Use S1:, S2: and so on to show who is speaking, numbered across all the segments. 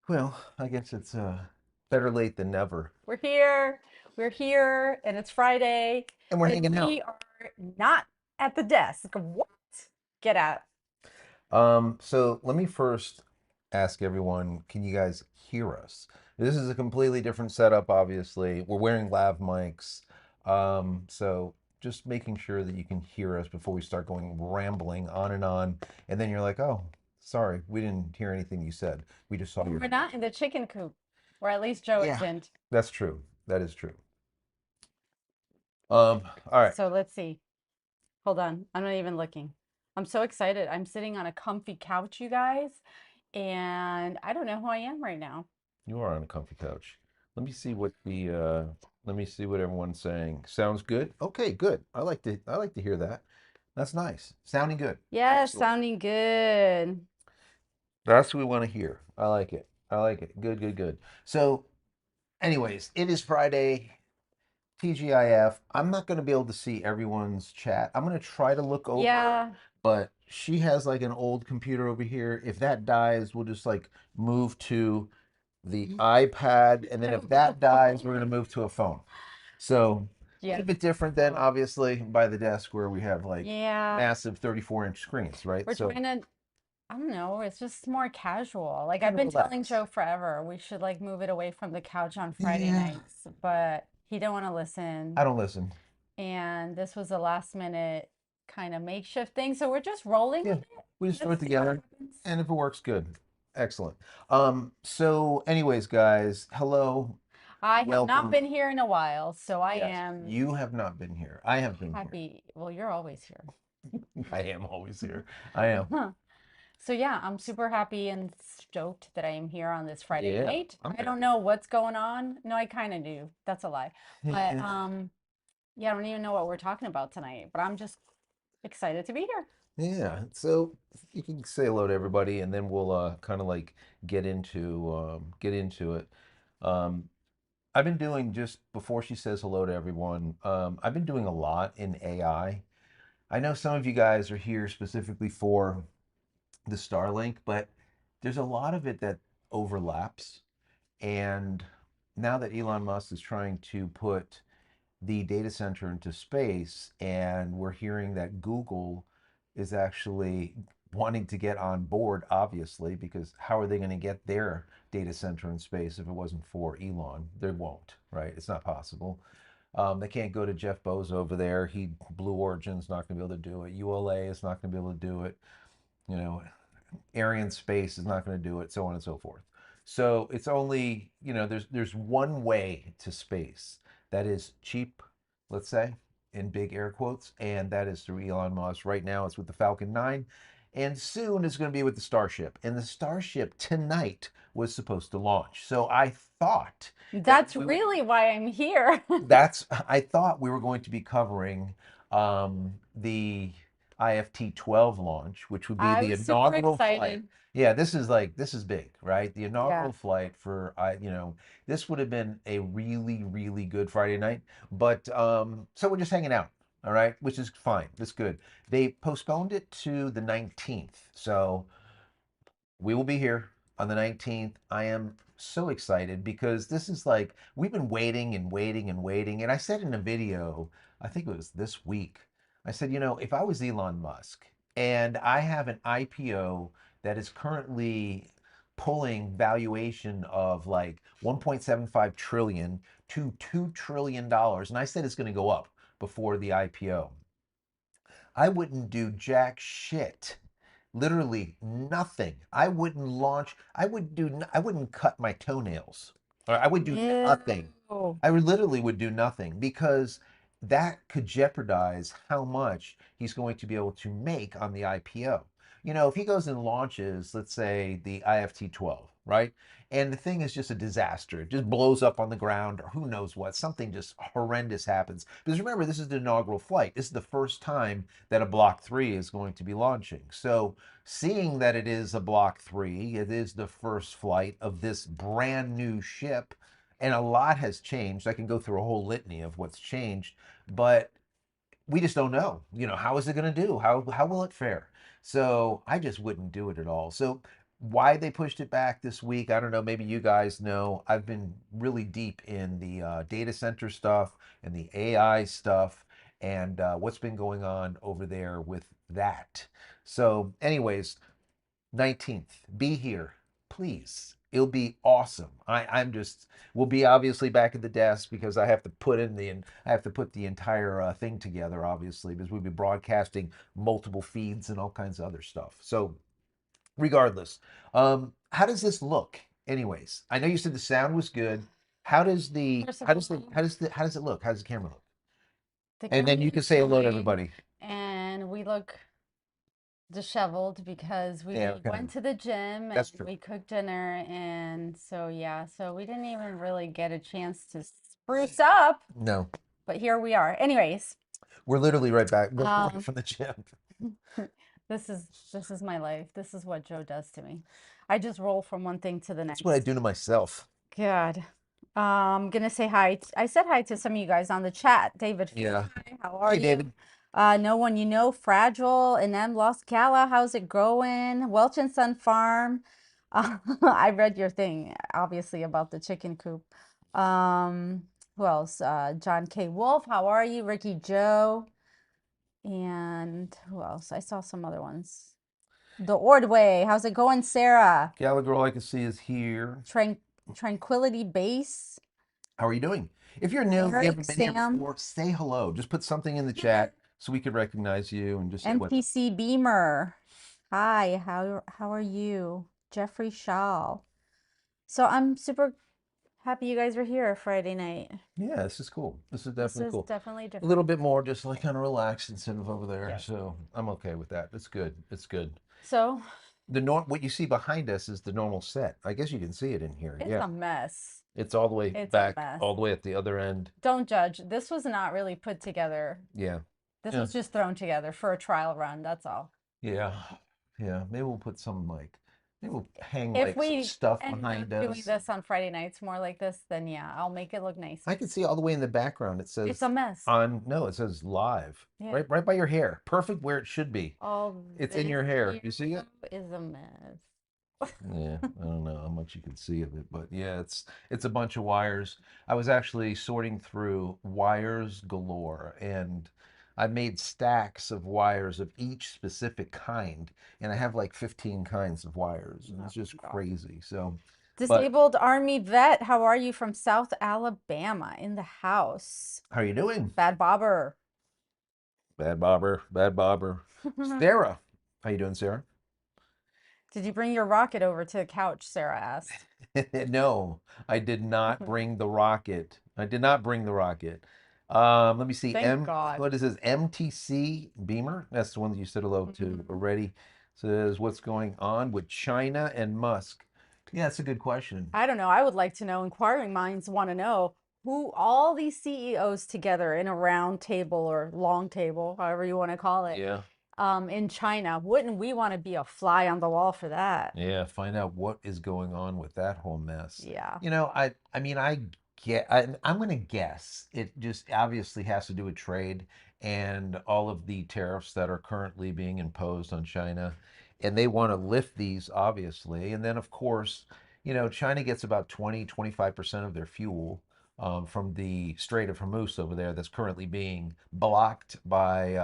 S1: Well, I guess it's better late than never.
S2: We're here. We're here, and it's Friday,
S1: And we're
S2: and
S1: hanging out.
S2: we are not at the desk. What? Get out.
S1: So let me first ask everyone, can you guys hear us? This is a completely different setup, obviously. We're wearing lav mics. So just making sure that you can hear us before we start going rambling on and on. And then you're like, oh, sorry, we didn't hear anything you said. We just saw your
S2: We're
S1: hand.
S2: not in the chicken coop, or at least Joe
S1: Yeah.
S2: isn't.
S1: That's true. That is true. All right.
S2: So let's see. Hold on. I'm not even looking. I'm so excited. I'm sitting on a comfy couch, you guys, and I don't know who I am right now.
S1: You are on a comfy couch. Let me see what everyone's saying. Sounds good? Okay, good. I like to hear that. That's nice. Sounding good.
S2: Yes,
S1: Excellent.
S2: sounding good.
S1: That's what we want to hear. I like it. I like it. Good, good, good. So, anyways, it is Friday. TGIF. I'm not going to be able to see everyone's chat. I'm going to try to look over,
S2: Yeah.
S1: but she has like an old computer over here. If that dies, we'll just like move to the iPad, and then if that dies, we're going to move to a phone. So a
S2: Yes.
S1: little bit different than obviously by the desk where we have like
S2: Yeah.
S1: massive 34-inch screens, right?
S2: We're
S1: So
S2: trying to I don't know, it's just more casual. Like I've
S1: kind of
S2: been telling
S1: relax.
S2: Joe forever, we should like move it away from the couch on Friday
S1: Yeah,
S2: nights, but he don't want to
S1: I
S2: listen.
S1: don't listen.
S2: And this was a last minute kind of makeshift thing, so we're just rolling
S1: Yeah,
S2: with it.
S1: we just throw it
S2: Let's see what
S1: together,
S2: happens.
S1: and if it works, good. Excellent. So anyways, guys, hello,
S2: I have not
S1: welcome.
S2: been here in a while, so I
S1: Yes,
S2: am
S1: you have not been here. I have been here.
S2: happy. Well, you're always here.
S1: I am always here. I am.
S2: So yeah, I'm super happy and stoked that I am here on this Friday
S1: Yeah,
S2: night.
S1: I'm
S2: I don't
S1: happy.
S2: know what's going on. No, I kind of do. That's a lie. But
S1: Yeah.
S2: yeah, I don't even know what we're talking about tonight, but I'm just excited to be here.
S1: Yeah, so you can say hello to everybody, and then we'll kind of like get into it. Um, I've been doing just before she says hello to everyone. I've been doing a lot in AI. I know some of you guys are here specifically for the Starlink, but there's a lot of it that overlaps. And now that Elon Musk is trying to put the data center into space, and we're hearing that Google is actually wanting to get on board, obviously, because how are they going to get their data center in space if it wasn't for Elon? They won't, right? It's not possible. They can't go to Jeff Bezos over there. Blue Origin's not going to be able to do it. ULA is not going to be able to do it. You know, Arian Space is not going to do it, so on and so forth. So it's only, there's one way to space that is cheap, let's say, in big air quotes, and that is through Elon Musk. Right now it's with the Falcon 9, and soon it's going to be with the Starship. And the Starship tonight was supposed to launch. So I thought that
S2: That's really why I'm here.
S1: I thought we were going to be covering the IFT-12 launch, which would be
S2: I
S1: the
S2: was super
S1: inaugural flight.
S2: excited.
S1: Yeah, this is big, right? The
S2: Yeah.
S1: inaugural flight for this would have been a really, really good Friday night. But so we're just hanging out, all right, which is fine. That's good. They postponed it to the 19th. So we will be here on the 19th. I am so excited because this is like we've been waiting and waiting and waiting. And I said in a video, I think it was this week, I said, if I was Elon Musk and I have an IPO that is currently pulling valuation of like 1.75 trillion to $2 trillion, and I said it's going to go up before the IPO, I wouldn't do jack shit, literally nothing. I wouldn't launch. I wouldn't cut my toenails. Or I would do nothing.
S2: Ew.
S1: I would literally would do nothing because that could jeopardize how much he's going to be able to make on the IPO. If he goes and launches, let's say the IFT-12, right? And the thing is just a disaster. It just blows up on the ground or who knows what. Something just horrendous happens. Because remember, this is the inaugural flight. This is the first time that a Block 3 is going to be launching. So seeing that it is a Block 3, it is the first flight of this brand new ship, and a lot has changed. I can go through a whole litany of what's changed, but we just don't know. How is it going to do? How will it fare? So I just wouldn't do it at all. So Why they pushed it back this week, I don't know. Maybe you guys know. I've been really deep in the data center stuff and the AI stuff and what's been going on over there with that. So, anyways, 19th, be here, please. It'll be awesome. I'm just, we'll be obviously back at the desk because I have to put in the, I have to put the entire thing together, obviously, because we'll be broadcasting multiple feeds and all kinds of other stuff. So, regardless, how does this look? Anyways, I know you said the sound was good. How does the,
S2: First of
S1: how
S2: all,
S1: does the, how does the, how does it look? How does the camera look?
S2: the
S1: And
S2: camera
S1: then you can
S2: looks
S1: say hello to
S2: fine,
S1: everybody.
S2: and we look disheveled because
S1: Yeah,
S2: we
S1: okay.
S2: went to the gym and
S1: That's true.
S2: we cooked dinner, and so yeah, so we didn't even really get a chance to spruce up,
S1: No,
S2: but here we are. Anyways,
S1: we're literally right back. We're right
S2: um,
S1: from the gym.
S2: this is my life. This is what Joe does to me. I just roll from one thing to the
S1: That's what I
S2: next.
S1: do to myself.
S2: God. I'm gonna say hi. I said hi to some of you guys on the chat. David
S1: Yeah.
S2: Fry, how are
S1: Hey,
S2: you?
S1: David.
S2: No one you know, Fragile, and then Lost Gala, how's it going? Welch and Son Farm. I read your thing, obviously, about the chicken coop. Um, who else? John K. Wolf, how are you? Ricky Joe. And who else? I saw some other ones. The Ordway, how's it going, Sarah?
S1: Gallagher, all I can see is here.
S2: Tran Tranquility Base.
S1: How are you doing? If you're new, you
S2: Eric,
S1: haven't been here
S2: Sam,
S1: before, say hello. Just put something in the chat so we could recognize you and just say what's up.
S2: NPC Beamer. Hi, how are you? Jeffrey Shaw. So I'm super happy you guys were here Friday night.
S1: Yeah, this is cool. This is
S2: This
S1: definitely
S2: is
S1: cool.
S2: definitely
S1: A little
S2: different.
S1: bit more, just like kind of relaxed instead of over there.
S2: Yes.
S1: So I'm okay with that. It's good. It's good.
S2: So
S1: What you see behind us is the normal set. I guess you can see it in here.
S2: it's
S1: Yeah.
S2: a mess.
S1: It's all the way
S2: It's a
S1: back,
S2: mess.
S1: all the way at the other end.
S2: Don't judge. This was not really put together.
S1: Yeah.
S2: This
S1: Yeah.
S2: was just thrown together for a trial run. That's all.
S1: Yeah. Yeah. Maybe we'll put some like, maybe we'll hang
S2: If
S1: like some
S2: we
S1: stuff
S2: end up
S1: behind
S2: doing
S1: us.
S2: this on Friday nights more like this, then yeah, I'll make it look
S1: I
S2: nicer.
S1: can see all the way in the background. It
S2: It's a
S1: says
S2: mess.
S1: on, no, it says live.
S2: Yeah.
S1: Right by your hair. Perfect where it should be.
S2: All
S1: It's in
S2: this
S1: your hair.
S2: here
S1: You see it?
S2: is a mess.
S1: Yeah, I don't know how much you can see of it, but yeah, it's a bunch of wires. I was actually sorting through wires galore, and I made stacks of wires of each specific kind, and I have like 15 kinds of wires, and
S2: Oh
S1: it's just
S2: my God.
S1: crazy. So, but
S2: Disabled Army vet, how are you from South Alabama in the house?
S1: how are you doing?
S2: Bad bobber.
S1: Bad bobber, bad bobber. Sarah, how you doing, Sarah?
S2: Did you bring your rocket over to the couch? Sarah asked.
S1: No, I did not bring the rocket. I did not bring the rocket. Let me see.
S2: Thank God.
S1: What is this? MTC Beamer? That's the one that you said hello to
S2: Mhm.
S1: already. Says what's going on with China and Musk? Yeah, that's a good question.
S2: I don't know. I would like to know. Inquiring minds want to know who all these CEOs together in a round table or long table, however you want to call it,
S1: Yeah.
S2: in China. Wouldn't we want to be a fly on the wall for that?
S1: Yeah, find out what is going on with that whole mess.
S2: Yeah.
S1: I mean, I'm going to guess it just obviously has to do with trade and all of the tariffs that are currently being imposed on China. And they want to lift these, obviously. And then, of course, China gets about 25% of their fuel from the Strait of Hormuz over there that's currently being blocked by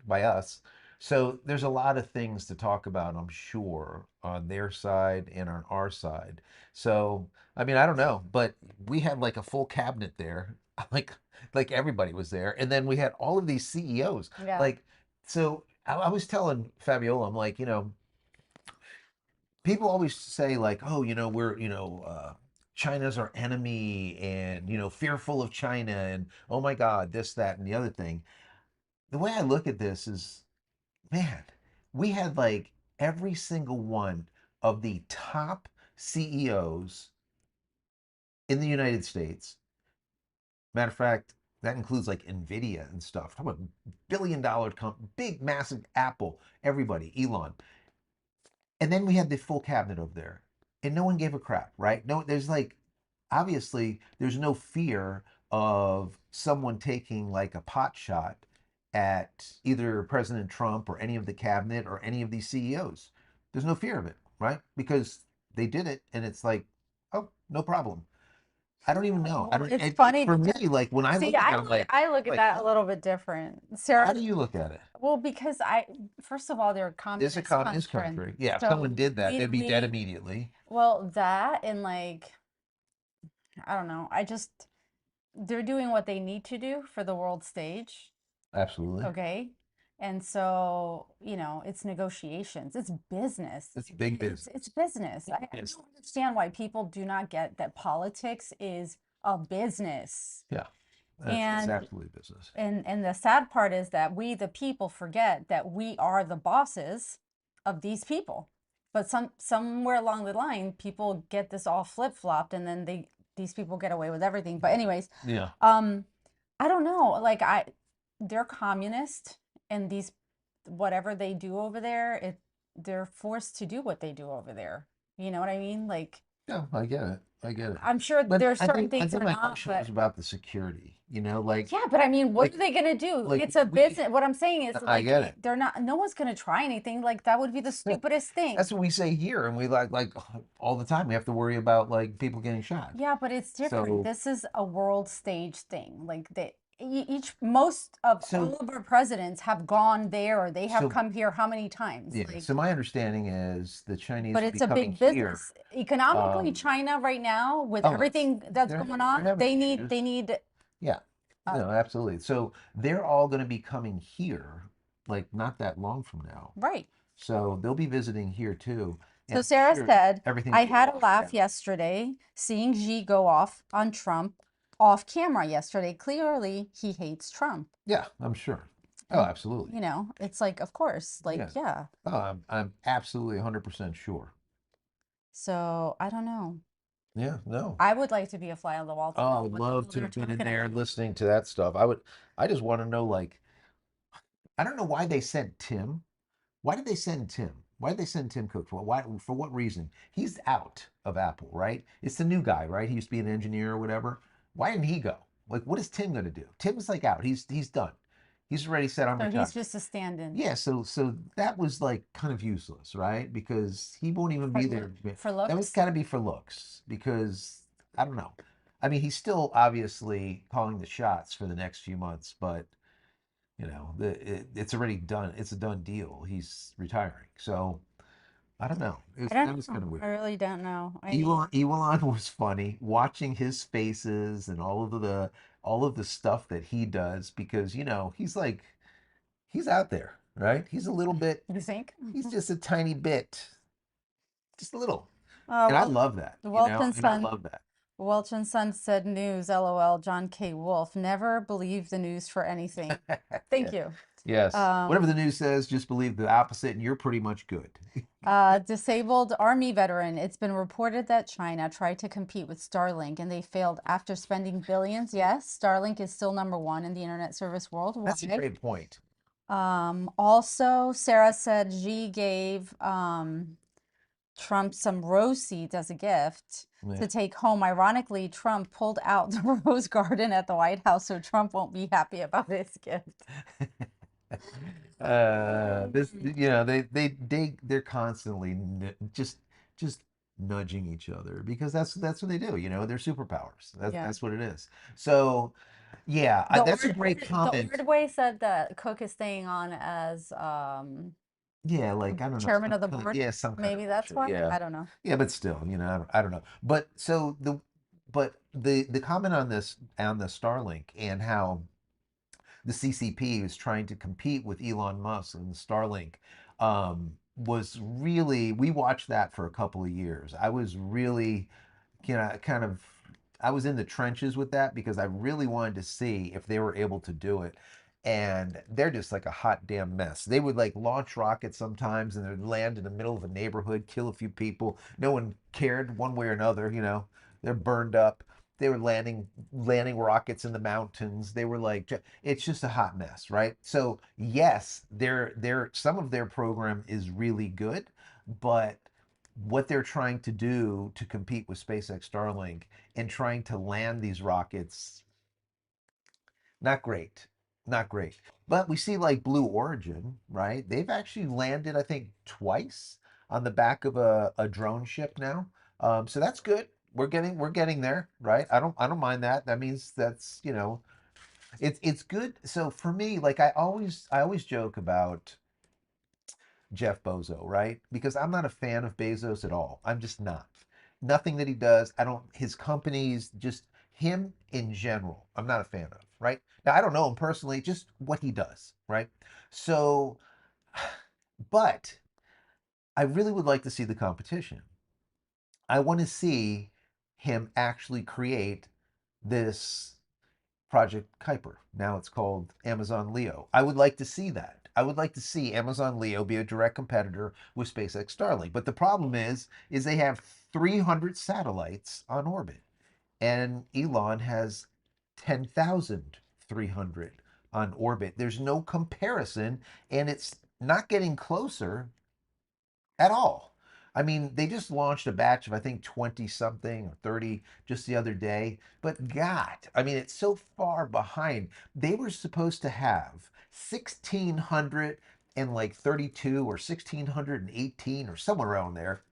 S1: us. So there's a lot of things to talk about, I'm sure, on their side and on our side. So, I mean, I don't know, but we had like a full cabinet there, like everybody was there, and then we had all of these CEOs.
S2: Yeah.
S1: Like, so I was telling Fabiola, I'm like, people always say like, oh, we're, China's our enemy, and fearful of China, and oh my God, this, that, and the other thing. The way I look at this is, man, we had like every single one of the top CEOs in the United States. Matter of fact, that includes like Nvidia and stuff. Talk about billion-dollar big, massive Apple, everybody, Elon. And then we had the full cabinet over there. And no one gave a crap, right? No, there's like obviously there's no fear of someone taking like a pot shot at either President Trump or any of the cabinet or any of these CEOs. There's no fear of it, right? Because they did it, and it's like, oh, no problem. I don't even know. I
S2: Well,
S1: don't.
S2: it's funny
S1: For me,
S2: because
S1: like when I
S2: see,
S1: look at it, I'm
S2: I look at
S1: like
S2: that a
S1: what?
S2: little bit different.
S1: How
S2: Sarah,
S1: do you look at it?
S2: well, because I first of all, they're a
S1: It's a
S2: communist
S1: communist
S2: country.
S1: country. Yeah, if
S2: So
S1: someone did that, they'd be dead
S2: we
S1: immediately.
S2: well, that and like I don't know. I just they're doing what they need to do for the world stage.
S1: Absolutely.
S2: Okay. And so, it's negotiations. It's business.
S1: It's big
S2: It's
S1: business.
S2: business. I
S1: Yes.
S2: don't understand why people do not get that politics is a business.
S1: Yeah. It's
S2: And
S1: absolutely business.
S2: and the sad part is that we the people forget that we are the bosses of these people. But somewhere along the line, people get this all flip-flopped and then these people get away with everything. But anyways,
S1: Yeah.
S2: um I don't know. Like they're communist and these whatever they do over there, they're forced to do what they do over there. You know what I mean? Like
S1: Yeah, I get it. I get it.
S2: I'm sure
S1: But
S2: there's certain
S1: I
S2: things
S1: think
S2: they're
S1: my
S2: not,
S1: question was
S2: but
S1: about the security,
S2: yeah, but I mean, what
S1: like
S2: are they gonna do?
S1: like
S2: It's a
S1: we
S2: business. What I'm saying is
S1: I
S2: like
S1: get it.
S2: they're not no one's gonna try anything. Like that would be the
S1: Yeah.
S2: stupidest thing.
S1: That's what we say here, and we like all the time we have to worry about like people getting shot.
S2: Yeah, but it's different.
S1: So
S2: This is a world stage thing. Like each most of
S1: so
S2: all of our presidents have gone there or they have
S1: so
S2: come here how many times?
S1: yeah,
S2: Like
S1: so my understanding is the
S2: but
S1: Chinese will be
S2: it's a
S1: coming
S2: big
S1: here.
S2: business. Economically,
S1: Um,
S2: China right now, with
S1: oh,
S2: everything that's
S1: they're
S2: going
S1: they're
S2: on,
S1: having
S2: they
S1: issues.
S2: need
S1: Yeah,
S2: uh,
S1: no, absolutely. So they're all going to be coming here, like not that long from now.
S2: right.
S1: So they'll be visiting here too, and
S2: So
S1: I'm
S2: Sarah
S1: sure
S2: said,
S1: everything will
S2: I
S1: be
S2: had a
S1: washed
S2: laugh
S1: down.
S2: yesterday seeing Xi go off on Trump off camera yesterday. Clearly, he hates Trump.
S1: Yeah, I'm sure. Oh,
S2: And,
S1: absolutely.
S2: it's like, of course, like,
S1: Yeah.
S2: yeah.
S1: Oh, I'm absolutely 100% sure.
S2: So I don't know.
S1: Yeah, no.
S2: I would like to be a fly on the wall to
S1: Oh, I
S2: know
S1: would
S2: what the
S1: love
S2: hell
S1: to
S2: they're
S1: have been in
S2: talking
S1: there
S2: about.
S1: listening to that stuff. I just want to know, like, I don't know why they sent Tim. Why did they send Tim? Why did they send Tim Cook? For what reason? He's out of Apple, right? It's the new guy, right? He used to be an engineer or whatever. Why didn't he go? Like, what is Tim gonna do? Tim's like out. He's done. He's already said I'm
S2: So he's
S1: retired.
S2: just a stand-in
S1: Yeah, so that was like kind of useless, right? Because he won't even
S2: for
S1: be there.
S2: for
S1: That was
S2: looks.
S1: got to be for looks because I don't know. I mean, he's still obviously calling the shots for the next few months, but it's already done. It's a done deal. He's retiring. So I don't know.
S2: I don't
S1: That was kind
S2: know.
S1: of
S2: I
S1: weird.
S2: really don't know. I mean,
S1: Elon was funny watching his faces and all of the stuff that he does because he's like he's out there, right? He's a little bit.
S2: you think?
S1: He's just a tiny bit, just a little. And I
S2: Well,
S1: love that,
S2: the Welch
S1: and I
S2: son,
S1: love that.
S2: Welch and Son said news, LOL, John K. Wolf. Never believe the news for anything. Thank
S1: Yeah.
S2: you.
S1: Yes. Whatever
S2: Um,
S1: the news says, just believe the opposite, and you're pretty much good.
S2: disabled army veteran. It's been reported that China tried to compete with Starlink and they failed after spending billions. Yes, Starlink is still number one in the internet service
S1: That's a
S2: worldwide.
S1: great point.
S2: Also, Sarah said Xi gave Trump some rose seeds as a gift
S1: Yeah.
S2: to take home. Ironically, Trump pulled out the rose garden at the White House, so Trump won't be happy about his gift.
S1: This, they're constantly just nudging each other because that's what they do. They're superpowers.
S2: Yeah.
S1: That's what it is. So, yeah, that's a great
S2: The
S1: comment.
S2: Ordway said that Cook is staying on as
S1: Yeah, like I don't know,
S2: chairman of the board.
S1: yeah, some kind of
S2: Maybe that's
S1: bullshit.
S2: why.
S1: Yeah,
S2: I don't know.
S1: yeah, but still, I don't know. But the comment on the Starlink and how the CCP is trying to compete with Elon Musk and Starlink was really we watched that for a couple of years. I was really kind of I was in the trenches with that because I really wanted to see if they were able to do it. And they're just like a hot damn mess. They would like launch rockets sometimes and they'd land in the middle of a neighborhood, kill a few people. No one cared one way or another. They're burned up. They were landing rockets in the mountains. They were like it's just a hot mess, right? So yes, their some of their program is really good, but what they're trying to do to compete with SpaceX Starlink and trying to land these rockets, not great. Not great. But we see like Blue Origin, right? They've actually landed, I think, twice. on the back of a drone ship now. So that's good. We're getting there, right? I don't mind that. That means that's, it's good. So for me, like I always joke about Jeff Bozo, right? Because I'm not a fan of Bezos at all. I'm just not. Nothing that he does, I don't, his companies, just him in general, I'm not a fan of, right? Now, I don't know him personally, just what he does, right? So, but I really would like to see the competition. I want to see him actually create this Project Kuiper. Now it's called Amazon Leo. I would like to see that. I would like to see Amazon Leo be a direct competitor with SpaceX Starlink. But the problem is they have 300 satellites on orbit, and Elon has 10,300 on orbit. There's no comparison, and it's not getting closer at all. I mean, they just launched a batch of, I think, 20 something or 30 just the other day. But God, I mean, it's so far behind. They were supposed to have 1,600 and like 32 or 1,618 or somewhere around there.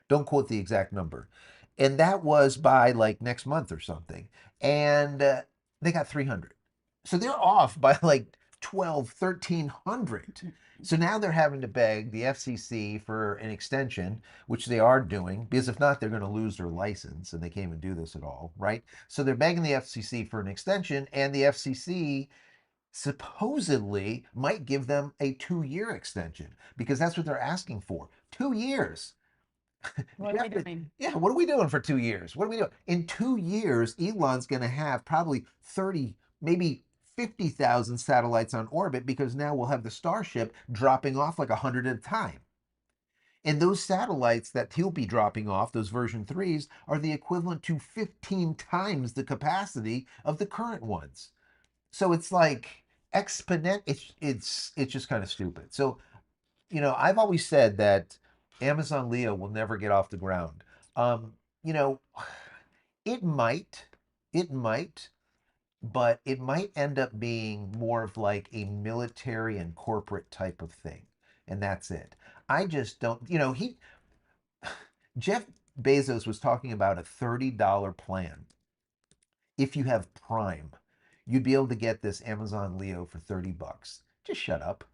S1: Don't quote the exact number. And that was by like next month or something. And they got 300. So they're off by like 12, 1,300. So now they're having to beg the FCC for an extension, which they are doing, because if not, they're going to lose their license and they can't even do this at all, right? So they're begging the FCC for an extension, and the FCC supposedly might give them a 2-year extension because that's what they're asking for. 2 years.
S2: What are we
S1: Jeff,
S2: doing?
S1: yeah, what are we doing for 2 years? What are we doing? In 2 years, Elon's going to have probably 30, maybe 50,000 satellites on orbit because now we'll have the Starship dropping off like 100 at a time. And those satellites that he'll be dropping off, those version 3s, are the equivalent to 15 times the capacity of the current ones. So it's like exponent it's just kind of stupid. So I've always said that Amazon Leo will never get off the ground. Um, you know, it might, it might, but it might end up being more of like a military and corporate type of thing. And that's it. I just don't, Jeff Bezos was talking about a $30 plan. If you have Prime, you'd be able to get this Amazon Leo for 30 bucks. Just shut up.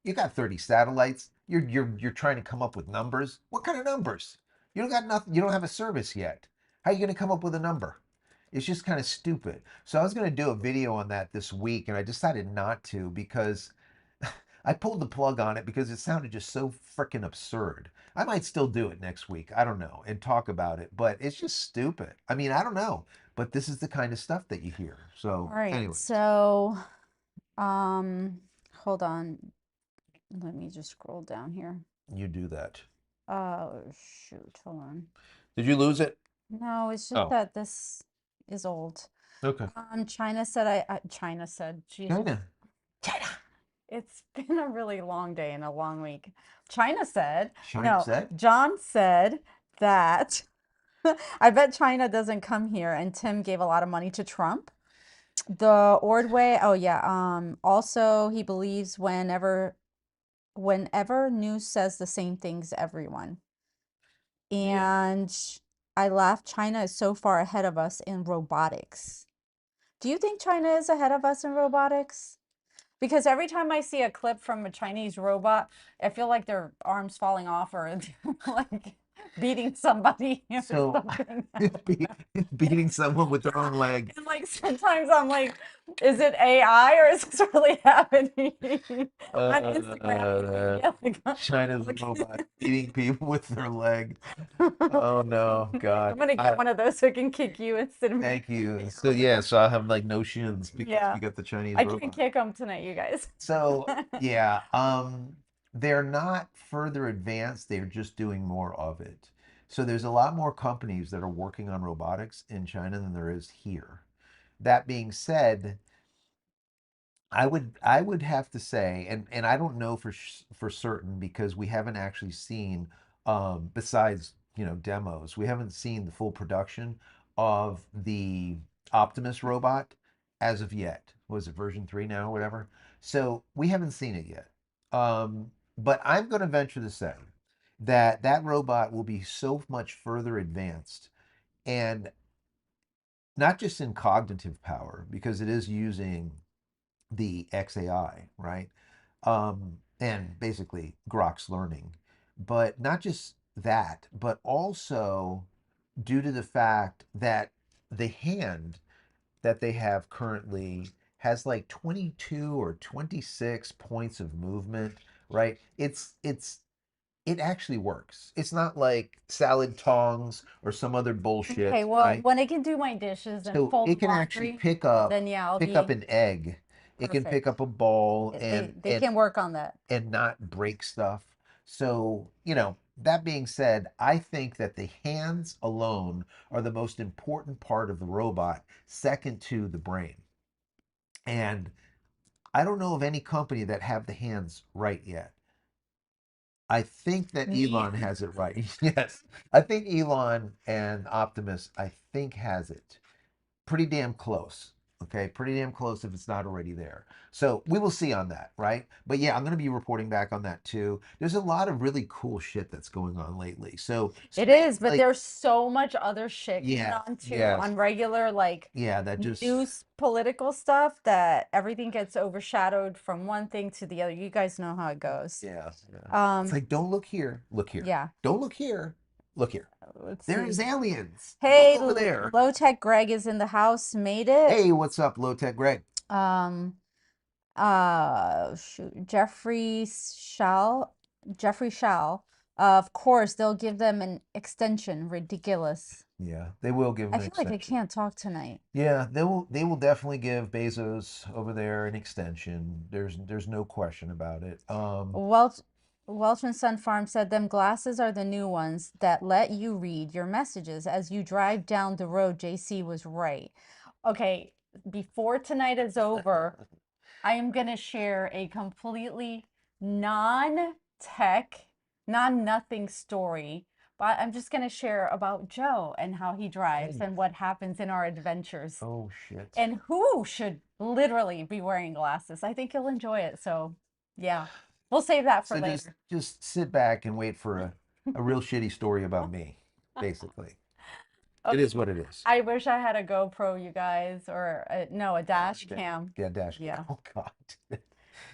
S1: You got 30 satellites. You're trying to come up with numbers. What kind of numbers? You don't got nothing. You don't have a service yet. How are you going to come up with a number? It's just kind of stupid. So I was going to do a video on that this week, and I decided not to because I pulled the plug on it because it sounded just so freaking absurd. I might still do it next week. I don't know, and talk about it, but it's just stupid. I mean, I don't know, but this is the kind of stuff that you hear.
S2: All
S1: So,
S2: right.
S1: anyways,
S2: So, um, hold on. Let me just scroll down here.
S1: you do that.
S2: Oh, shoot. Hold on.
S1: Did you lose it?
S2: No, it's just
S1: Oh,
S2: that this is old.
S1: okay.
S2: China said China said, Jesus.
S1: China. China.
S2: It's been a really long day and a long week. China said,
S1: China
S2: no,
S1: said.
S2: John said that I bet China doesn't come here, and Tim gave a lot of money to Trump. The Ordway, oh yeah, also he believes whenever news says the same things everyone.
S1: Yeah.
S2: And I laugh, China is so far ahead of us in robotics. Do you think China is ahead of us in robotics? Because every time I see a clip from a Chinese robot, I feel like their arms falling off or like beating somebody or
S1: So,
S2: something.
S1: beating someone with their own leg.
S2: And like sometimes I'm like, is it AI or is this really happening? On Instagram,
S1: Uh,
S2: yeah, like,
S1: China's
S2: look.
S1: robot beating people with their leg.
S2: I'm
S1: Oh no, God.
S2: gonna get one of those so I can kick you instead of
S1: Thank you.
S2: me.
S1: So yeah, so I have like no shins because
S2: Yeah,
S1: you got the Chinese
S2: I can't
S1: robot.
S2: kick them tonight, you guys.
S1: So yeah, they're not further advanced, they're just doing more of it. So there's a lot more companies that are working on robotics in China than there is here. That being said, I would have to say, and I don't know for certain because we haven't actually seen, besides demos, we haven't seen the full production of the Optimus robot as of yet. Was it version 3 now, or whatever? So we haven't seen it yet. But I'm going to venture to say that robot will be so much further advanced, and not just in cognitive power, because it is using the XAI, right? And basically Grok's learning, but not just that, but also due to the fact that the hand that they have currently has like 22 or 26 points of movement, right? It actually works. It's not like salad tongs or some other
S2: Okay,
S1: bullshit,
S2: well,
S1: right?
S2: when it can do my dishes and
S1: So
S2: fold
S1: it can actually
S2: laundry, then yeah, I'll
S1: pick up
S2: be
S1: an egg. It can pick
S2: perfect.
S1: up a ball
S2: They can work on that.
S1: and not break stuff. So, that being said, I think that the hands alone are the most important part of the robot, second to the brain. And I don't know of any company that have the hands right yet. I think that
S2: Me,
S1: Elon has it right. Yes. I think Elon and Optimus, I think, has it pretty damn close. Okay, pretty damn close if it's not already there. So we will see on that, right? But yeah, I'm going to be reporting back on that too. There's a lot of really cool shit that's going on lately. So
S2: it
S1: space,
S2: is, but
S1: like,
S2: there's so much other shit going
S1: yeah,
S2: on too
S1: yes,
S2: on regular like
S1: yeah, that just,
S2: news political stuff that everything gets overshadowed from one thing to the other. You guys know how it goes.
S1: yeah, yeah. It's
S2: Um,
S1: like, don't look here, look here.
S2: yeah,
S1: Don't look here, look here.
S2: let's
S1: There's
S2: see.
S1: aliens. Look
S2: Hey,
S1: over there.
S2: Low Tech Greg is in the house, made it.
S1: Hey, what's up, Low Tech Greg?
S2: Um, shoot, Jeffrey Shall. Of course, they'll give them an extension. Ridiculous.
S1: Yeah, they will give him
S2: I
S1: an
S2: feel like I
S1: extension.
S2: can't talk tonight.
S1: Yeah, they will definitely give Bezos over there an extension. There's no question about it.
S2: Welch, Welch and Son Farm said them glasses are the new ones that let you read your messages as you drive down the road. JC was right. Okay, before tonight is over, I am going to share a completely non-tech, non-nothing story, but I'm just going to share about Joe and how he drives
S1: Oh,
S2: and what happens in our adventures
S1: oh shit.
S2: and who should literally be wearing glasses. I think you'll enjoy it. So, yeah, we'll save that for
S1: So just
S2: later.
S1: just sit back and wait for a real shitty story about me, basically. It
S2: Okay.
S1: is what it is.
S2: I wish I had a GoPro, you guys, or no, a dash
S1: Yeah,
S2: cam.
S1: yeah, dash.
S2: Yeah.
S1: Oh God.
S2: Yeah.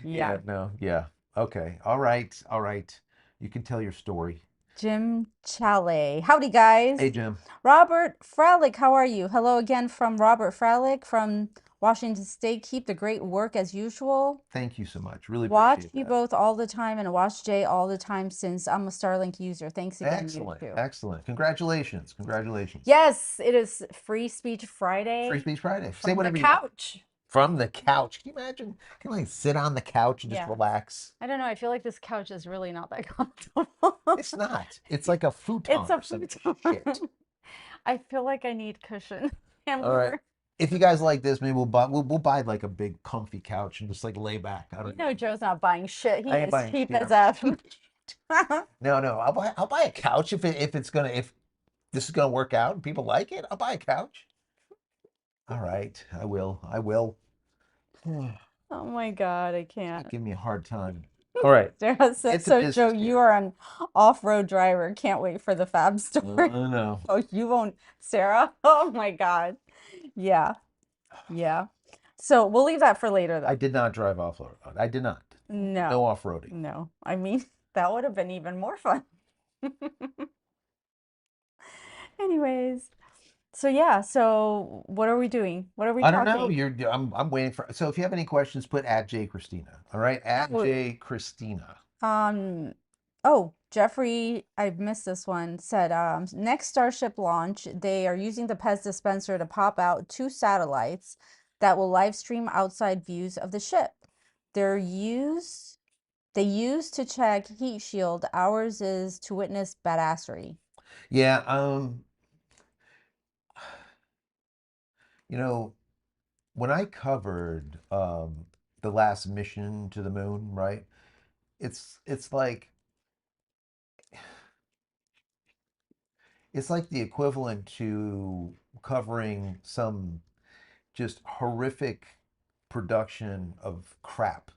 S1: Yeah, no, yeah. Okay. All right. All right. You can tell your story.
S2: Jim Chalet. Howdy,
S1: Hey,
S2: guys.
S1: Jim.
S2: Robert Fralick, how are you? Hello again from Robert Fralick from Washington State. Keep the great work as usual.
S1: Thank you so much. Really
S2: Watch
S1: appreciate
S2: you
S1: that.
S2: both all the time and watch Jay all the time since I'm a Starlink user. Thanks again, you
S1: Excellent.
S2: too.
S1: Excellent. Congratulations. Congratulations.
S2: Yes, it is Free Speech
S1: Free
S2: Friday
S1: Speech Friday. Say
S2: from the
S1: whatever you want.
S2: couch.
S1: From the couch. Can you imagine? Can you like sit on the couch and just
S2: Yeah.
S1: relax?
S2: I don't know. I feel like this couch is really not that comfortable.
S1: It's not. It's like a
S2: It's
S1: futon
S2: a
S1: or some
S2: futon.
S1: shit.
S2: I feel like I need cushion and
S1: All right.
S2: more.
S1: If you guys like this, maybe we'll buy like a big comfy couch and just like lay back. I
S2: You
S1: don't
S2: know
S1: know.
S2: Joe's not buying shit. He
S1: I ain't
S2: is
S1: buying
S2: cheap
S1: shit.
S2: as F.
S1: No, no. I'll buy a couch if this is gonna work out and people like it. I'll buy a couch. All right. I will. I will.
S2: Oh my God, I can't.
S1: Give me a hard time. All right.
S2: Sarah says,
S1: Get to
S2: so Joe,
S1: business
S2: you
S1: here.
S2: are an off-road driver. Can't wait for the Fab story.
S1: No.
S2: Oh, you won't, Sarah? Oh my God. Yeah, yeah. So we'll leave that for later
S1: I
S2: though.
S1: did not drive off-road. I did not.
S2: No,
S1: No off-roading.
S2: no. I mean, that would have been even more fun. Anyways, so yeah, so what are we doing? What are we
S1: I don't know.
S2: talking?
S1: I'm waiting for. So if you have any questions, put at JCristina. All right, at
S2: Oh,
S1: JCristina.
S2: Um, oh, Jeffrey, I missed this one, said next Starship launch, they are using the Pez dispenser to pop out two satellites that will live stream outside views of the ship. They're used they use to check heat shield. Ours is to witness badassery.
S1: Yeah. You know, when I covered the last mission to the moon, right? It's like the equivalent to covering some just horrific production of crap.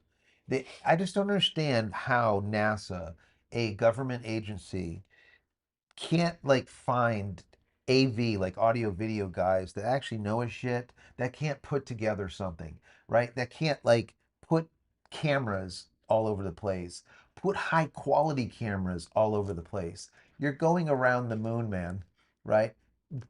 S1: I just don't understand how NASA a government agency can't like find AV, like audio video guys that actually know his shit, that can't put together something, right? That can't like put cameras all over the place, put high quality cameras all over the place. You're going around the moon, man, right?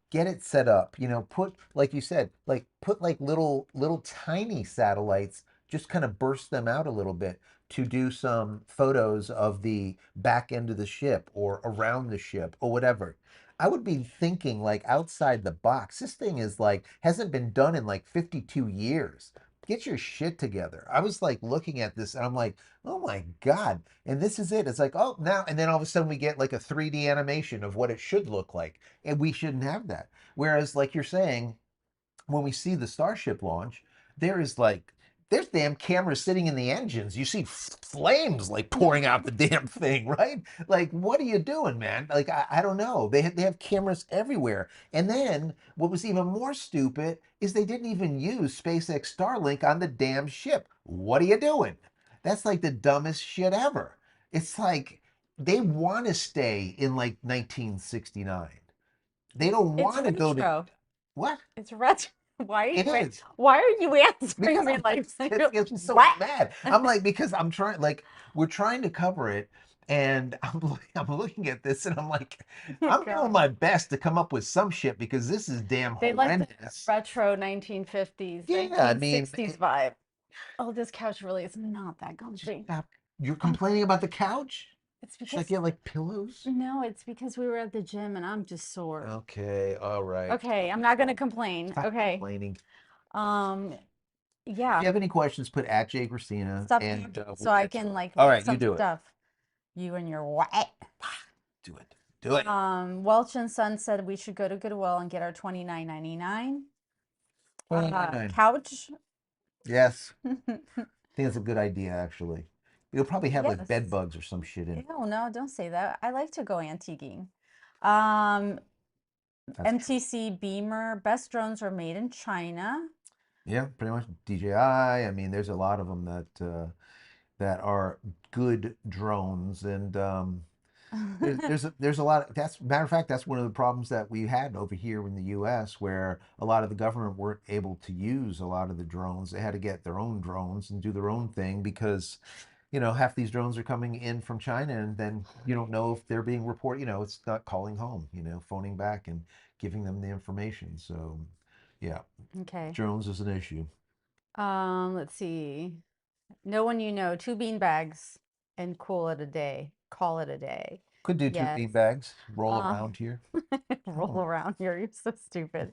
S1: Get it set up, put, like you said, like put like little tiny satellites, just kind of burst them out a little bit to do some photos of the back end of the ship or around the ship or whatever. I would be thinking like outside the box. This thing is like hasn't been done in like 52 years. Get your shit together. I was like looking at this and I'm like, oh my God. And this is it. It's like, oh, now, and then all of a sudden we get like a 3D animation of what it should look like. And we shouldn't have that. Whereas, like you're saying, when we see the Starship launch, there is like there's damn cameras sitting in the engines. You see flames like pouring out the damn thing, right? Like, what are you doing, man? Like, I don't know. They have cameras everywhere. And then what was even more stupid is they didn't even use SpaceX Starlink on the damn ship. What are you doing? That's like the dumbest shit ever. It's like they want to stay in like 1969. They don't
S2: It's
S1: want to go to
S2: retro.
S1: what?
S2: It's retro. Why are
S1: It
S2: you
S1: is
S2: why are you answering
S1: because
S2: me like
S1: it gets me so
S2: what?
S1: mad. I'm like because I'm trying like we're trying to cover it, and I'm looking at this and I'm like
S2: Oh
S1: I'm doing
S2: God.
S1: my best to come up with some shit because this is damn
S2: They like the
S1: horrendous.
S2: retro 1950s,
S1: Yeah, I mean,
S2: 1960s vibe. Oh, this couch really is not that
S1: just
S2: comfy.
S1: stop. You're complaining about the couch?
S2: It's
S1: Should I
S2: because
S1: get like pillows?
S2: no, it's because we were at the gym and I'm just sore.
S1: Okay, all right.
S2: Okay, I'm not gonna complain.
S1: Stop
S2: Okay.
S1: complaining.
S2: Um,
S1: If
S2: yeah.
S1: you have any questions, put at JCristina
S2: Stop
S1: and
S2: talking
S1: we'll
S2: so I
S1: get to
S2: can
S1: it.
S2: like
S1: All
S2: look
S1: right, you
S2: some
S1: do it.
S2: stuff. You and your what?
S1: Do it. Do it.
S2: Welch and Son said we should go to Goodwill and get our 29.99
S1: $29.99.
S2: couch.
S1: Yes. Think that's a good idea, actually. You'll probably have like bed
S2: Yes.
S1: bugs or some shit in it.
S2: No, no, don't say that. I like to go antiquing. Um,
S1: That's true.
S2: MTC Beamer, best drones are made in China.
S1: Yeah, pretty much DJI. I mean, there's a lot of them that are good drones, and there's a lot. That's matter of fact, that's one of the problems that we had over here in the U.S., where a lot of the government weren't able to use a lot of the drones. They had to get their own drones and do their own thing because half these drones are coming in from China, and then you don't know if they're being reported. It's not calling home, phoning back and giving them the information. So, yeah,
S2: Okay.
S1: drones is an issue.
S2: Let's see. No one you know, two bean bags and call it a day. Call it a day.
S1: Could do two
S2: Yes.
S1: bean bags, roll
S2: Um,
S1: around here.
S2: roll
S1: Oh,
S2: around here. You're so stupid.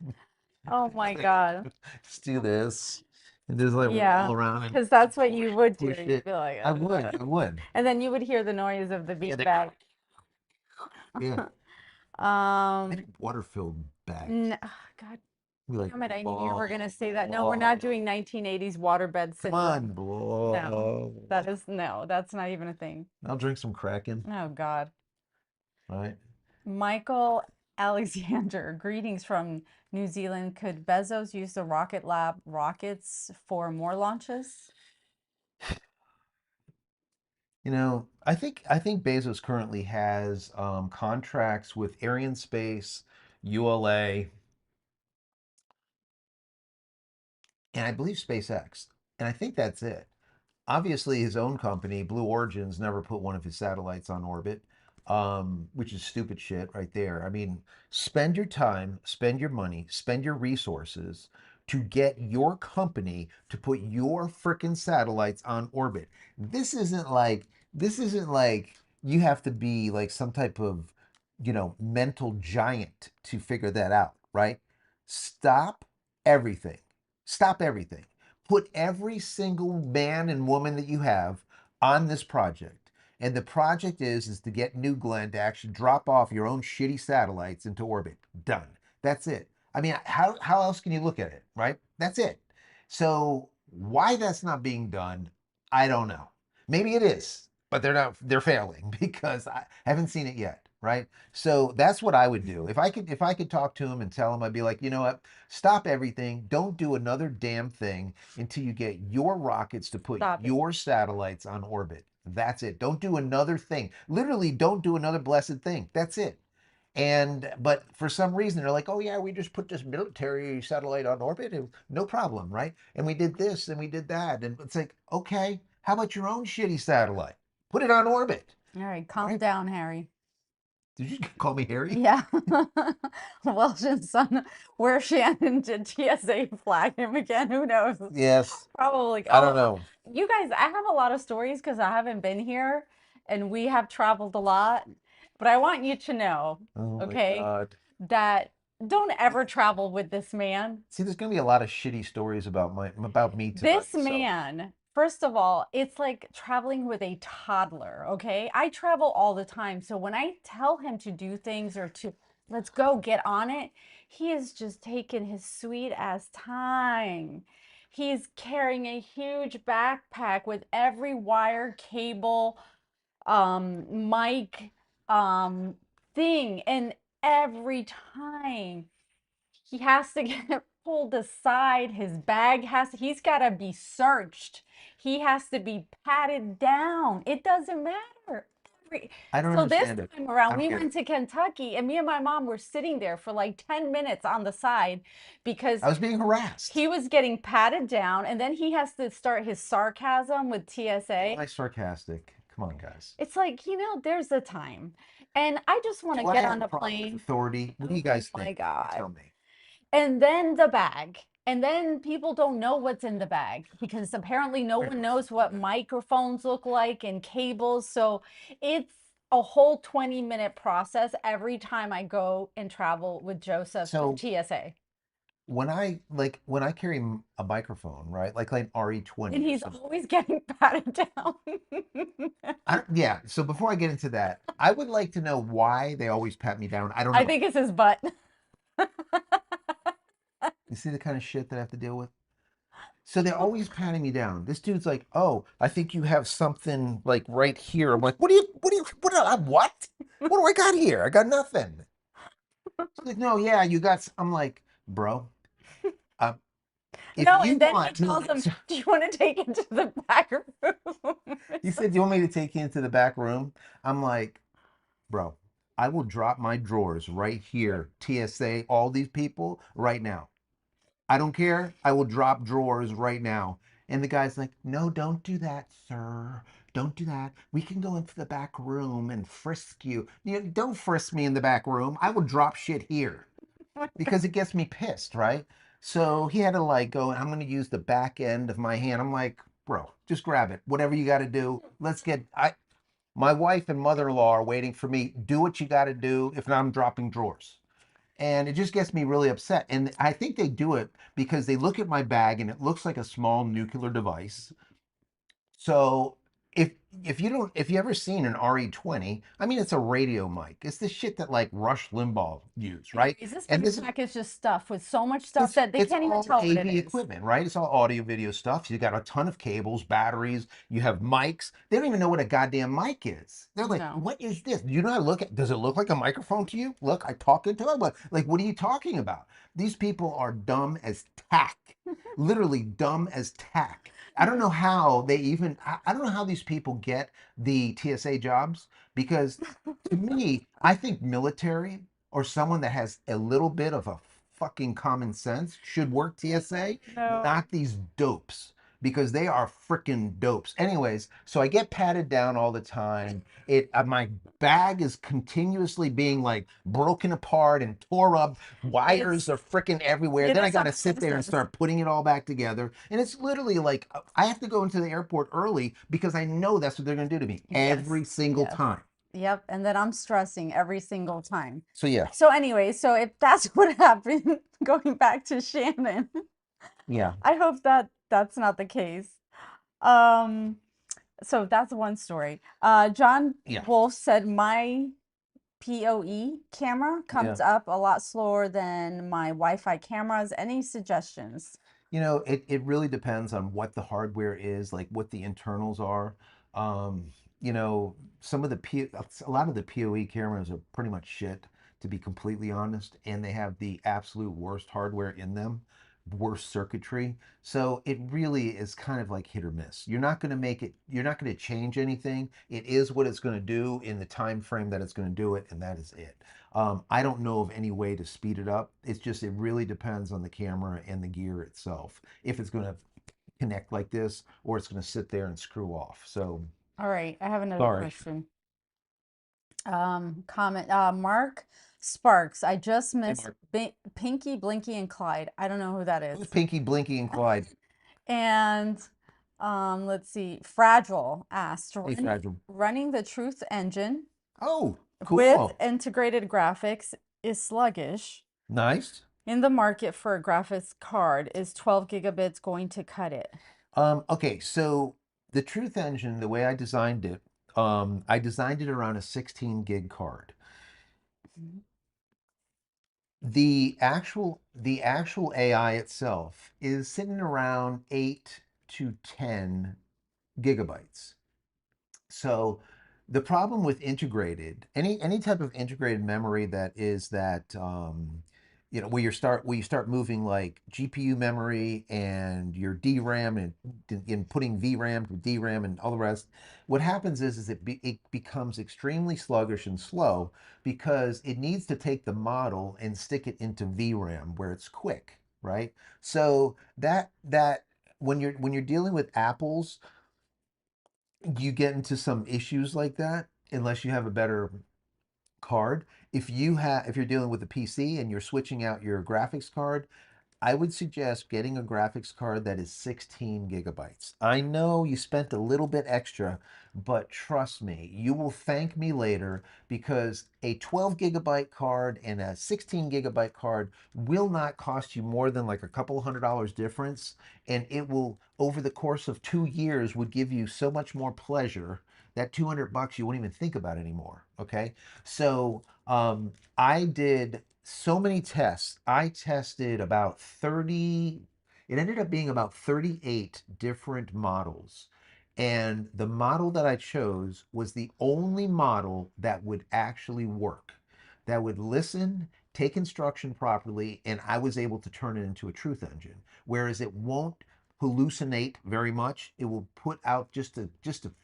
S2: Oh my God.
S1: just do this and just like
S2: Yeah,
S1: roll around and
S2: because that's what you would do.
S1: push
S2: You'd
S1: it.
S2: be like,
S1: I would, I would.
S2: and then you would hear the noise of the
S1: Yeah,
S2: bean bag.
S1: yeah.
S2: Um,
S1: Maybe water-filled bags.
S2: n God
S1: Be like,
S2: damn it, I knew you were
S1: blah,
S2: gonna say that. No, we're not
S1: blah.
S2: doing 1980s waterbed
S1: Come on,
S2: syndrome. No,
S1: blah.
S2: that is no, that's not even a thing.
S1: I'll drink some Kraken,
S2: Oh God.
S1: right?
S2: Michael Alexander, greetings from New Zealand. Could Bezos use the Rocket Lab rockets for more launches?
S1: I think Bezos currently has contracts with Arianespace, ULA, and I believe SpaceX. And I think that's it. Obviously, his own company, Blue Origin's, never put one of his satellites on orbit, which is stupid shit right there. I mean, spend your time, spend your money, spend your resources to get your company to put your freaking satellites on orbit. This isn't like you have to be like some type of, mental giant to figure that out, right? Stop everything. Stop everything. Put every single man and woman that you have on this project. And the project is to get New Glenn to actually drop off your own shitty satellites into orbit. Done. That's it. I mean, how else can you look at it, right? That's it. So why that's not being done, I don't know. Maybe it is, but they're failing because I haven't seen it yet, right? So that's what I would do. If I could talk to him and tell him, I'd be like, you know what? Stop everything. Don't do another damn thing until you get your rockets to put
S2: Stop it.
S1: your satellites on orbit. That's it. Don't do another thing. Literally, don't do another blessed thing. That's it. And but for some reason they're like, oh yeah, we just put this military satellite on orbit, no problem, right? And we did this and we did that, and it's like, okay, how about your own shitty satellite? Put it on orbit,
S2: All right, calm
S1: right?
S2: down, Harry.
S1: Did you call me Harry?
S2: Yeah. Welsh and Son, where Shannon did TSA flag him again. Who knows?
S1: Yes.
S2: Probably.
S1: I don't
S2: Oh,
S1: know.
S2: you guys, I have a lot of stories because I haven't been here and we have traveled a lot. But I want you to know,
S1: Oh my
S2: okay,
S1: God.
S2: that don't ever travel with this man.
S1: See, there's gonna be a lot of shitty stories about me
S2: This
S1: tonight. So
S2: man, first of all, it's like traveling with a toddler, okay? I travel all the time. So when I tell him to do things or to let's go get on it, he is just taking his sweet ass time. He's carrying a huge backpack with every wire, cable, mic, um, thing. And every time he has to get pulled aside. His bag he's got to be searched. He has to be patted down. It doesn't matter.
S1: I don't
S2: So this
S1: understand it.
S2: time
S1: I
S2: around,
S1: don't
S2: we
S1: get it.
S2: went to Kentucky and me and my mom were sitting there for like 10 minutes on the side because
S1: I was being harassed.
S2: he was getting patted down and then he has to start his sarcasm with TSA.
S1: Why sarcastic? Come on, guys.
S2: It's like, there's a time. And I just want to
S1: Do I
S2: get
S1: have
S2: on
S1: a
S2: a
S1: problem with
S2: plane.
S1: authority? What do you
S2: Oh
S1: guys
S2: my
S1: think? You
S2: God.
S1: tell me.
S2: And then the bag. And then people don't know what's in the bag because apparently no
S1: Wait,
S2: one knows what microphones look like and cables. So it's a whole 20-minute process every time I go and travel with Joseph to
S1: so
S2: TSA.
S1: when I carry a microphone, right? Like an
S2: And
S1: RE20 or
S2: he's
S1: something.
S2: always getting patted down.
S1: Yeah, so before I get into that, I would like to know why they always pat me down. I don't
S2: I
S1: know.
S2: think it's his butt.
S1: You see the kind of shit that I have to deal with? So they're always patting me down. This dude's like, "Oh, I think you have something like right here." I'm like, what? What do I got here? I got nothing." She's like, "No, yeah, you got." I'm like, "Bro, um, if
S2: No,
S1: you
S2: and then he
S1: want, no."
S2: tells him,
S1: So
S2: "Do you want to take it to the back room?"
S1: he said, "Do you want me to take you into the back room?" I'm like, "Bro, I will drop my drawers right here, TSA, all these people right now. I don't care. I will drop drawers right now." And the guy's like, "No, don't do that, sir. Don't do that. We can go into the back room and frisk you. Don't frisk me in the back room. I will drop shit here because it gets me pissed, right?" So he had to like go, I'm going to use the back end of my hand. I'm like, bro, just grab it. Whatever you got to do. My wife and mother-in-law are waiting for me. Do what you got to do. If not, I'm dropping drawers. And it just gets me really upset. And I think they do it because they look at my bag and it looks like a small nuclear device. So if if you ever seen an RE20, I mean it's a radio mic. It's the shit that like Rush Limbaugh used, right?
S2: Anyways, this
S1: And this is
S2: backpack is just stuffed with so much stuff that they
S1: it's
S2: can't even
S1: all
S2: tell what it
S1: AV
S2: is.
S1: equipment, right? It's all audio video stuff. You got a ton of cables, batteries, you have mics. They don't even know what a goddamn mic is. They're like,
S2: No.
S1: "What is this? Do you know how to look at? Does it look like a microphone to you? Look, I talk into it. What are you talking about?" These people are dumb as tack. Literally dumb as tack. I don't know how they even I don't know how these people get the TSA jobs because to me, I think military or someone that has a little bit of a fucking common sense should work TSA,
S2: No.
S1: not these dopes because they are freaking dopes. Anyways, so I get patted down all the time. My bag is continuously being like broken apart and tore up. Wires
S2: It's
S1: are freaking everywhere.
S2: it
S1: Then I
S2: is
S1: got
S2: some
S1: to sit there and
S2: Simpsons.
S1: start putting it all back together. And it's literally like I have to go into the airport early because I know that's what they're going to do to me
S2: Yes.
S1: every single
S2: Yes.
S1: time.
S2: Yep. And then I'm stressing every single time.
S1: So yeah,
S2: So anyway, so if that's what happened, going back to Shannon,
S1: yeah,
S2: I hope that that's not the case. Um, so that's one story. John
S1: yeah.
S2: Wolf said my PoE camera
S1: Yeah.
S2: comes up a lot slower than my Wi-Fi cameras. Any suggestions?
S1: It really depends on what the hardware is, like what the internals are. Um, some of a lot of the PoE cameras are pretty much shit, to be completely honest, and they have the absolute worst hardware in them. worse circuitry. So it really is kind of like hit or miss. You're not going to make it, you're not going to change anything. It is what it's going to do in the time frame that it's going to do it, and that is it. I don't know of any way to speed it up. It's just, it really depends on the camera and the gear itself. If it's going to connect like this or it's going to sit there and screw off. So
S2: All right, I have another
S1: sorry.
S2: question. Comment. Mark Sparks. I just
S1: Hey,
S2: missed
S1: Mark.
S2: Pinky, Blinky, and Clyde. I don't know who that
S1: Who's
S2: is.
S1: Pinky, Blinky, and Clyde?
S2: And let's see. Fragile asked,
S1: Hey, Fragile.
S2: running the Truth engine
S1: Oh,
S2: with
S1: cool.
S2: integrated graphics is sluggish.
S1: Nice.
S2: In the market for a graphics card, is 12 gigabits going to cut it?
S1: Okay, so the Truth Engine, the way I designed it around a 16 gig card.
S2: Mhm.
S1: The actual AI itself is sitting around 8 to 10 gigabytes. So the problem with integrated, any type of integrated memory that is that where you start moving like GPU memory and your DRAM and putting VRAM to DRAM and all the rest, what happens is it becomes extremely sluggish and slow because it needs to take the model and stick it into VRAM where it's quick, right? So that when you're dealing with apples, you get into some issues like that unless you have a better card. If you're dealing with a PC and you're switching out your graphics card, I would suggest getting a graphics card that is 16 gigabytes. I know you spent a little bit extra, but trust me, you will thank me later because a 12 gigabyte card and a 16 gigabyte card will not cost you more than like a couple $100 difference. And it will, over the course of 2 years, would give you so much more pleasure that $200 you won't even think about anymore. Okay. So, I did so many tests. I tested about 30, it ended up being about 38 different models. And the model that I chose was the only model that would actually work, that would listen, take instruction properly, and I was able to turn it into a truth engine. Whereas it won't hallucinate very much. It will put out just the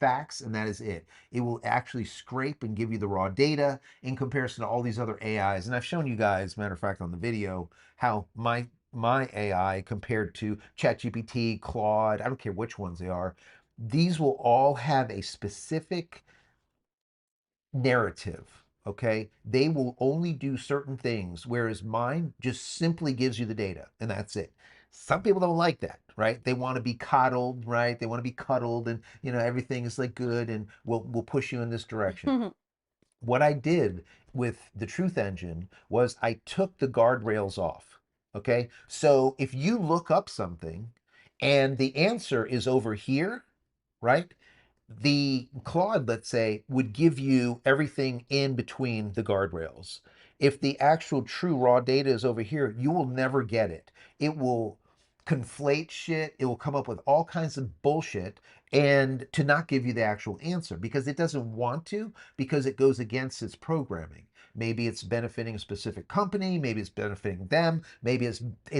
S1: facts, and that is it. It will actually scrape and give you the raw data in comparison to all these other AIs. And I've shown you guys, matter of fact, on the video, how my AI compared to ChatGPT, Claude, I don't care which ones they are, these will all have a specific narrative. Okay, they will only do certain things, whereas mine just simply gives you the data and that's it. Some people don't like that, right? They want to be coddled, right? They want to be cuddled, and everything is like good, and we'll push you in this direction. What I did with the Truth Engine was I took the guardrails off. Okay. So if you look up something and the answer is over here, right? The Claude, let's say, would give you everything in between the guardrails. If the actual true raw data is over here, you will never get it. It will conflate shit. It will come up with all kinds of bullshit and to not give you the actual answer because it doesn't want to, because it goes against its programming. Maybe it's benefiting a specific company, maybe it's benefiting them, maybe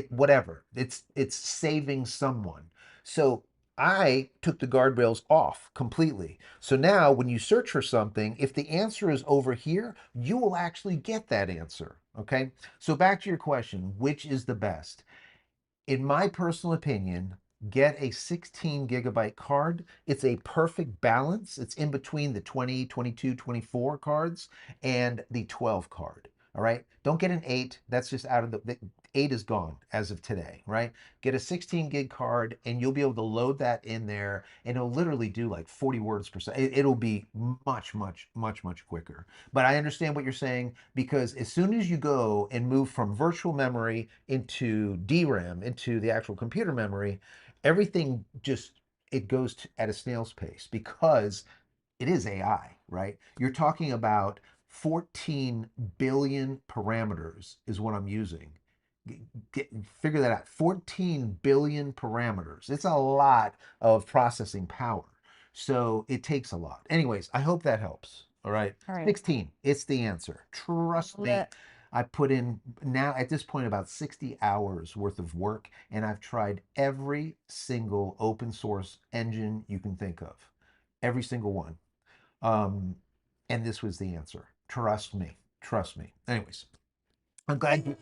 S1: whatever. It's saving someone. So I took the guardrails off completely. So now when you search for something, if the answer is over here, you will actually get that answer. Okay. So back to your question, which is the best? In my personal opinion, get a 16 gigabyte card. It's a perfect balance. It's in between the 20, 22, 24 cards and the 12 card. All right. Don't get an 8. That's just out of the 8 is gone as of today, right? Get a 16 gig card and you'll be able to load that in there and it'll literally do like 40 words per second. It'll be much, much, much, much quicker. But I understand what you're saying because as soon as you go and move from virtual memory into DRAM, into the actual computer memory, everything just it goes at a snail's pace because it is AI, right? You're talking about 14 billion parameters is what I'm using. Figure that out. 14 billion parameters. It's a lot of processing power. So it takes a lot. Anyways, I hope that helps. All right.
S2: All right.
S1: 16. It's the answer. Trust me.
S2: Let
S1: I put in now at this point about 60 hours worth of work, and I've tried every single open source engine you can think of, every single one. Um, and this was the answer. Trust me. Trust me. Anyways, I'm glad you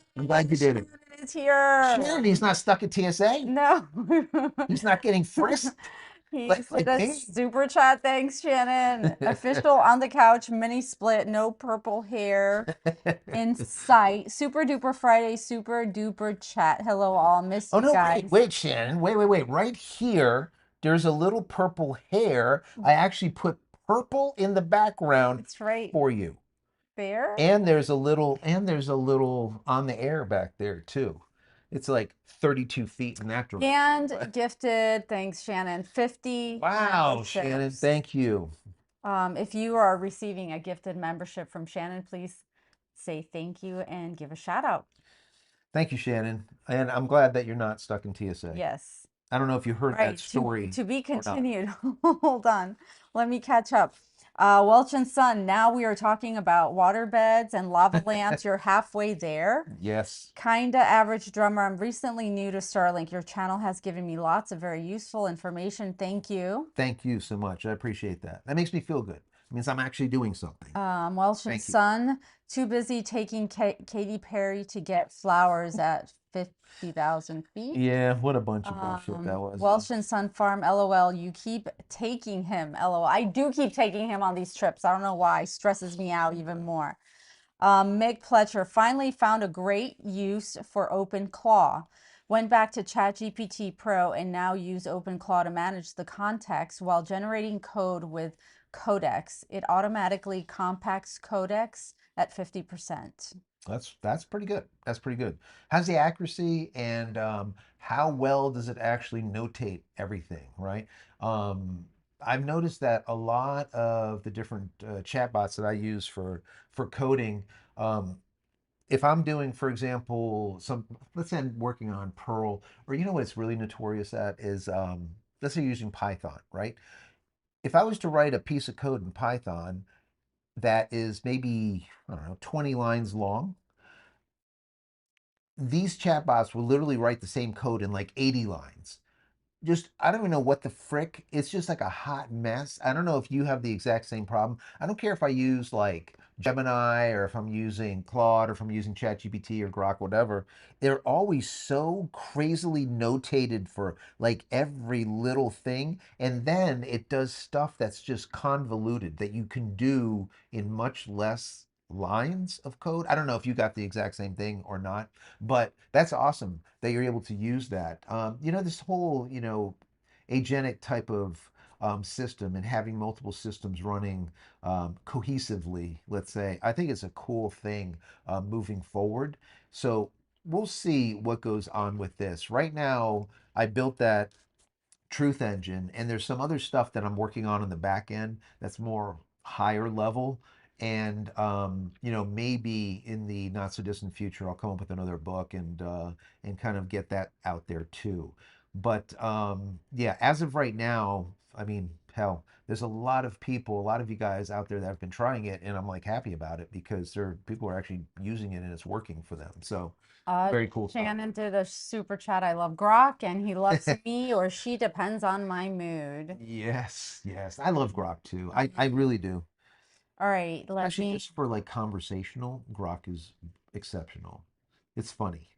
S1: did it.
S2: Shannon is here.
S1: Shannon, he's not stuck at TSA.
S2: No.
S1: He's not getting frisked
S2: He sent
S1: like
S2: a
S1: me.
S2: super chat. Thanks, Shannon. Official on the couch, mini split, no purple hair in sight. Super duper Friday, super duper chat. Hello, all. Miss
S1: Oh
S2: you
S1: no, wait,
S2: guys.
S1: wait, Shannon. Wait. Right here, there's a little purple hair. I actually put purple in the background
S2: It's right
S1: for you.
S2: there.
S1: And there's a little on the air back there too. It's like 32 feet in that direction.
S2: And gifted. Thanks, Shannon. 50
S1: Wow, Shannon,
S2: memberships.
S1: thank you.
S2: If you are receiving a gifted membership from Shannon, please say thank you and give a shout out.
S1: Thank you, Shannon. And I'm glad that you're not stuck in TSA.
S2: Yes.
S1: I don't know if you
S2: All
S1: heard that
S2: right,
S1: story
S2: to be
S1: or not.
S2: continued. Hold on. Let me catch up. Welch and Son, now we are talking about water beds and lava lamps. You're halfway there.
S1: Yes.
S2: Kinda average drummer. I'm recently new to Starlink. Your channel has given me lots of very useful information. Thank you.
S1: Thank you so much. I appreciate that. That makes me feel good. It means I'm actually doing something.
S2: Welsh and
S1: Thank you.
S2: Son, too busy taking Katy Perry to get flowers at 50,000 feet.
S1: Yeah, what a bunch of bullshit that was.
S2: Welsh and Son Farm, LOL. You keep taking him, LOL. I do keep taking him on these trips. I don't know why. Stresses me out even more. Meg Pletcher finally found a great use for OpenClaw. Went back to ChatGPT Pro and now use OpenClaw to manage the context while generating code with Codex. It automatically compacts Codex at 50%.
S1: That's pretty good. That's pretty good. How's the accuracy and how well does it actually notate everything, right? I've noticed that a lot of the different chatbots that I use for coding, um, if I'm doing, for example, let's say I'm working on Perl, or you know what it's really notorious at is, let's say you're using Python, right? If I was to write a piece of code in Python that is maybe, I don't know, 20 lines long, these chatbots will literally write the same code in like 80 lines. Just, I don't even know what the frick. It's just like a hot mess. I don't know if you have the exact same problem. I don't care if I use like Gemini or if I'm using Claude or if I'm using ChatGPT or Grok, whatever. They're always so crazily notated for like every little thing. And then it does stuff that's just convoluted that you can do in much less lines of code. I don't know if you got the exact same thing or not, but that's awesome that you're able to use that. This whole, agentic type of system and having multiple systems running cohesively, let's say, I think it's a cool thing moving forward. So we'll see what goes on with this. Right now, I built that Truth Engine, and there's some other stuff that I'm working on in the back end that's more higher level. And maybe in the not so distant future, I'll come up with another book and kind of get that out there too. But yeah, as of right now, I mean, hell, there's a lot of people, a lot of you guys out there that have been trying it, and I'm like happy about it because people are actually using it and it's working for them. So very cool stuff.
S2: Shannon did a super chat. I love Grok and he loves me or she depends on my mood.
S1: Yes, yes. I love Grok too. I really do.
S2: All right, let
S1: Especially
S2: me.
S1: just for like conversational, Grok is exceptional. It's funny.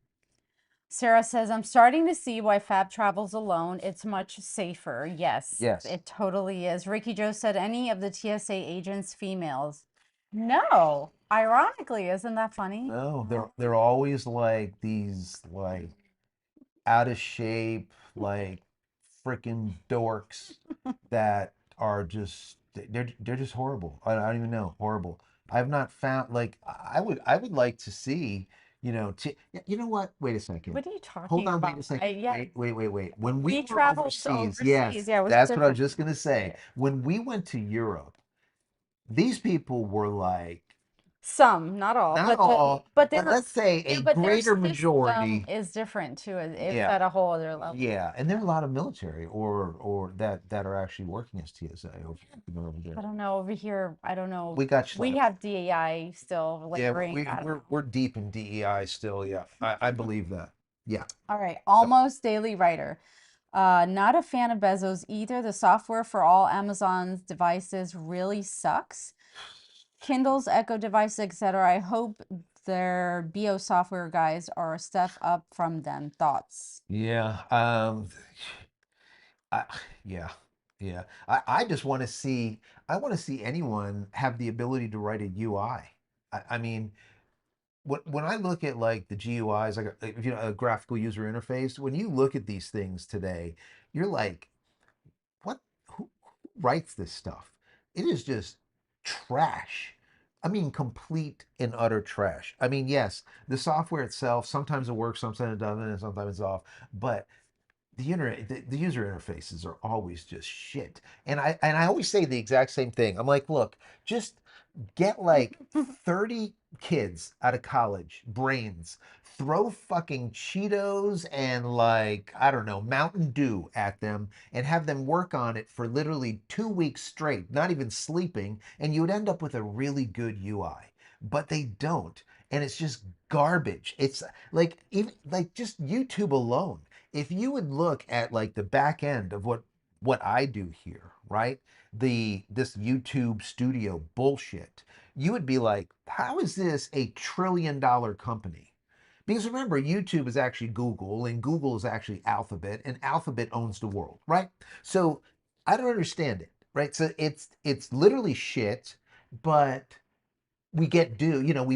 S2: Sarah says, I'm starting to see why Fab travels alone. It's much safer. Yes,
S1: Yes.
S2: it totally is. Ricky Joe said, any of the TSA agents females? No. Ironically, isn't that funny?
S1: No, they're always like these like out of shape, like freaking dorks that are just they're just horrible. I don't even know, horrible. I've not found like I would like to see, you know what? Wait a second.
S2: What are you
S1: Hold
S2: talking
S1: on, wait
S2: about?
S1: a second.
S2: Yeah,
S1: Wait. When we
S2: we
S1: were
S2: traveled to
S1: overseas,
S2: overseas.
S1: yes,
S2: Yeah, it was
S1: that's what I was
S2: different.
S1: just gonna say. When we went to Europe, these people were like
S2: Some, not all,
S1: Not
S2: but the
S1: all,
S2: but
S1: but
S2: their
S1: let's say
S2: yeah,
S1: a
S2: but their
S1: greater
S2: system
S1: majority.
S2: is different too. It's
S1: Yeah,
S2: at a whole other level.
S1: yeah, and there are a lot of military or that are actually working as TSA over
S2: I
S1: there.
S2: don't know over here. I don't know.
S1: We got
S2: We
S1: schlepped.
S2: have DEI still
S1: Yeah,
S2: lingering. I don't know.
S1: we're deep in DEI still. Yeah, I believe that. Yeah.
S2: All right,
S1: So
S2: almost daily writer. Not a fan of Bezos either. The software for all Amazon's devices really sucks. Kindles, Echo devices, etc. I hope their BO software guys are a step up from them. Thoughts?
S1: yeah, I, yeah, yeah. I just want to see. I want to see anyone have the ability to write a UI. I mean, when I look at like the GUIs, like a graphical user interface, when you look at these things today, you're like, what? Who writes this stuff? It is just trash. I mean, complete and utter trash. I mean, yes, the software itself sometimes it works, sometimes it doesn't, and sometimes it's off. But the user interfaces are always just shit. And I always say the exact same thing. I'm like, look, just get like 30 kids out of college, brains, throw fucking Cheetos and like, I don't know, Mountain Dew at them and have them work on it for literally 2 weeks straight, not even sleeping, and you would end up with a really good UI. But they don't. And it's just garbage. It's like even like just YouTube alone. If you would look at like the back end of what I do here, right? This YouTube studio bullshit, you would be like, how is this $1 trillion company? Because remember, YouTube is actually Google, and Google is actually Alphabet, and Alphabet owns the world, right? So I don't understand it, right? So it's literally shit, but we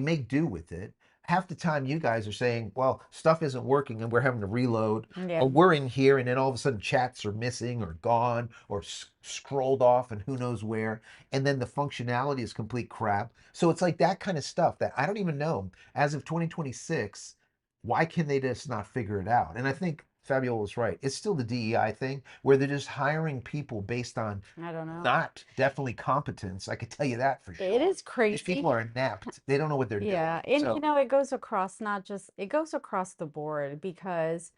S1: make do with it. Half the time you guys are saying, well, stuff isn't working and we're having to reload,
S2: Yeah.
S1: or we're in here and then all of a sudden chats are missing or gone or scrolled off and who knows where. And then the functionality is complete crap. So it's like that kind of stuff that I don't even know. As of 2026, why can they just not figure it out? And I think Fabiola was right. It's still the DEI thing where they're just hiring people based on
S2: I don't know.
S1: not definitely competence. I could tell you that for
S2: It
S1: sure.
S2: is
S1: These people
S2: crazy.
S1: are inept. They don't know what they're doing.
S2: Yeah, and
S1: So
S2: it goes across not just it goes across the board because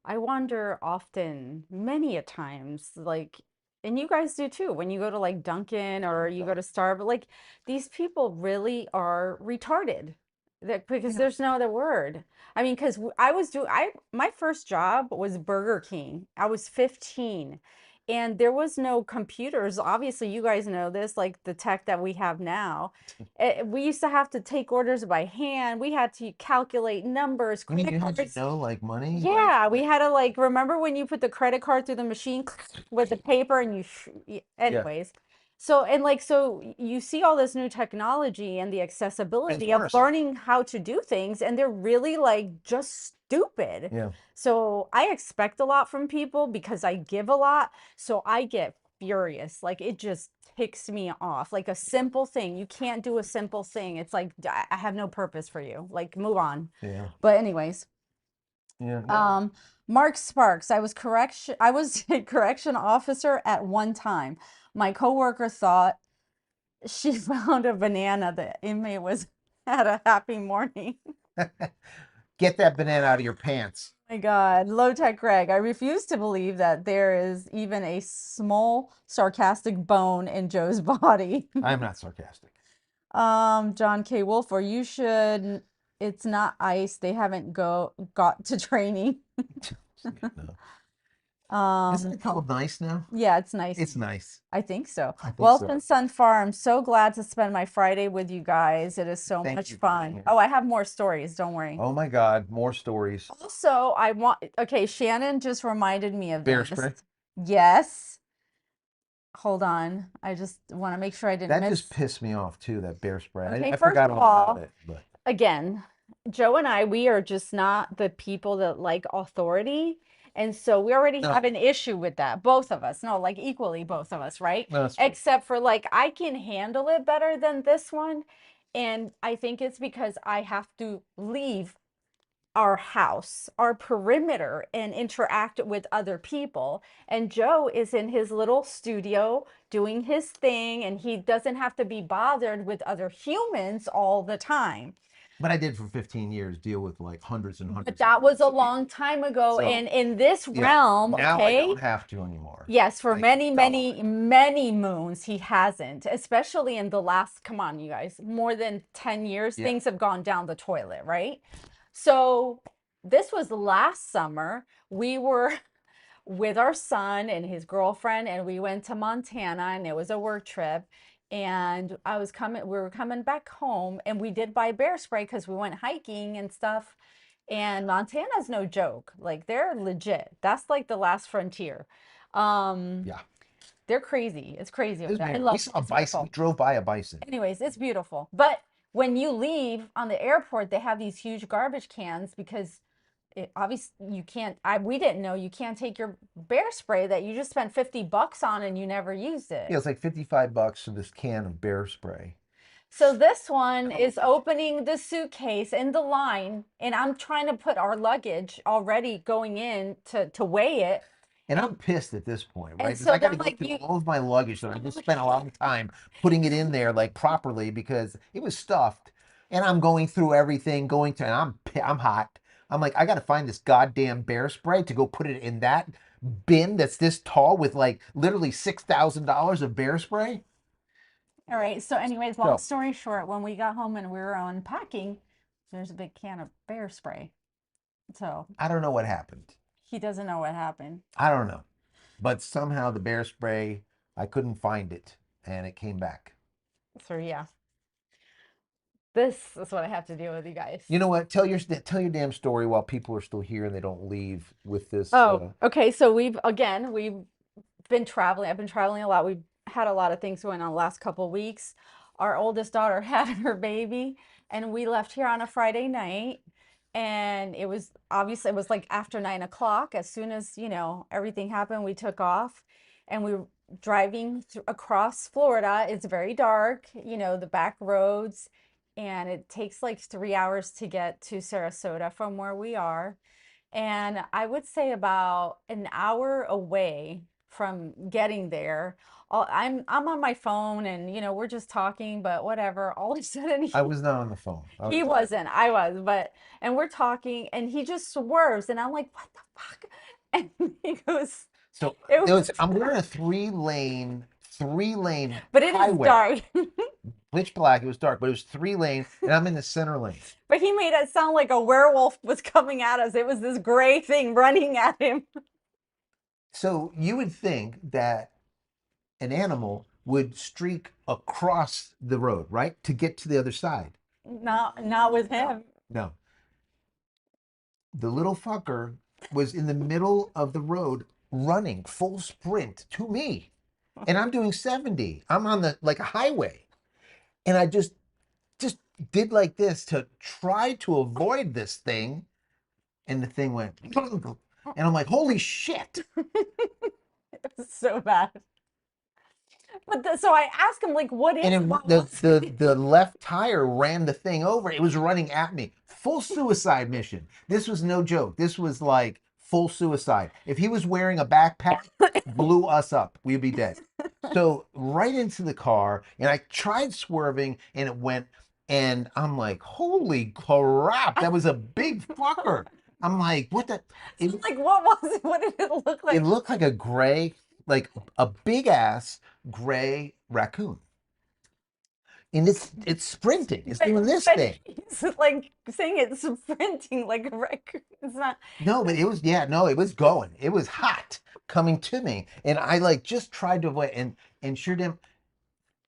S2: I wonder often, many a times, like, and you guys do too, when you go to like Dunkin' or you go to Starbucks, like these people really are retarded. That because
S1: yeah,
S2: there's no other word. I mean, because I my first job was Burger King. I was 15 and there was no computers. Obviously, you guys know this, like the tech that we have now. We used to have to take orders by hand. We had to calculate numbers,
S1: I mean,
S2: credit
S1: you had to
S2: cards.
S1: know like money. Like
S2: Yeah, we had to like remember when you put the credit card through the machine with the paper and
S1: yeah,
S2: anyways. So and like so you see all this new technology and the
S1: it's
S2: accessibility of
S1: worse.
S2: learning how to do things and they're really like just stupid.
S1: Yeah,
S2: So I expect a lot from people because I give a lot, so I get furious. Like it just ticks me off. Like a simple thing. You can't do a simple thing. It's like I have no purpose for you. Like move on.
S1: yeah,
S2: But anyways,
S1: yeah. No,
S2: um, Mark Sparks, I was a correction officer at one time. My coworker thought she found a banana. The inmate was had a happy morning.
S1: get that banana out of your pants.
S2: My God, low tech Greg. I refuse to believe that there is even a small sarcastic bone in Joe's body.
S1: I am not sarcastic.
S2: John K. Wolf, or you should. It's not ice. They haven't got to training.
S1: No. Isn't
S2: Um,
S1: it called nice now?
S2: yeah, it's nice.
S1: It's nice.
S2: I think so.
S1: I think
S2: Wealth
S1: so.
S2: and Sun Farm. So glad to spend my Friday with you guys. It is so
S1: Thank
S2: much
S1: you for being
S2: fun.
S1: here.
S2: Oh, I have more stories. Don't worry.
S1: Oh my God, more stories.
S2: Also, okay, Shannon just reminded me of
S1: Bear
S2: this.
S1: spray.
S2: Yes. Hold on. I just want to make sure I didn't
S1: That just
S2: miss.
S1: pissed me off too. That bear spray.
S2: Okay,
S1: I
S2: first
S1: forgot
S2: of
S1: all about
S2: all,
S1: it, but
S2: again, Joe and I, we are just not the people that like authority. And so we already
S1: no,
S2: have an issue with that. Both of us. No, like equally, both of us, right?
S1: no, that's true.
S2: Except for like, I can handle it better than this one. And I think it's because I have to leave our house, our perimeter, and interact with other people. And Joe is in his little studio doing his thing, and he doesn't have to be bothered with other humans all the time.
S1: But I did for 15 years deal with like hundreds and
S2: But
S1: hundreds of
S2: that was
S1: millions
S2: a
S1: of
S2: long
S1: people.
S2: time ago.
S1: So,
S2: And in this
S1: yeah,
S2: realm,
S1: now I
S2: okay,
S1: don't have to anymore.
S2: yes, for
S1: Thank
S2: many,
S1: God.
S2: many, many moons, he hasn't, especially in the last, come on, you guys, more than 10 years,
S1: Yeah.
S2: things have gone down the toilet, right? So this was last summer. We were with our son and his girlfriend, and we went to Montana, and it was a work trip. And we were coming back home, and we did buy bear spray because we went hiking and stuff. And Montana's no joke. Like they're legit. That's like the last frontier. Um,
S1: Yeah.
S2: they're crazy. It's crazy
S1: It
S2: over
S1: was
S2: there. I
S1: we
S2: love
S1: saw
S2: it.
S1: a
S2: It's
S1: bison. We
S2: beautiful.
S1: drove by a bison.
S2: Anyways, it's beautiful. But when you leave on the airport, they have these huge garbage cans because obviously you can't we didn't know you can't take your bear spray that you just spent 50 bucks on and you never used
S1: Yeah,
S2: it.
S1: it's like $55 for this can of bear spray.
S2: So this one is opening the suitcase in the line, and I'm trying to put our luggage already going in to weigh it.
S1: And I'm pissed at this point, right?
S2: And
S1: Because
S2: so
S1: I got
S2: they're
S1: to go
S2: like,
S1: through
S2: you
S1: all of my luggage that I just spent a lot of time putting it in there like properly because it was stuffed. And I'm going through everything, and I'm hot. I'm like, I got to find this goddamn bear spray to go put it in that bin that's this tall with like literally $6,000 of bear spray.
S2: all right. So, anyways, long
S1: So
S2: story short, when we got home and we were unpacking, there's a big can of bear spray. So
S1: I don't know what happened.
S2: he doesn't know what happened.
S1: I don't know. But somehow the bear spray, I couldn't find it and it came back.
S2: So yeah, this is what I have to deal with, you guys.
S1: You know what? Tell your damn story while people are still here and they don't leave with this.
S2: Oh, okay. So we've been traveling. I've been traveling a lot. We've had a lot of things going on the last couple of weeks. Our oldest daughter had her baby, and we left here on a Friday night. And it was obviously it was like after 9 o'clock. As soon as, everything happened, we took off and we were driving across Florida. It's very dark, the back roads, and it takes like 3 hours to get to Sarasota from where we are. And I would say about an hour away from getting there, I'm on my phone and we're just talking, but whatever. All of a sudden
S1: I was not on the phone.
S2: he wasn't, I was, but and we're talking and he just swerves and I'm like, what the fuck? And he goes,
S1: So
S2: it was,
S1: I'm wearing a three lane
S2: but it is
S1: highway,
S2: dark.
S1: pitch black. It was dark, but it was 3 lane, and I'm in the center lane.
S2: But he made it sound like a werewolf was coming at us. It was this gray thing running at him.
S1: So you would think that an animal would streak across the road, right, to get to the other side.
S2: Not with him.
S1: No, the little fucker was in the middle of the road running full sprint to me. And I'm doing 70. I'm on the like a highway. And I just did like this to try to avoid this thing. And the thing went and I'm like, holy shit.
S2: It was so bad. But so I asked him, like, what is
S1: And
S2: it?
S1: it,
S2: What
S1: the,
S2: was
S1: the
S2: it?
S1: the left tire ran the thing over. It was running at me. Full suicide mission. This was no joke. This was like full suicide. If he was wearing a backpack, blew us up, we'd be dead. So right into the car, and I tried swerving, and it went. And I'm like, holy crap, that was a big fucker. I'm like, what the?
S2: So
S1: It,
S2: I'm like, what was it? What did it look
S1: it
S2: like?
S1: looked like a gray, like a big ass gray raccoon. And it's sprinting. It's
S2: But
S1: doing this
S2: but
S1: thing.
S2: he's like saying it's sprinting like a raccoon. It's not.
S1: No, but it was yeah, no, it was going. It was hot coming to me, and I like just tried to avoid and sure didn't.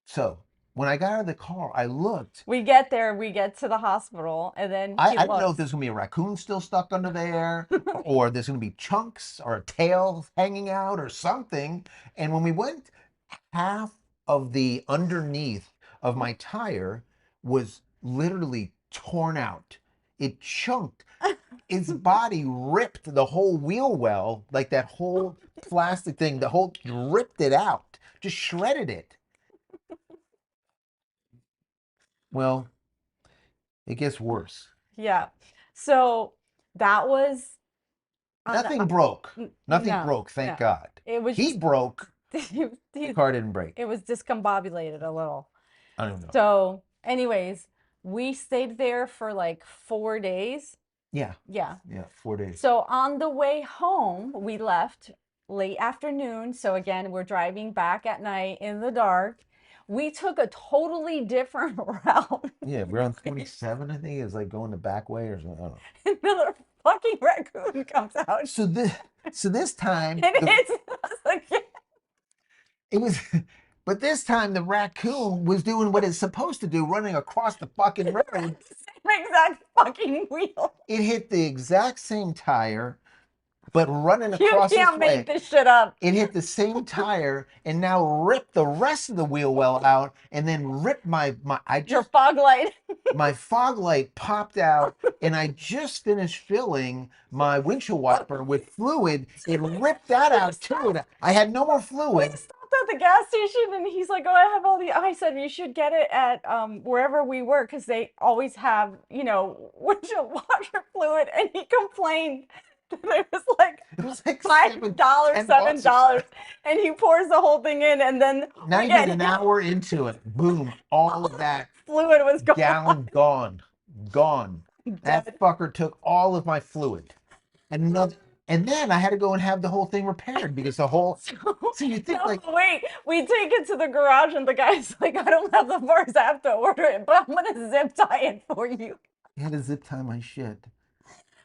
S1: So when I got out of the car, I looked.
S2: We get there, we get to the hospital, and then
S1: I,
S2: he
S1: I didn't know if
S2: looks.
S1: there's gonna be a raccoon still stuck under there, or there's gonna be chunks or a tail hanging out or something. And when we went, half of the underneath of my tire was literally torn out. It chunked. Its body ripped the whole wheel well, like that whole plastic thing, the whole ripped it out, just shredded it. Well, it gets worse.
S2: Yeah. So That was on the
S1: Nothing broke. Nothing
S2: no,
S1: broke, thank
S2: no.
S1: God.
S2: It was
S1: He
S2: just
S1: broke.
S2: he,
S1: The
S2: he,
S1: car didn't break.
S2: it was discombobulated a little.
S1: I don't know.
S2: So, anyways, we stayed there for like 4 days.
S1: Yeah.
S2: Yeah.
S1: Yeah, 4 days.
S2: So on the way home, we left late afternoon. So again, we're driving back at night in the dark. We took a totally different route.
S1: Yeah, we're on 27, I think. It's like going the back way or something. I don't know.
S2: Another fucking raccoon comes out.
S1: So this time
S2: And it's like,
S1: it was but this time the raccoon was doing what it's supposed to do, running across the fucking road.
S2: same exact fucking wheel.
S1: It hit the exact same tire, but running
S2: You
S1: across this
S2: can't make
S1: way.
S2: this shit up.
S1: It hit the same tire and now ripped the rest of the wheel well out and then ripped
S2: Your fog light.
S1: my fog light popped out and I just finished filling my windshield wiper with fluid. It ripped that out too. And I had no more
S2: We
S1: fluid.
S2: stopped at the gas station and he's like, "Oh, I have all the." I said, "You should get it at wherever we work because they always have, windshield washer fluid." And he complained that it was like
S1: It was like
S2: $5,
S1: $10
S2: $7,
S1: or something.
S2: and he pours the whole thing in, and then
S1: Not
S2: we
S1: even
S2: get
S1: an hour into it, boom, all of that
S2: fluid was gone.
S1: gallon gone. Gone. That
S2: Dead.
S1: fucker took all of my fluid. And another, and then I had to go and have the whole thing repaired because the whole. So you think
S2: No,
S1: like
S2: wait, we take it to the garage, and the guy's like, "I don't have the parts, I have to order it, but I'm gonna zip tie it for you."
S1: you had to zip tie my shit.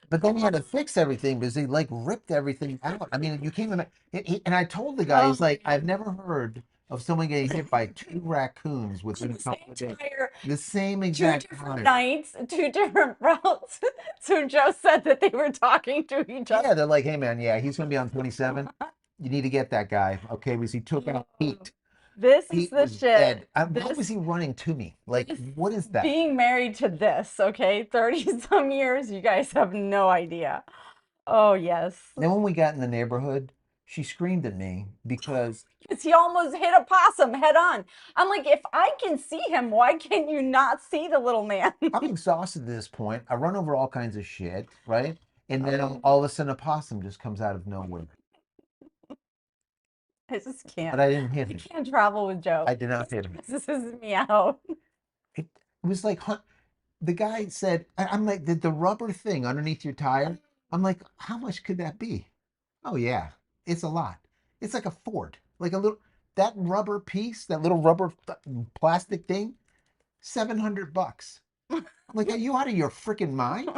S1: But then he had to fix everything because he like ripped everything out. I mean, you can't even. And I told the guy, he's
S2: Oh,
S1: like, I've never heard of someone getting hit by two raccoons within a
S2: the same
S1: couple of days.
S2: tire,
S1: The same
S2: two
S1: exact
S2: different
S1: tire.
S2: nights, two different routes. So Joe said that they were talking to each other.
S1: Yeah, they're like, hey man, yeah, he's gonna be on 27. You need to get that guy, okay? Because he took out Pete.
S2: This is
S1: Pete
S2: the
S1: was
S2: shit.
S1: dead. Why was he running to me? Like,
S2: This
S1: what is that?
S2: being married to this, okay? 30 some years, you guys have no idea. Oh, yes.
S1: Then when we got in the neighborhood, she screamed at me because
S2: Because he almost hit a possum head on. I'm like, if I can see him, why can you not see the little man?
S1: I'm exhausted at this point. I run over all kinds of shit, right? And then all of a sudden a possum just comes out of nowhere.
S2: I just
S1: But
S2: can't.
S1: I didn't hit
S2: I
S1: him.
S2: can't travel with Joe.
S1: I did not hit him.
S2: This is me out.
S1: It was like the guy said, I'm like, the rubber thing underneath your tire. I'm like, how much could that be? Oh yeah, it's a lot. It's like a Ford, like a little that rubber piece, that little rubber plastic thing, $700. I'm like, are you out of your freaking mind?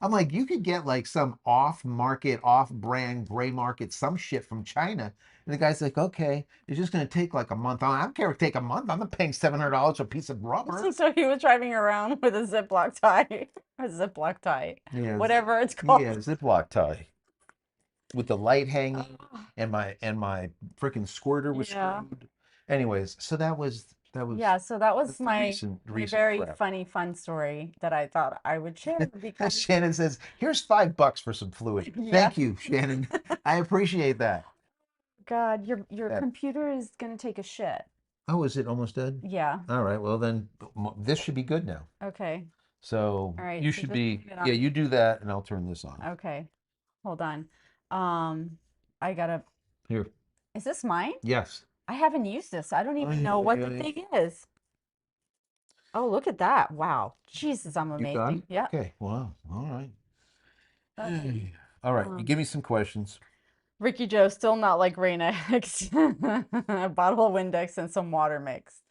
S1: I'm like, you could get like some off-market, off-brand, gray market, some shit from China. And the guy's like, okay, it's just gonna take like a month. I don't care if it take a month. I'm not paying $700 for a piece of rubber.
S2: So he was driving around with a Ziploc tie, a Ziploc tie,
S1: Yeah,
S2: whatever it's called.
S1: yeah, Ziploc tie with the light hanging, and my freaking squirter was
S2: Yeah.
S1: screwed. Anyways, so that was
S2: Yeah, so that was
S1: that's the
S2: my
S1: recent
S2: very
S1: crap.
S2: funny, fun story that I thought I would share because
S1: Shannon says, "Here's $5 for some fluid."
S2: yeah.
S1: Thank you, Shannon. I appreciate that.
S2: God, your
S1: That
S2: computer is gonna take a shit.
S1: Oh, is it almost dead?
S2: Yeah.
S1: All right. Well, then this should be good now.
S2: Okay.
S1: So
S2: All right.
S1: you
S2: So
S1: should
S2: just
S1: be,
S2: leave it
S1: yeah,
S2: on.
S1: you do that and I'll turn this on.
S2: Okay. Hold on. I gotta.
S1: Here.
S2: Is this mine?
S1: Yes.
S2: I haven't used this. I don't even
S1: Ay,
S2: know what
S1: ay,
S2: the
S1: ay.
S2: thing is. Oh, look at that. Wow. Jesus, I'm
S1: You got
S2: amazing.
S1: it?
S2: Yeah.
S1: Okay. Wow. All right.
S2: Okay.
S1: All right. You
S2: Um,
S1: give me some questions.
S2: Ricky Joe, still not like Rain-X. A bottle of Windex and some water mix.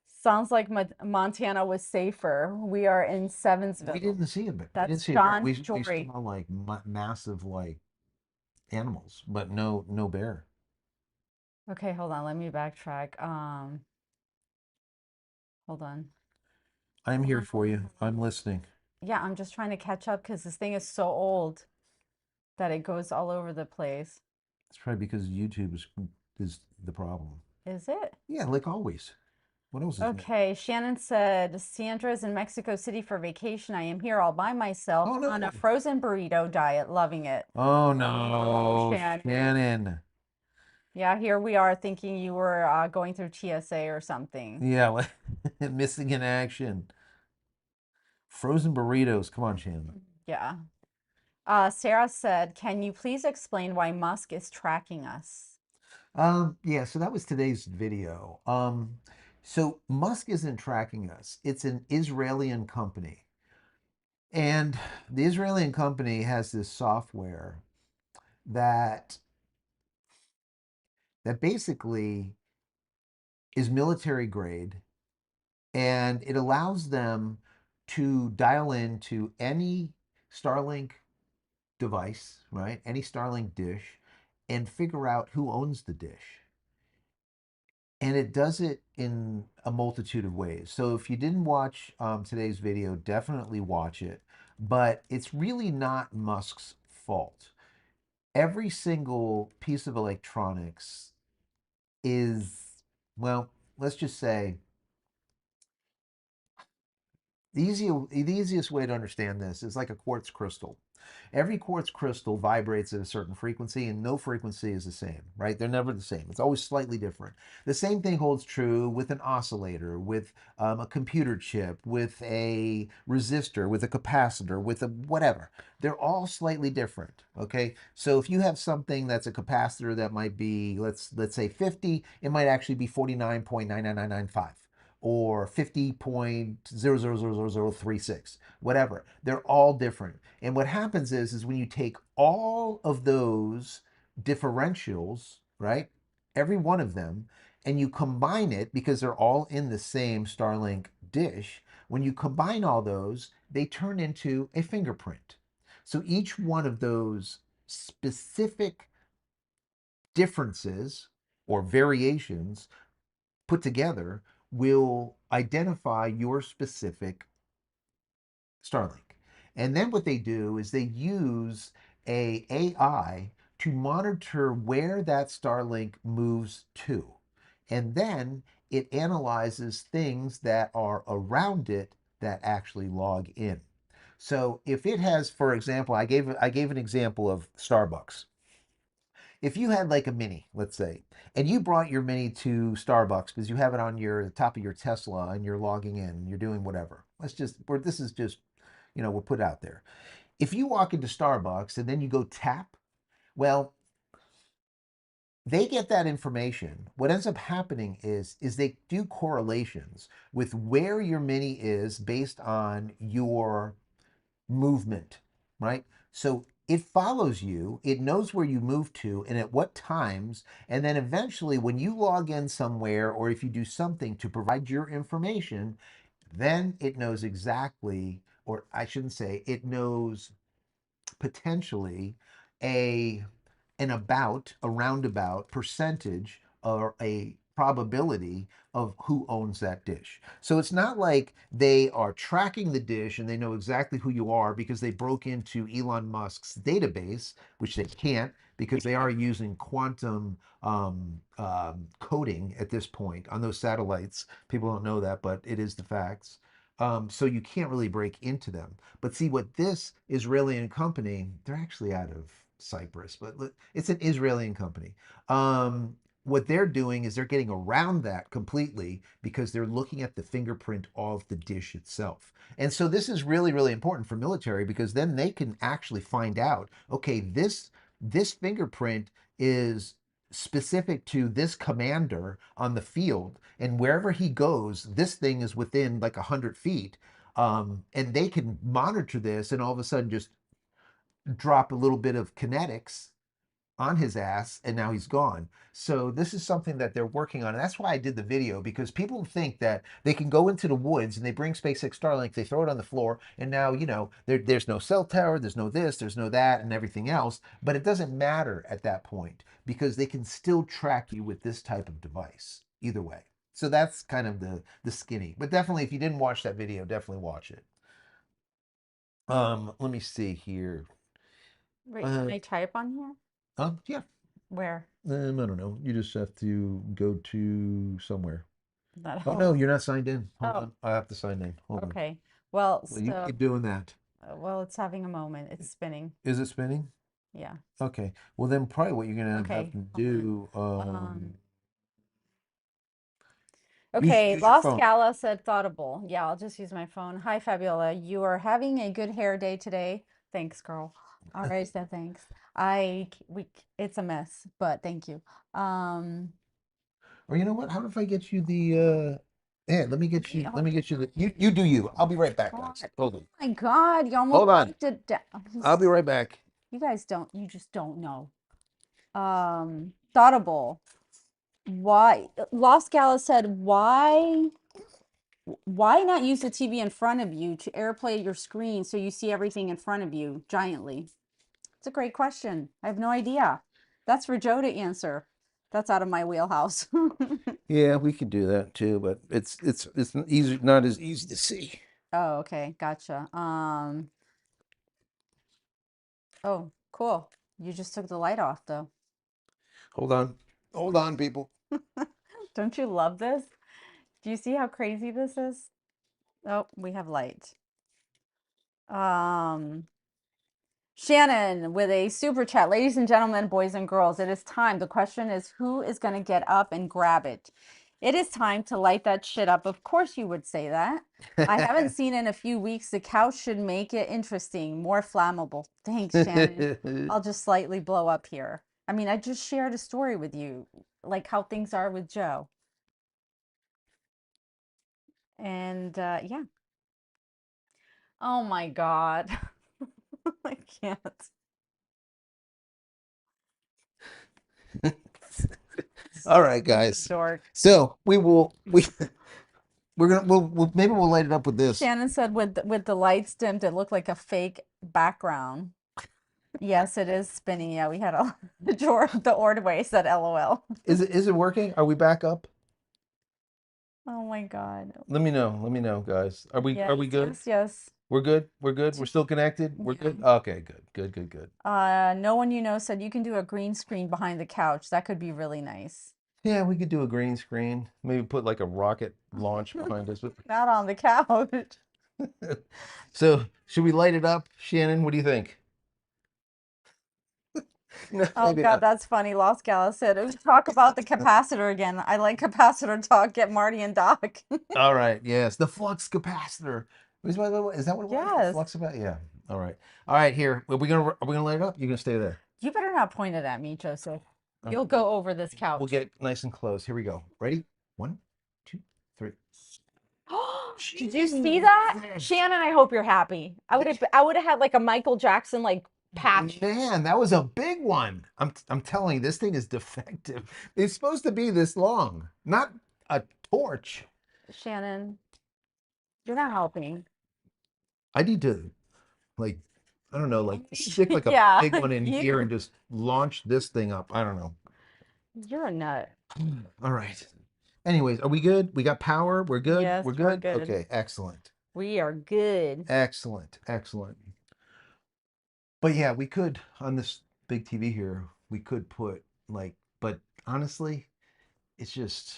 S2: Sounds like Montana was safer. We are in
S1: We
S2: Seven'sville.
S1: didn't see it, but we didn't
S2: That's
S1: see a bear.
S2: John
S1: We
S2: Jory.
S1: saw like massive like animals, but no bear.
S2: Okay, hold on. Let me backtrack. Hold on.
S1: I'm here for you. I'm listening.
S2: Yeah, I'm just trying to catch up because this thing is so old that it goes all over the place.
S1: It's probably because YouTube is the problem.
S2: Is it?
S1: Yeah, like always. What else is new?
S2: Okay, Shannon said, Sandra's in Mexico City for vacation. I am here all by myself
S1: Oh
S2: on
S1: no.
S2: a frozen burrito diet, loving it.
S1: Oh
S2: Oh,
S1: no,
S2: Shannon.
S1: Shannon.
S2: Yeah, here we are thinking you were going through TSA or something.
S1: Yeah, missing in action. Frozen burritos. Come on, Shannon.
S2: Yeah. Sarah said, "Can you please explain why Musk is tracking us?"
S1: Yeah, so that was today's video. So Musk isn't tracking us. It's an Israeli company. And the Israeli company has this software that basically is military grade, and it allows them to dial into any Starlink device, right? Any Starlink dish, and figure out who owns the dish. And it does it in a multitude of ways. So if you didn't watch today's video, definitely watch it. But it's really not Musk's fault. Every single piece of electronics is, well, let's just say the easiest way to understand this is like a quartz crystal. Every quartz crystal vibrates at a certain frequency, and no frequency is the same, right? They're never the same. It's always slightly different. The same thing holds true with an oscillator, with a computer chip, with a resistor, with a capacitor, with a whatever. They're all slightly different. Okay, so if you have something that's a capacitor that might be, let's say 50, it might actually be 49.99995 or 50.000036, whatever. They're all different. And what happens is when you take all of those differentials, right? Every one of them, and you combine it because they're all in the same Starlink dish. When you combine all those, they turn into a fingerprint. So each one of those specific differences or variations put together will identify your specific Starlink. And then what they do is they use a AI to monitor where that Starlink moves to. And then it analyzes things that are around it that actually log in. So if it has, for example, I gave an example of Starbucks. If you had like a mini, let's say, and you brought your mini to Starbucks because you have it on your the top of your Tesla and you're logging in, you're doing whatever. This is just, we'll put it out there. If you walk into Starbucks and then you go tap, well, they get that information. What ends up happening is they do correlations with where your mini is based on your movement, right? So it follows you, it knows where you move to and at what times. And then eventually, when you log in somewhere or if you do something to provide your information, then it knows exactly, or I shouldn't say, it knows potentially a a roundabout percentage or a probability of who owns that dish. So it's not like they are tracking the dish and they know exactly who you are because they broke into Elon Musk's database, which they can't because they are using quantum coding at this point on those satellites. People don't know that, but it is the facts. So you can't really break into them. But see, what this Israeli company, they're actually out of Cyprus, but it's an Israeli company. What they're doing is they're getting around that completely because they're looking at the fingerprint of the dish itself. And so this is really, really important for military because then they can actually find out, okay, this fingerprint is specific to this commander on the field, and wherever he goes, this thing is within like 100 feet. And they can monitor this and all of a sudden just drop a little bit of kinetics on his ass and now he's gone. So this is something that they're working on. And that's why I did the video, because people think that they can go into the woods and they bring SpaceX Starlink, they throw it on the floor, and now, there's no cell tower, there's no this, there's no that, and everything else. But it doesn't matter at that point because they can still track you with this type of device either way. So that's kind of the skinny. But definitely, if you didn't watch that video, definitely watch it. Let me see here.
S2: Wait, can
S1: Uh,
S2: I type on here?
S1: yeah.
S2: Where?
S1: I don't know. You just have to go to somewhere.
S2: That
S1: Oh no,
S2: helps.
S1: you're not signed in. Hold
S2: Oh,
S1: on. I have to sign in. Hold on.
S2: okay. Well,
S1: Well, you
S2: so
S1: keep doing that.
S2: well, it's having a moment. It's spinning.
S1: Is it spinning?
S2: Yeah.
S1: Okay. Well, then probably what you're gonna have
S2: Okay.
S1: to
S2: Hold on.
S1: do,
S2: Okay,
S1: use your
S2: Lost
S1: phone.
S2: Gala said Thoughtable. Yeah, I'll just use my phone. Hi, Fabiola. You are having a good hair day today. Thanks, girl. All right, so thanks. It's a mess, but thank you.
S1: Or you know what? How about if I get you the yeah, let
S2: Oh
S1: me get you the you do you. I'll be right back, guys.
S2: God.
S1: Hold
S2: Oh
S1: on.
S2: my God, you almost
S1: Hold on.
S2: knocked it down.
S1: I'll be right back.
S2: You guys don't, you just don't know. Thoughtable. Why? Lost Gala said, why not use the TV in front of you to airplay your screen so you see everything in front of you giantly? It's a great question. I have no idea. That's for Joe to answer. That's out of my wheelhouse.
S1: Yeah, we could do that too, but it's easy, not as easy to see.
S2: Oh, okay, gotcha. Oh, cool. You just took the light off though.
S1: Hold on, people.
S2: Don't you love this? Do you see how crazy this is? Oh, we have light. Um, Shannon with a super chat. Ladies and gentlemen, boys and girls, it is time. The question is, who is going to get up and grab it? It is time to light that shit up. Of course, you would say that. I haven't seen in a few weeks. The couch should make it interesting, more flammable. Thanks, Shannon. I'll just slightly blow up here. I mean, I just shared a story with you, like how things are with Joe. And yeah. Oh my God. I can't.
S1: All right,
S2: Such a
S1: guys.
S2: dork.
S1: So we're gonna we'll maybe we'll light it up with this.
S2: Shannon said with the lights dimmed, it looked like a fake background. Yes, it is spinning. Yeah, we had a the Ordway said LOL.
S1: Is it working? Are we back up?
S2: Oh my God.
S1: Let me know. Let me know, guys.
S2: Yes,
S1: Are we good?
S2: yes, yes.
S1: We're good. We're good. We're still connected. We're
S2: Yeah.
S1: good. Okay, good. Good, good, good.
S2: No one you know said you can do a green screen behind the couch. That could be really nice.
S1: Yeah, we could do a green screen. Maybe put like a rocket launch behind us.
S2: Not on the couch.
S1: So, should we light it up, Shannon? What do you think? No,
S2: Oh
S1: maybe
S2: God,
S1: not.
S2: that's funny. Lost Gala said, talk about the capacitor again. I like capacitor talk. Get Marty and Doc.
S1: All right. Yes, the flux capacitor. Is that what it was? The
S2: Yes.
S1: flux capacitor. Yeah. All right. All right. Here. Are we gonna light it up? You're gonna stay there.
S2: You better not point it at me, Joseph.
S1: Okay.
S2: You'll go over this
S1: We'll
S2: couch.
S1: get nice and close. Here we go. Ready? One, two, three.
S2: Did you see that?
S1: Jesus.
S2: Shannon, I hope you're happy. I would have had like a Michael Jackson like patch.
S1: Man, that was a big one. I'm telling you, this thing is defective. It's supposed to be this long, not a torch.
S2: Shannon, you're not helping.
S1: I need to like, I don't know, like stick like a
S2: Yeah,
S1: big one in here
S2: you
S1: and just launch this thing up. I don't know.
S2: you're a nut.
S1: All right. Anyways, are we good? We got power. We're good.
S2: Yes,
S1: We're
S2: we're
S1: good.
S2: good.
S1: Okay, excellent.
S2: We are good.
S1: Excellent. Excellent. But yeah, we could on this big TV here, we could put like, but honestly, it's just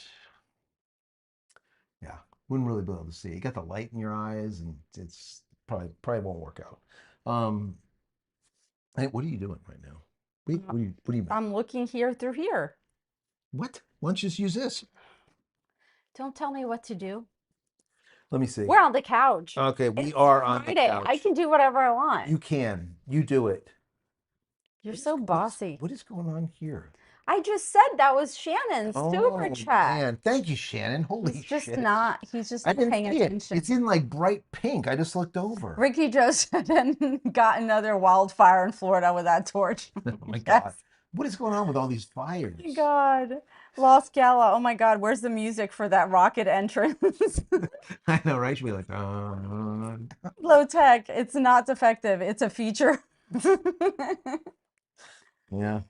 S1: yeah, wouldn't really be able to see. You got the light in your eyes, and it's probably won't work out. Um, hey, what are you doing right now? Wait, what do you mean?
S2: I'm looking here through here.
S1: What? Why don't you just use this?
S2: Don't tell me what to do.
S1: Let me see.
S2: We're on the couch.
S1: Okay, we
S2: It's
S1: are on the
S2: Friday. I
S1: couch.
S2: can do whatever I want.
S1: You can. You do it.
S2: You're so bossy.
S1: What is going on here?
S2: I just said that was Shannon's super
S1: Oh
S2: chat.
S1: man, thank you, Shannon. Holy shit.
S2: He's just
S1: I
S2: not
S1: didn't
S2: paying
S1: see it.
S2: attention.
S1: It's in like bright pink. I just looked over.
S2: Ricky Joe said and got another wildfire in Florida with that torch.
S1: Oh my God.
S2: Yes.
S1: What is going on with all these
S2: Oh my
S1: fires?
S2: God. Lost Gala. Oh my God. Where's the music for that rocket entrance?
S1: I know, right? She'd be like,
S2: Low tech. It's not defective. It's a feature.
S1: yeah.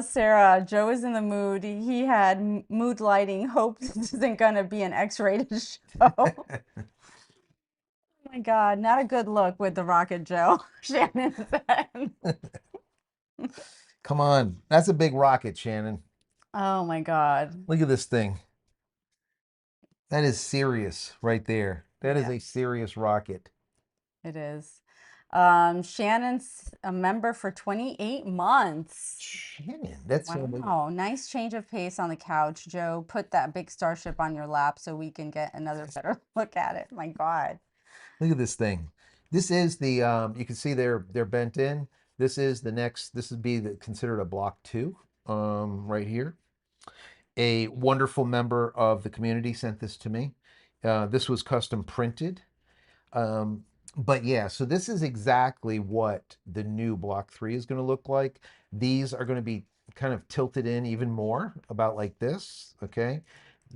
S2: Sarah, Joe is in the mood. He had mood lighting. Hope this isn't gonna be an X-rated show. Oh my God, not a good look with the Rocket Joe. Shannon said.
S1: Come on. That's a big rocket, Shannon.
S2: Oh my God.
S1: Look at this thing. That is serious right there. That is
S2: Yeah,
S1: a serious rocket.
S2: it is. Shannon's a member for 28 months.
S1: Shannon, that's
S2: Wow, nice change of pace on the couch, Joe. Put that big starship on your lap so we can get another better look at it. My God.
S1: look at this thing. This is the you can see they're bent in. This is the next. This would be considered a block two. Right here. A wonderful member of the community sent this to me. This was custom printed. Um, but yeah, so this is exactly what the new Block 3 is going to look like. These are going to be kind of tilted in even more, about like this, okay?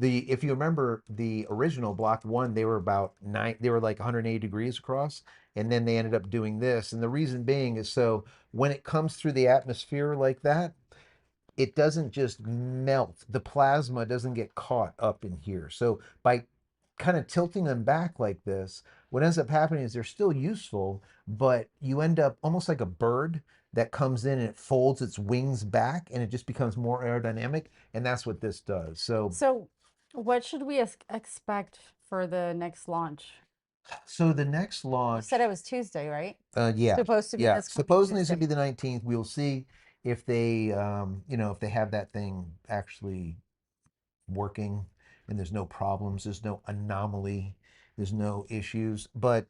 S1: If you remember the original Block 1, they were about they were like 180 degrees across, and then they ended up doing this. And the reason being is so when it comes through the atmosphere like that, it doesn't just melt. The plasma doesn't get caught up in here. So by kind of tilting them back like this, what ends up happening is they're still useful, but you end up almost like a bird that comes in and it folds its wings back and it just becomes more aerodynamic. And that's what this does.
S2: So, what should we expect for the next launch?
S1: So the next
S2: You said it
S1: launch,
S2: was Tuesday, right?
S1: yeah,
S2: Supposed to be
S1: yeah.
S2: this coming
S1: Supposedly it's
S2: Tuesday.
S1: gonna be the 19th. We'll see if they, if they have that thing actually working and there's no problems, there's no anomaly, there's no issues. But,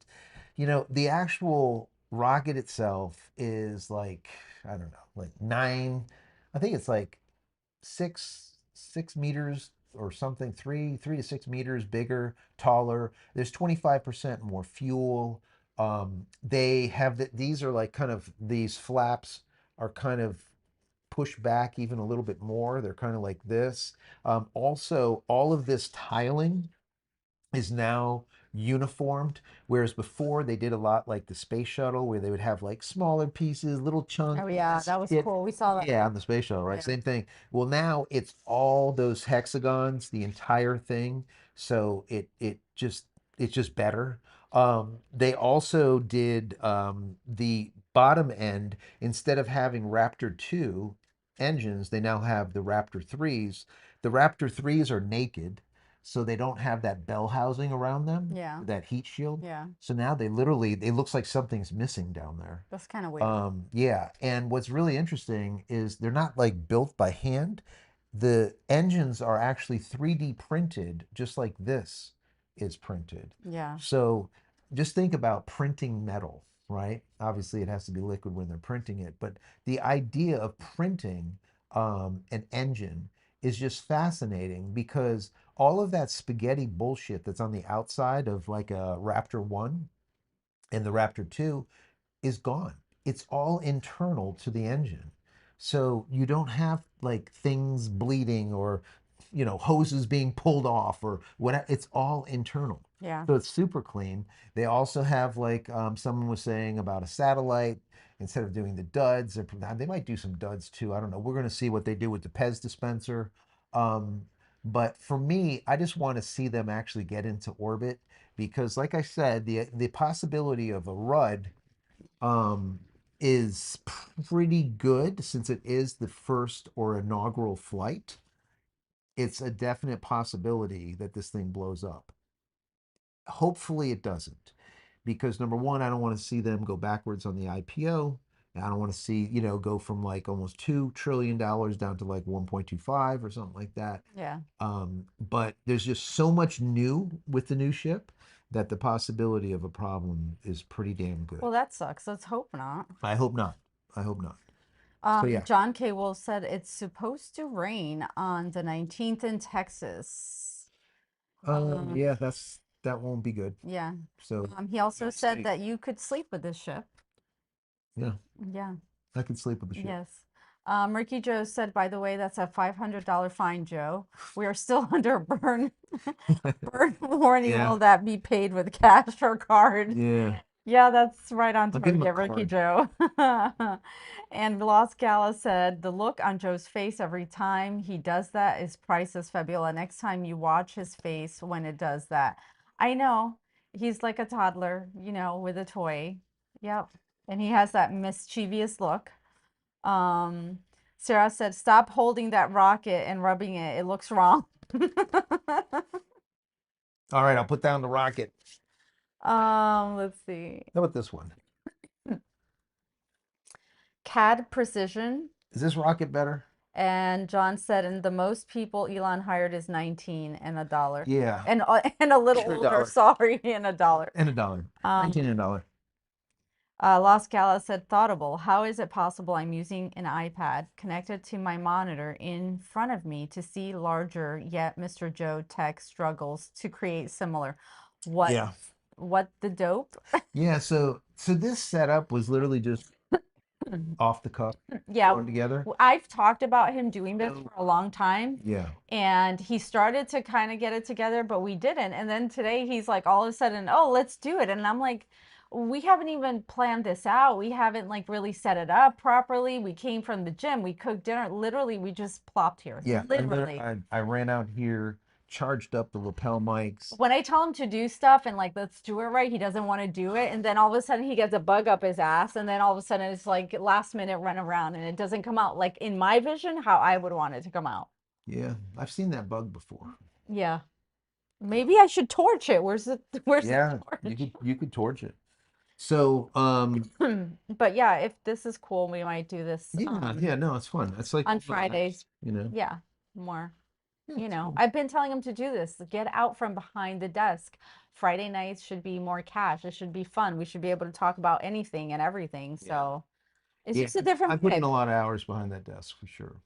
S1: the actual rocket itself is like, I don't know, like I think it's like 6 meters or something, 3 to 6 meters bigger, taller. There's 25% more fuel. They have these are like kind of these flaps are kind of push back even a little bit more. They're kind of like this. Also, all of this tiling is now uniformed, whereas before they did a lot like the space shuttle, where they would have like smaller pieces, little
S2: Oh
S1: chunks.
S2: yeah, that was
S1: It,
S2: cool. We saw that.
S1: yeah, on the space shuttle, right?
S2: Yeah.
S1: Same thing. Well, now it's all those hexagons, the entire thing. So it's just better. They also did the bottom end, instead of having Raptor 2 engines, they now have the Raptor 3s. The Raptor 3s are naked, so they don't have that bell housing around them,
S2: Yeah.
S1: that heat shield.
S2: Yeah.
S1: So now it looks like something's missing down there.
S2: That's kind of weird.
S1: Yeah, and what's really interesting is they're not like built by hand. The engines are actually 3D printed, just like this is printed.
S2: Yeah.
S1: So just think about printing metal, right? Obviously, it has to be liquid when they're printing it, but the idea of printing an engine is just fascinating, because all of that spaghetti bullshit that's on the outside of like a Raptor 1 and the Raptor 2 is gone. It's all internal to the engine. So you don't have like things bleeding or, hoses being pulled off or whatever. It's all internal.
S2: Yeah.
S1: So it's super clean. They also have like someone was saying about a satellite. Instead of doing the duds, they might do some duds too. I don't know. We're going to see what they do with the Pez dispenser. Um, but for me, I just want to see them actually get into orbit, because, like I said, the possibility of a RUD um, is pretty good, since it is the first or inaugural flight. It's a definite possibility that this thing blows up. Hopefully, it doesn't, because number one, I don't want to see them go backwards on the IPO. And I don't want to see, go from like almost $2 trillion down to like 1.25 or something like that.
S2: Yeah.
S1: But there's just so much new with the new ship that the possibility of a problem is pretty damn good.
S2: Well, that sucks. Let's hope not.
S1: I hope not. I hope not. So yeah.
S2: John K. Wolf said it's supposed to rain on the 19th in Texas.
S1: Yeah, that won't be good.
S2: Yeah.
S1: So
S2: He also
S1: we'll
S2: said
S1: see.
S2: that you could sleep with this ship.
S1: Yeah,
S2: Yeah.
S1: I can sleep with the ship.
S2: Yes. Ricky Joe said, by the way, that's a $500 fine, Joe. We are still under burn warning.
S1: Yeah,
S2: Will that be paid with cash or card?
S1: yeah.
S2: Yeah, that's right on
S1: I'll give him a
S2: target, Ricky
S1: card.
S2: Joe. And Los Gala said, the look on Joe's face every time he does that is priceless, Fabiola. Next time you watch his face when it does that. I know. He's like a toddler, with a toy. Yep. And he has that mischievous look. Um, Sarah said, stop holding that rocket and rubbing it. It looks wrong.
S1: All right, I'll put down the rocket.
S2: Let's see.
S1: How about this one?
S2: CAD Precision.
S1: Is this rocket better?
S2: And John said, and the most people Elon hired is 19 and a dollar.
S1: Yeah,
S2: And a little
S1: sure,
S2: older,
S1: dollar
S2: sorry, and a dollar.
S1: and a dollar.
S2: Um,
S1: 19 and a dollar.
S2: Lost Gala said, thoughtable. How is it possible I'm using an iPad connected to my monitor in front of me to see larger, yet Mr. Joe Tech struggles to create similar. What,
S1: Yeah.
S2: what the dope?
S1: Yeah, so this setup was literally just off the cuff,
S2: Yeah,
S1: thrown together.
S2: I've talked about him doing this
S1: So
S2: for a long time,
S1: yeah,
S2: and he started to kind of get it together, but we didn't. And then today he's like, all of a sudden, oh, let's do it. And I'm like, we haven't even planned this out. We haven't like really set it up properly. We came from the gym, we cooked dinner. Literally, we just plopped here.
S1: yeah.
S2: Literally.
S1: I ran out here, charged up the lapel mics.
S2: When I tell him to do stuff and like let's do it right, he doesn't want to do it, and then all of a sudden he gets a bug up his ass, and then all of a sudden it's like last minute run around, and it doesn't come out like in my vision how I would want it to come out.
S1: Yeah, I've seen that bug before.
S2: Yeah, maybe I should torch it. Where's the where's the
S1: Yeah,
S2: torch?
S1: you could torch it. So
S2: But yeah, if this is cool, we might do this
S1: yeah, yeah, no, it's fun. It's like
S2: on
S1: one of those
S2: Fridays.
S1: apps, you know.
S2: Yeah, more.
S1: Yeah,
S2: You
S1: it's
S2: know,
S1: cool.
S2: I've been telling him to do this. Get out from behind the desk. Friday nights should be more cash. It should be fun. We should be able to talk about anything and everything.
S1: Yeah.
S2: So it's
S1: Yeah,
S2: just a
S1: I
S2: different
S1: put in
S2: vibe.
S1: a lot of hours behind that desk for sure.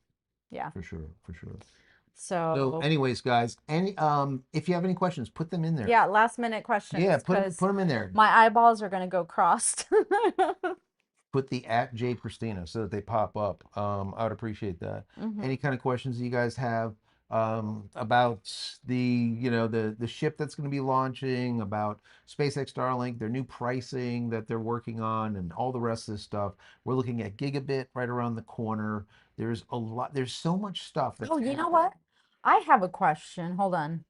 S2: Yeah.
S1: For sure, for sure. So
S2: So
S1: anyways, guys, any if you have any questions, put them in there.
S2: yeah, last minute
S1: Yeah,
S2: questions because
S1: put them in there.
S2: my eyeballs are gonna go crossed.
S1: Put the at JCristina so that they pop up. I would appreciate that.
S2: Hmm.
S1: Any kind of questions you guys have about the the ship that's going to be launching, about SpaceX Starlink, their new pricing that they're working on, and all the rest of this stuff. We're looking at gigabit right around the corner. There's a lot. There's so much stuff
S2: Oh,
S1: that's
S2: you know
S1: happening.
S2: what? I have a question. Hold on.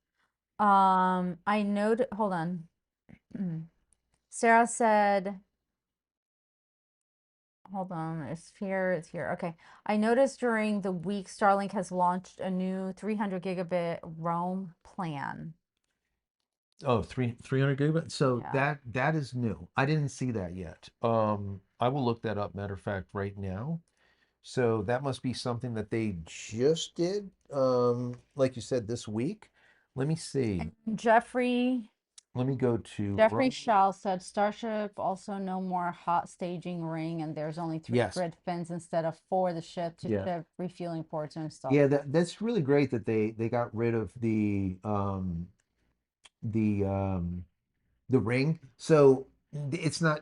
S2: I know. Hold on. Sarah said, hold on, it's here, it's here. Okay. I noticed during the week Starlink has launched a new 300 gigabit roam plan.
S1: Oh, 300 gigabits. So
S2: Yeah.
S1: that is new. I didn't see that yet. I will look that up, matter of fact, right now. So that must be something that they just did, like you said, this week. Let me see.
S2: And Jeffrey
S1: Let me go to
S2: Jeffrey
S1: Rome.
S2: Shaw said Starship also no more hot staging ring, and there's only three
S1: Yes.
S2: grid fins instead of four. The ship to
S1: Yeah.
S2: ship refueling ports and stuff.
S1: Yeah, that's really great that they got rid of the the ring. So it's not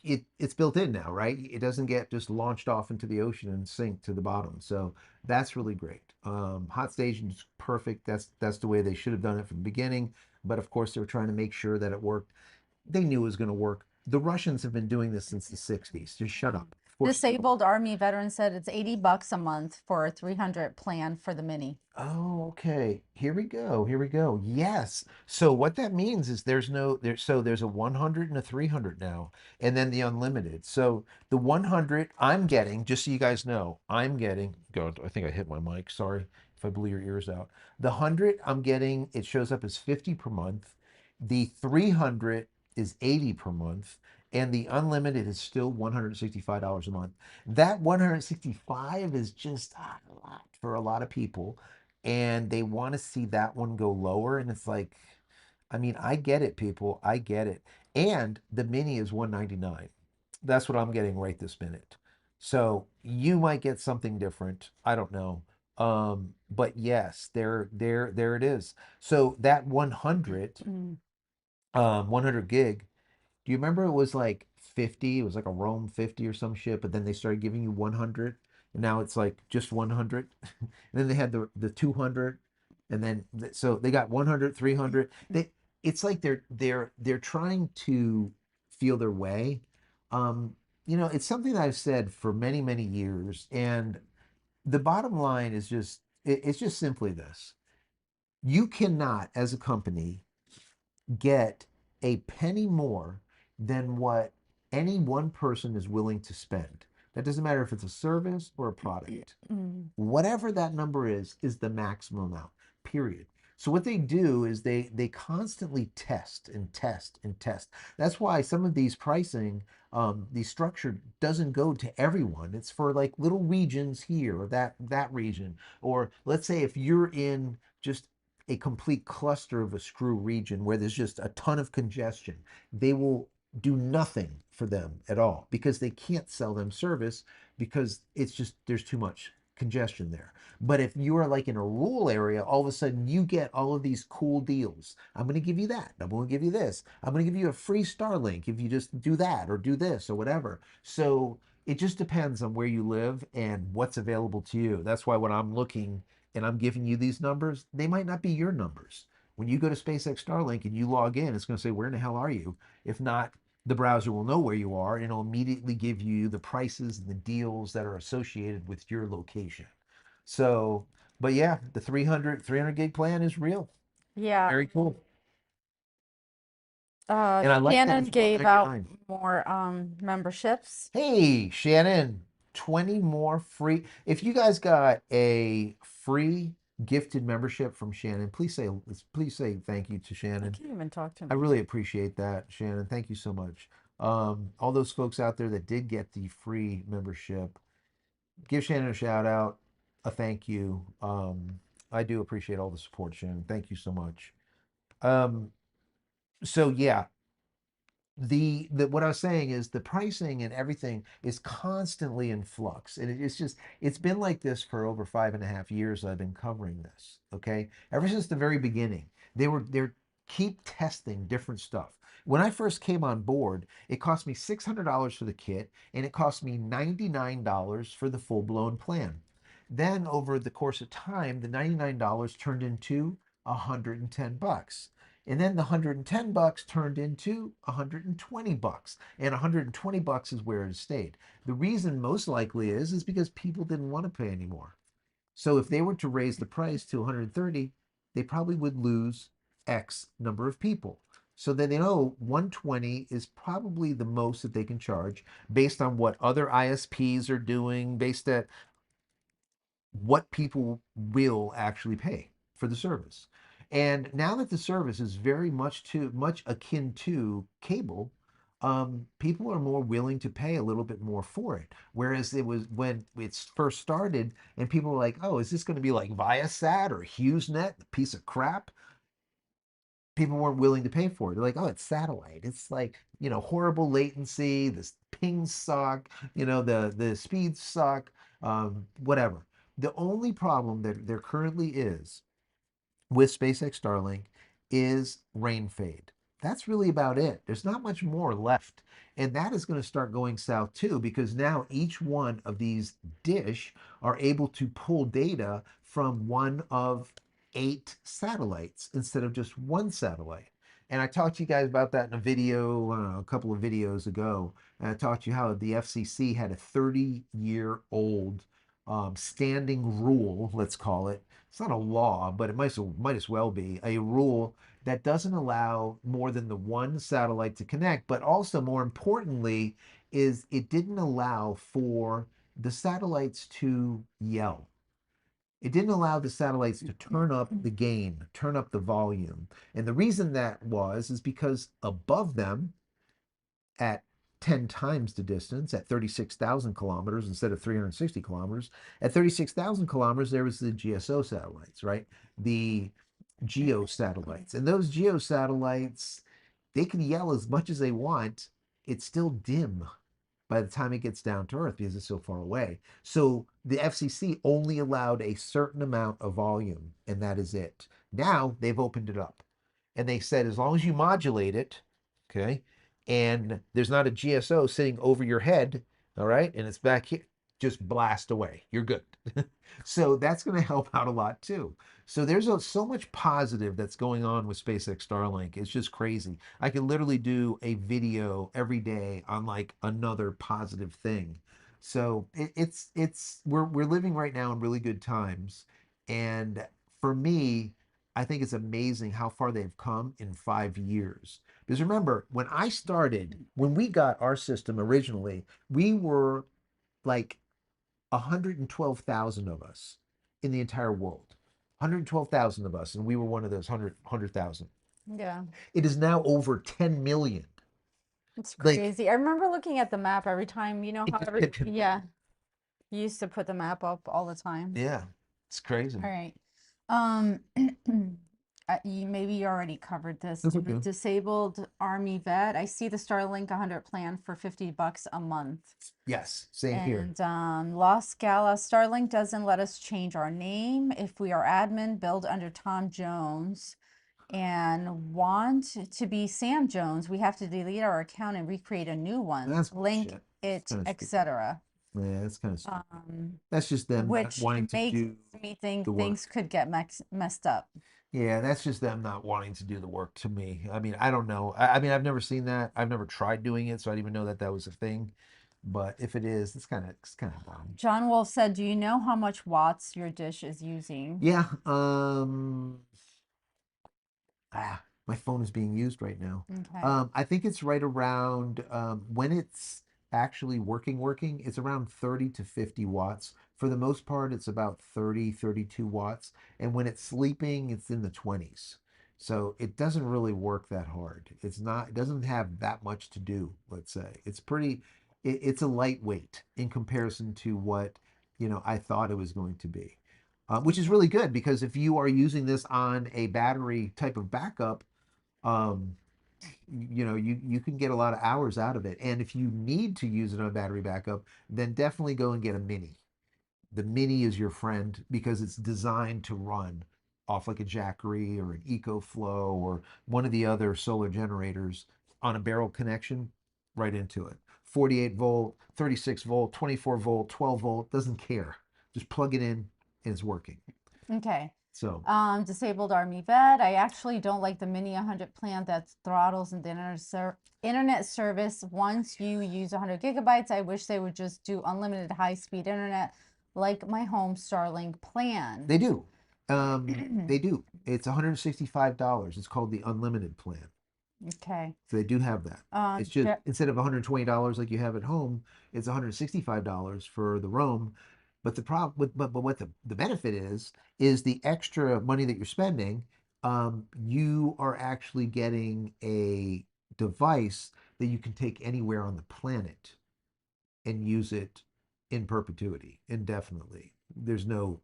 S1: it's built in now, right? It doesn't get just launched off into the ocean and sink to the bottom. So that's really great. Hot station's perfect. That's the way they should have done it from the beginning. But of course, they were trying to make sure that it worked. They knew it was going to work. The Russians have been doing this since the 60s. Just shut up. Of course it's going to
S2: Disabled
S1: work.
S2: Army veteran said it's $80 a month for a 300 plan for the mini.
S1: Oh, okay. Here we go. Here we go. Yes. So what that means is there's a 100 and a 300 now, and then the unlimited. So the 100 I'm getting, just so you guys know, I'm getting, God, I think I hit my mic. Sorry if I blew your ears out. The 100 I'm getting, it shows up as 50 per month. The 300 is 80 per month, and the unlimited is still $165 a month. That 165 is just a lot for a lot of people, and they want to see that one go lower. And it's like, I mean, I get it, people. I get it. And the mini is 199. That's what I'm getting right this minute. So you might get something different. I don't know. But yes, there it is. So that 100,
S2: Mm.
S1: 100 gig, do you remember it was like 50? It was like a Rome 50 or some shit, but then they started giving you 100, and now it's like just 100. And then they had the 200, and then so they got 100, 300. It's like they're trying to feel their way. Um, it's something that I've said for many, many years, and the bottom line is it's just simply this. You cannot, as a company, get a penny more than what any one person is willing to spend. That doesn't matter if it's a service or a product.
S2: Mm.
S1: Whatever that number is the maximum amount, period. So what they do is they constantly test and test and test. That's why some of these pricing, the structure doesn't go to everyone. It's for like little regions here or that region. Or let's say if you're in just a complete cluster of a screw region where there's just a ton of congestion, they will do nothing for them at all because they can't sell them service because it's just there's too much congestion there. But if you are like in a rural area, all of a sudden you get all of these cool deals. I'm going to give you that. I'm going to give you this. I'm going to give you a free Starlink if you just do that or do this or whatever. So it just depends on where you live and what's available to you. That's why when I'm looking and I'm giving you these numbers, they might not be your numbers. When you go to SpaceX Starlink and you log in, it's going to say, "Where in the hell are you?" If not, the browser will know where you are and it'll immediately give you the prices and the deals that are associated with your location. So, but yeah, the 300 gig plan is real.
S2: Yeah.
S1: Very cool. And I like that
S2: Canon
S1: it's
S2: gave out
S1: 199.
S2: more memberships.
S1: Hey, Shannon, 20 more free. If you guys got a free gifted membership from Shannon, please say thank you to
S2: I
S1: Shannon.
S2: can't even talk to
S1: I
S2: me.
S1: really appreciate that, Shannon. Thank you so much. All those folks out there that did get the free membership, give Shannon a shout out, a thank you. I do appreciate all the support, Shannon. Thank you so much. Um, so yeah, the what I was saying is the pricing and everything is constantly in flux. And it's just it's been like this for over 5.5 years I've been covering this. Okay. Ever since the very beginning. They're keep testing different stuff. When I first came on board, it cost me $600 for the kit and it cost me $99 for the full-blown plan. Then over the course of time, the $99 turned into $110. And then the $110 turned into $120. And $120 is where it stayed. The reason most likely is because people didn't want to pay anymore. So if they were to raise the price to 130, they probably would lose X number of people. So then they know 120 is probably the most that they can charge based on what other ISPs are doing, based at what people will actually pay for the service. And now that the service is very much akin to cable, people are more willing to pay a little bit more for it. Whereas it was when it first started, and people were like, "Oh, is this going to be like Viasat or HughesNet, a piece of crap?" People weren't willing to pay for it. They're like, "Oh, it's satellite. It's like horrible latency. This pings suck. The speeds suck. Whatever." The only problem that there currently is with SpaceX Starlink is rain fade. That's really about it. There's not much more left. And that is going to start going south too, because now each one of these dish are able to pull data from one of 8 satellites instead of just one satellite. And I talked to you guys about that in a video, a couple of videos ago. And I talked to you how the FCC had a 30-year-old standing rule, let's call it. It's not a law, but it might as well be a rule that doesn't allow more than the one satellite to connect, but also more importantly is it didn't allow for the satellites to yell. It didn't allow the satellites to turn up the gain, turn up the volume. And the reason that was is because above them at 10 times the distance at 36,000 kilometers instead of 360 kilometers. At 36,000 kilometers, there was the GSO satellites, right? The geo satellites. And those geo satellites, they can yell as much as they want. It's still dim by the time it gets down to Earth because it's so far away. So the FCC only allowed a certain amount of volume, and that is it. Now they've opened it up. And they said as long as you modulate it, okay, and there's not a GSO sitting over your head, all right, and it's back here, just blast away. You're good. So that's going to help out a lot too. So there's so much positive that's going on with SpaceX Starlink. It's just crazy. I can literally do a video every day on like another positive thing. So it's we're living right now in really good times. And for me, I think it's amazing how far they've come in 5 years. Because remember, when I started, when we got our system originally, we were like 112,000 of us in the entire world. 112,000 of us, and we were one of those 100,000.
S2: Yeah,
S1: It is now over 10 million.
S2: it's
S1: Like,
S2: crazy. I remember looking at the map every time,
S1: it
S2: how
S1: just
S2: every, yeah, you used to put the map up all the time.
S1: yeah, it's crazy.
S2: All right. Um, maybe you already covered this.
S1: That's okay.
S2: Disabled Army vet. I see the Starlink 100 plan for $50 a month.
S1: Yes, same here.
S2: And Lost Scala, Starlink doesn't let us change our name. If we are admin, billed under Tom Jones and want to be Sam Jones, we have to delete our account and recreate a new one,
S1: That's
S2: link
S1: bullshit. It's
S2: it,
S1: kind of stupid.
S2: etc.
S1: Yeah, that's kind of stupid.
S2: Um,
S1: That's just them not
S2: which
S1: wanting to
S2: makes
S1: do
S2: me think
S1: the work.
S2: things could get messed up.
S1: Yeah, that's just them not wanting to do the work to me. I mean, I don't know. I mean, I've never seen that. I've never tried doing it, so I didn't even know that that was a thing. But if it is, it's kind of dumb.
S2: John Wolf said, "Do you know how much watts your dish is using?"
S1: Yeah. My phone is being used right now.
S2: Okay.
S1: I think it's right around when it's actually working, it's around 30 to 50 watts. For the most part, it's about 30, 32 watts. And when it's sleeping, it's in the 20s. So it doesn't really work that hard. It doesn't have that much to do, let's say. It's a lightweight in comparison to what, I thought it was going to be. Which is
S2: Okay.
S1: really good because if you are using this on a battery type of backup, um, you can get a lot of hours out of it. And if you need to use it on battery backup, then definitely go and get a mini. The mini is your friend because it's designed to run off like a Jackery or an EcoFlow or one of the other solar generators on a barrel connection right into it. 48 volt, 36 volt, 24 volt, 12 volt, doesn't care. Just plug it in and it's working.
S2: Okay.
S1: So
S2: Disabled Army vet. I actually don't like the mini 100 plan that throttles and the internet service. Once you use 100 gigabytes, I wish they would just do unlimited high-speed internet like my home Starlink plan.
S1: they do. They do. It's $165. It's called the unlimited plan.
S2: Okay.
S1: So they do have that. It's just
S2: Je
S1: instead of $120 like you have at home, it's $165 for the roam. But the problem with but what the benefit is the extra money that you're spending, you are actually getting a device that you can take anywhere on the planet and use it in perpetuity, indefinitely. There's no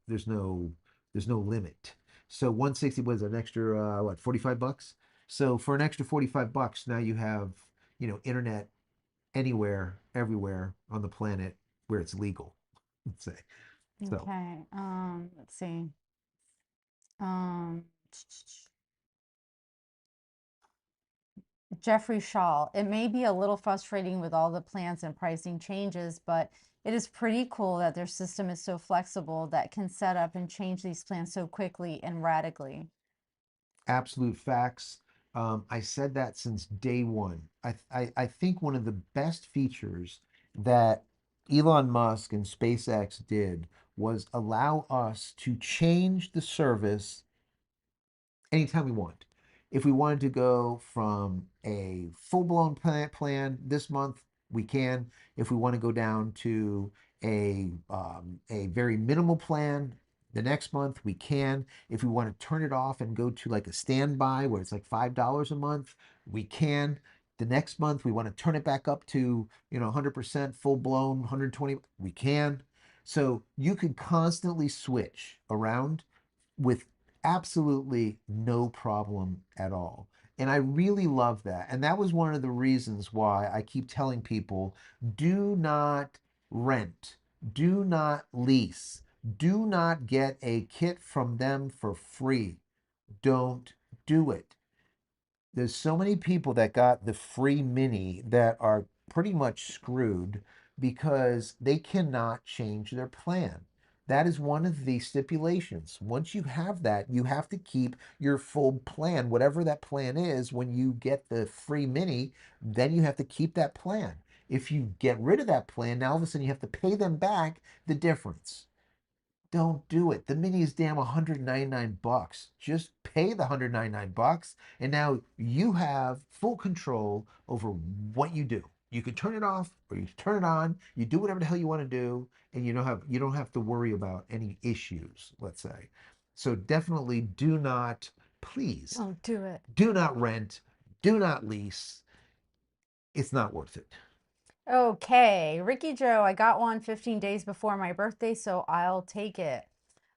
S1: limit. So 160 was an extra what, $45? So for an extra $45, now you have, internet anywhere, everywhere on the planet where it's legal, let's say. So
S2: Okay. Let's see. Um, Jeffrey Shaw. It may be a little frustrating with all the plans and pricing changes, but it is pretty cool that their system is so flexible that can set up and change these plans so quickly and radically.
S1: absolute facts. I said that since day one. I think one of the best features that Elon Musk and SpaceX did was allow us to change the service anytime we want. If we wanted to go from a full-blown plan this month, we can. If we want to go down to a very minimal plan the next month, we can. If we want to turn it off and go to like a standby where it's like $5 a month, we can. The next month we want to turn it back up to 100% full-blown 120, we can. So you can constantly switch around with absolutely no problem at all. And I really love that. And that was one of the reasons why I keep telling people do not rent, do not lease, do not get a kit from them for free. Don't do it. There's so many people that got the free mini that are pretty much screwed because they cannot change their plan. That is one of the stipulations. Once you have that, you have to keep your full plan, whatever that plan is. When you get the free mini, then you have to keep that plan. If you get rid of that plan, now all of a sudden you have to pay them back the difference. Don't do it. The mini is damn $199. Just pay the $199 and now you have full control over what you do. You can turn it off or you turn it on. You do whatever the hell you want to do and you don't have to worry about any issues, let's say. So definitely do not, please,
S2: Don't do it.
S1: do not rent, do not lease. It's not worth it.
S2: Okay, Ricky Joe, I got one 15 days before my birthday, so I'll take it.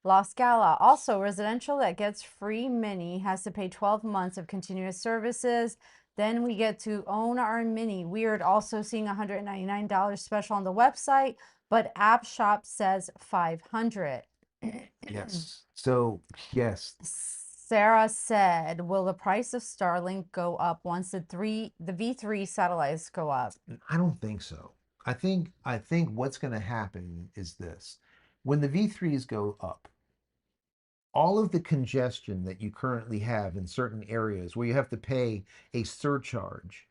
S2: La Scala. Also, residential that gets free mini has to pay 12 months of continuous services. Then we get to own our mini. Weird. Also seeing $199 special on the website, but App Shop says 500.
S1: Yes. So, yes,
S2: Sarah said, "Will the price of Starlink go up once the V3 satellites go up?"
S1: I don't think so. I think what's going to happen is this. When the V3s go up, all of the congestion that you currently have in certain areas where you have to pay a surcharge,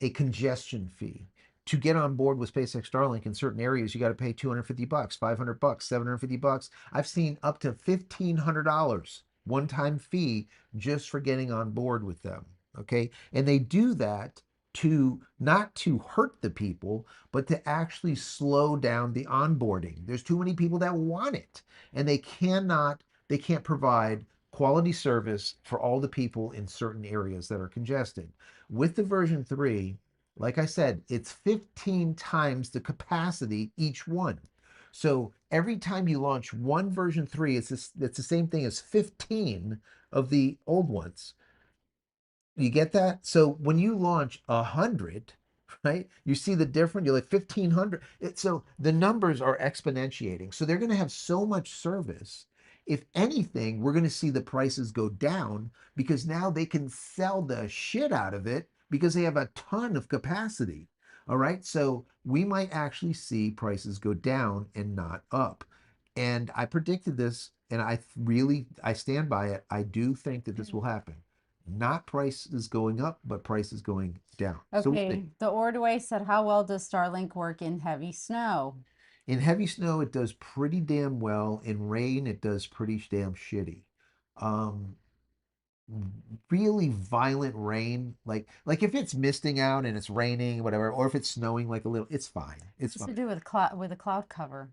S1: a congestion fee. To get on board with SpaceX Starlink in certain areas, you got to pay 250 bucks, 500 bucks, 750 bucks. I've seen up to $1,500 one-time fee just for getting on board with them. Okay. And they do that to not to hurt the people, but to actually slow down the onboarding. There's too many people that want it, and they can't provide quality service for all the people in certain areas that are congested. With the version 3, like I said, it's 15 times the capacity each one. So every time you launch one version 3, it's the same thing as 15 of the old ones. You get that? So when you launch 100, right, you see the difference. You're like 1,500. So the numbers are exponentiating. So they're going to have so much service. If anything, we're going to see the prices go down because now they can sell the shit out of it because they have a ton of capacity. All right. So we might actually see prices go down and not up. And I predicted this, and I stand by it. I do think that this will happen. Not prices going up, but prices going down. So we'll see.
S2: Okay, the Ordway said, "How well does Starlink work in heavy snow?"
S1: In heavy snow, it does pretty damn well. In rain, it does pretty damn shitty. Um, Really violent rain, like if it's misting out and it's raining, whatever, or if it's snowing like a little, it's fine.
S2: What
S1: It's
S2: has to
S1: fine.
S2: do with cloud with a cloud cover?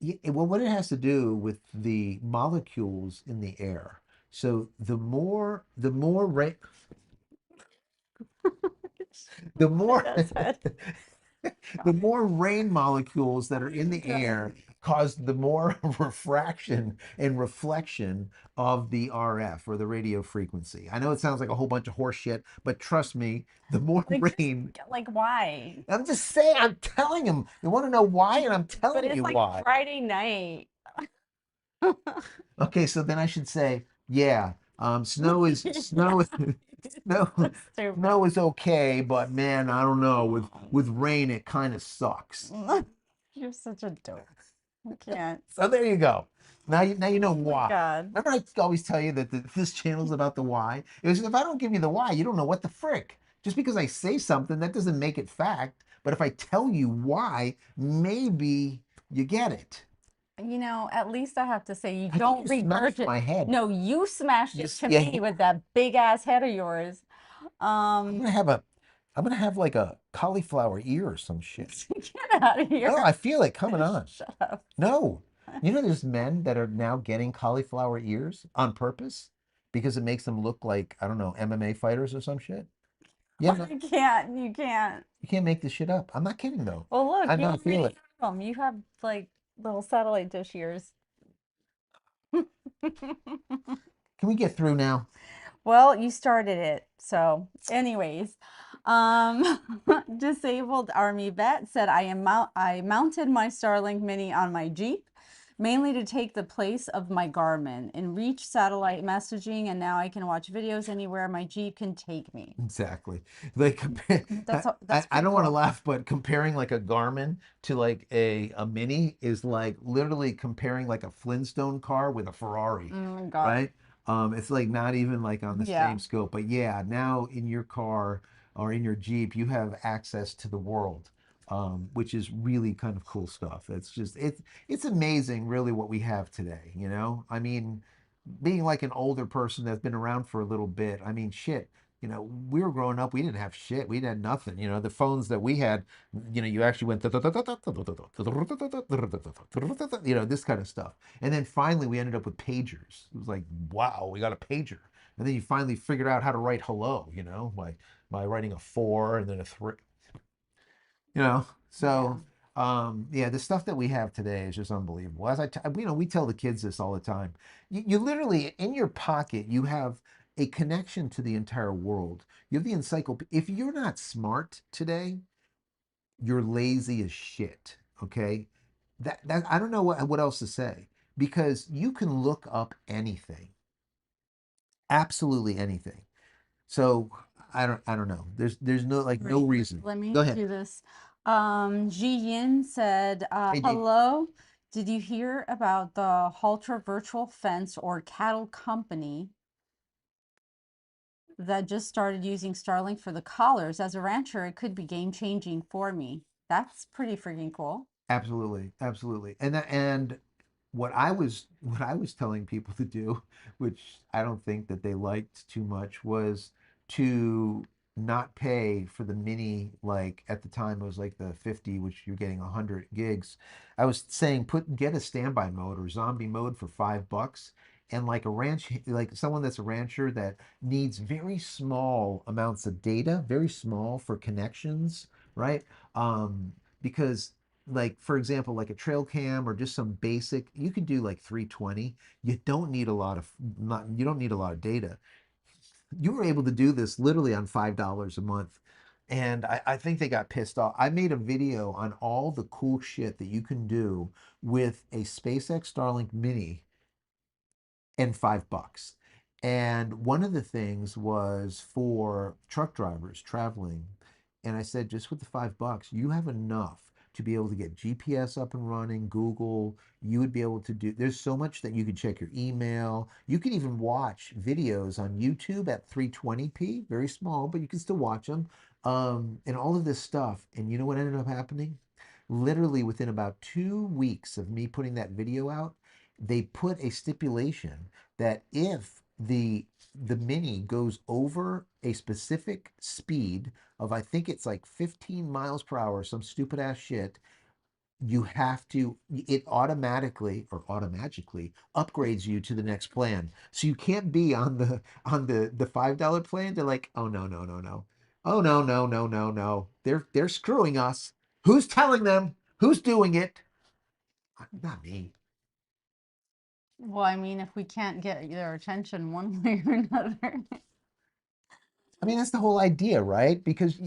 S1: Yeah, well, what it has to do with the molecules in the air. So the more rain, the more
S2: That's it.
S1: the more rain molecules that are in the air cause the more refraction and reflection of the RF or the radio frequency. I know it sounds like a whole bunch of horse shit, but trust me, the more
S2: Like, just
S1: rain.
S2: like why?
S1: I'm just saying, I'm telling him. You want to know why, and I'm
S2: But
S1: telling
S2: it's
S1: you
S2: like
S1: why.
S2: Friday night.
S1: Okay, so then I should say, yeah, snow is snow
S2: So stupid.
S1: snow is okay, but man, I don't know. With rain, it kind of sucks.
S2: You're such a dope. I can't.
S1: So there you go. Now you know
S2: Oh my
S1: why.
S2: God.
S1: Remember, I always tell you that this channel is about the why. It was if I don't give you the why, you don't know what the frick. Just because I say something, that doesn't make it fact. But if I tell you why, maybe you get it.
S2: At least I have to say you
S1: I think
S2: don't
S1: you smashed
S2: regurgitate.
S1: my head.
S2: No, you smashed it
S1: Yes,
S2: to
S1: yeah.
S2: me with that big ass head of yours.
S1: I'm
S2: Um,
S1: gonna have a, I'm gonna have like a cauliflower ear or some shit.
S2: get out of
S1: No,
S2: here.
S1: I feel it coming on.
S2: Shut up.
S1: No, there's men that are now getting cauliflower ears on purpose because it makes them look like, I don't know, MMA fighters or some shit. Yeah, no,
S2: You can't. You can't.
S1: you can't make this shit up. I'm not kidding though.
S2: Well, look,
S1: I
S2: you
S1: know, I feel
S2: already
S1: it.
S2: have them. You have like little satellite dish ears.
S1: Can we get through now?
S2: Well, you started it. So, anyways, disabled army vet said, I mounted my Starlink Mini on my Jeep, mainly to take the place of my Garmin in reach satellite messaging, and now I can watch videos anywhere my Jeep can take me.
S1: Exactly. Like
S2: That's
S1: I
S2: pretty
S1: don't want to
S2: cool.
S1: laugh, but comparing like a Garmin to like a Mini is like literally comparing like a Flintstone car with a Ferrari,
S2: Oh my God.
S1: right? It's like not even like on the
S2: Yeah.
S1: same scope. But yeah, now in your car or in your Jeep, you have access to the world, which is really kind of cool stuff. It's amazing, really, what we have today. I mean, being like an older person that's been around for a little bit, I mean, shit. We were growing up, we didn't have shit. We had nothing. The phones that we had, you actually went, this kind of stuff. And then finally we ended up with pagers. It was like, wow, we got a pager. And then you finally figured out how to write hello, by writing a four and then a three, you know.
S2: Yeah.
S1: So Yeah, the stuff that we have today is just unbelievable. We tell the kids this all the time. You literally, in your pocket, you have a connection to the entire world. You have the encyclopedia. If you're not smart today, you're lazy as shit. Okay, that I don't know what else to say because you can look up anything, absolutely anything. So I don't know. There's no like no
S2: Great.
S1: reason.
S2: Let
S1: Go
S2: me
S1: ahead.
S2: do this. Ji Yin said,
S1: Hey, G.
S2: hello. Did you hear about the Halter virtual fence or cattle company that just started using Starlink for the collars? As a rancher, it could be game changing for me. That's pretty freaking cool.
S1: Absolutely, absolutely. And what I was telling people to do, which I don't think that they liked too much, was to not pay for the mini. Like at the time, it was like the 50, which you're getting 100 gigs. I was saying get a standby mode or zombie mode for $5, and like like someone that's a rancher that needs very small amounts of data, very small for connections, right? Because like for example like a trail cam or just some basic you can do like 320. You don't need a lot of not you don't need a lot of data. You were able to do this literally on $5 a month, and I think they got pissed off. I made a video on all the cool shit that you can do with a SpaceX Starlink Mini and $5. And one of the things was for truck drivers traveling. And I said, just with the $5, you have enough to be able to get GPS up and running, Google. You would be able to do, there's so much that you can check your email. You can even watch videos on YouTube at 320p, very small, but you can still watch them. And all of this stuff. And you know what ended up happening? Literally within about 2 weeks of me putting that video out, they put a stipulation that if the mini goes over a specific speed of I think it's like 15 miles per hour, some stupid ass shit, you have to it automatically or automatically upgrades you to the next plan. So you can't be on the $5 plan. They're like, oh no, no, no, no. Oh no, no, no, no, no. They're screwing us. Who's telling them? Who's doing it? Not me.
S2: Well, I mean, if we can't get their attention one way or another.
S1: I mean, that's the whole idea, right? Because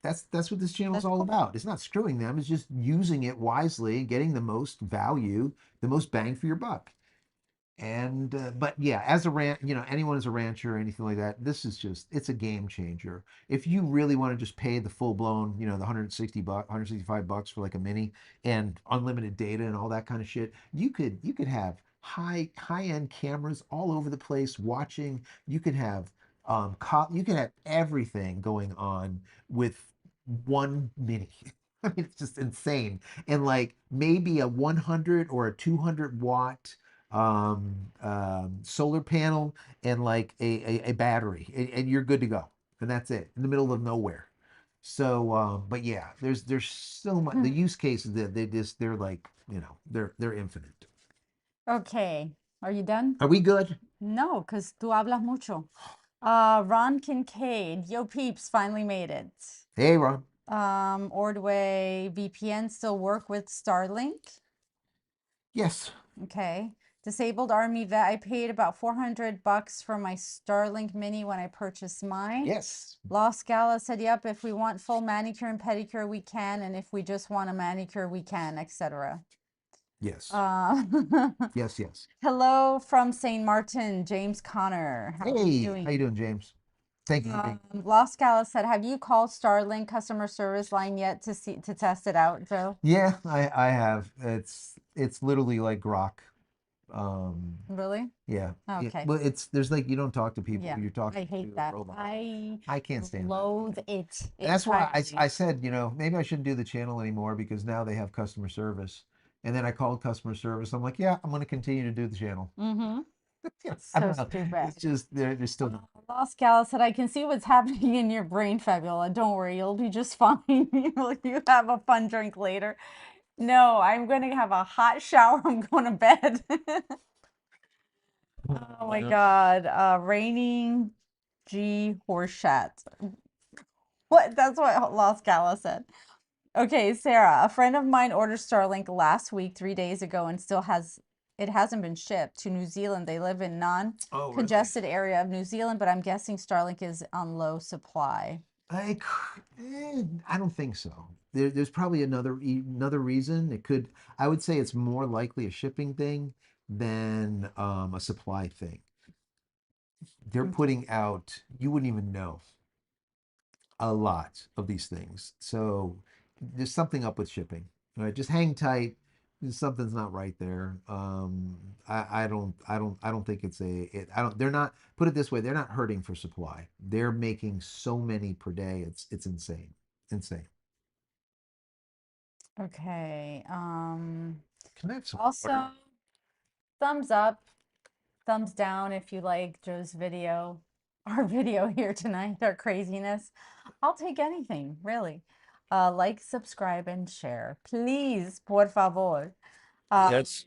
S1: that's what this channel is
S2: That's
S1: all
S2: cool.
S1: about. It's not screwing them. It's just using it wisely, getting the most value, the most bang for your buck. And but yeah, as a anyone as a rancher or anything like that, this is just it's a game changer. If you really want to just pay the full blown, the 160 bucks, $165 for like a mini and unlimited data and all that kind of shit, you could have high end cameras all over the place watching. You could have you can have everything going on with one mini. I mean, it's just insane. And like maybe a 100 or a 200 watt solar panel and like a battery, and you're good to go. And that's it in the middle of nowhere. So, but yeah, there's so much the use cases that they're like they're infinite.
S2: Okay, are you done?
S1: Are we good?
S2: No, because tú hablas mucho. Ron Kincaid, yo peeps, finally made it.
S1: Hey, Ron.
S2: Ordway VPN still work with Starlink?
S1: Yes,
S2: Okay. Disabled Army vet, I paid about $400 for my Starlink Mini when I purchased mine.
S1: yes,
S2: Lost Gala said, yep, if we want full manicure and pedicure, we can, and if we just want a manicure, we can, etc.
S1: yes,
S2: Uh,
S1: yes, yes.
S2: hello from St. Martin, James Connor. How are you
S1: Hey, how you
S2: doing?
S1: doing, James? Thank you for being.
S2: Lost Gala said, have you called Starlink customer service line yet to test it out, Joe?
S1: Yeah, I have. It's literally like Grok. Um,
S2: Really?
S1: yeah, yeah.
S2: Okay.
S1: Well, it's there's like you don't talk to people.
S2: Yeah,
S1: You're
S2: I
S1: talking
S2: hate
S1: to a
S2: that.
S1: robot.
S2: I
S1: I can't stand that.
S2: loathe it
S1: That's why I
S2: entirely.
S1: said, maybe I shouldn't do the channel anymore because now they have customer service. And then I called customer service. I'm like, yeah, I'm going to continue to do the channel.
S2: Mm-hmm.
S1: I
S2: So
S1: don't know.
S2: stupid.
S1: It's just they're still not.
S2: Lost Gal said, I can see what's happening in your brain, Fabiola. Don't worry, you'll be just fine. You have a fun drink later. No, I'm going to have a hot shower. I'm going to bed. Oh my God. Raining G Horseshat. What? That's what Lost Gala said. Okay, Sarah, a friend of mine ordered Starlink last week, 3 days ago, and it hasn't been shipped to New Zealand. They live in
S1: Oh, really?
S2: non-congested area of New Zealand, but I'm guessing Starlink is on low supply.
S1: I don't think so. There's probably another reason. It could. I would say it's more likely a shipping thing than a supply thing. They're
S2: Okay.
S1: putting out. You wouldn't even know a lot of these things. So there's something up with shipping. All right, just hang tight. Something's not right there. I don't think it's I don't. They're not. Put it this way. They're not hurting for supply. They're making so many per day. It's insane. Insane.
S2: Okay.
S1: Can I have some water?
S2: Also, thumbs up, thumbs down if you like Joe's video, our video here tonight, our craziness. I'll take anything, really. Like, subscribe, and share. Please, por favor. Um,
S1: Yes.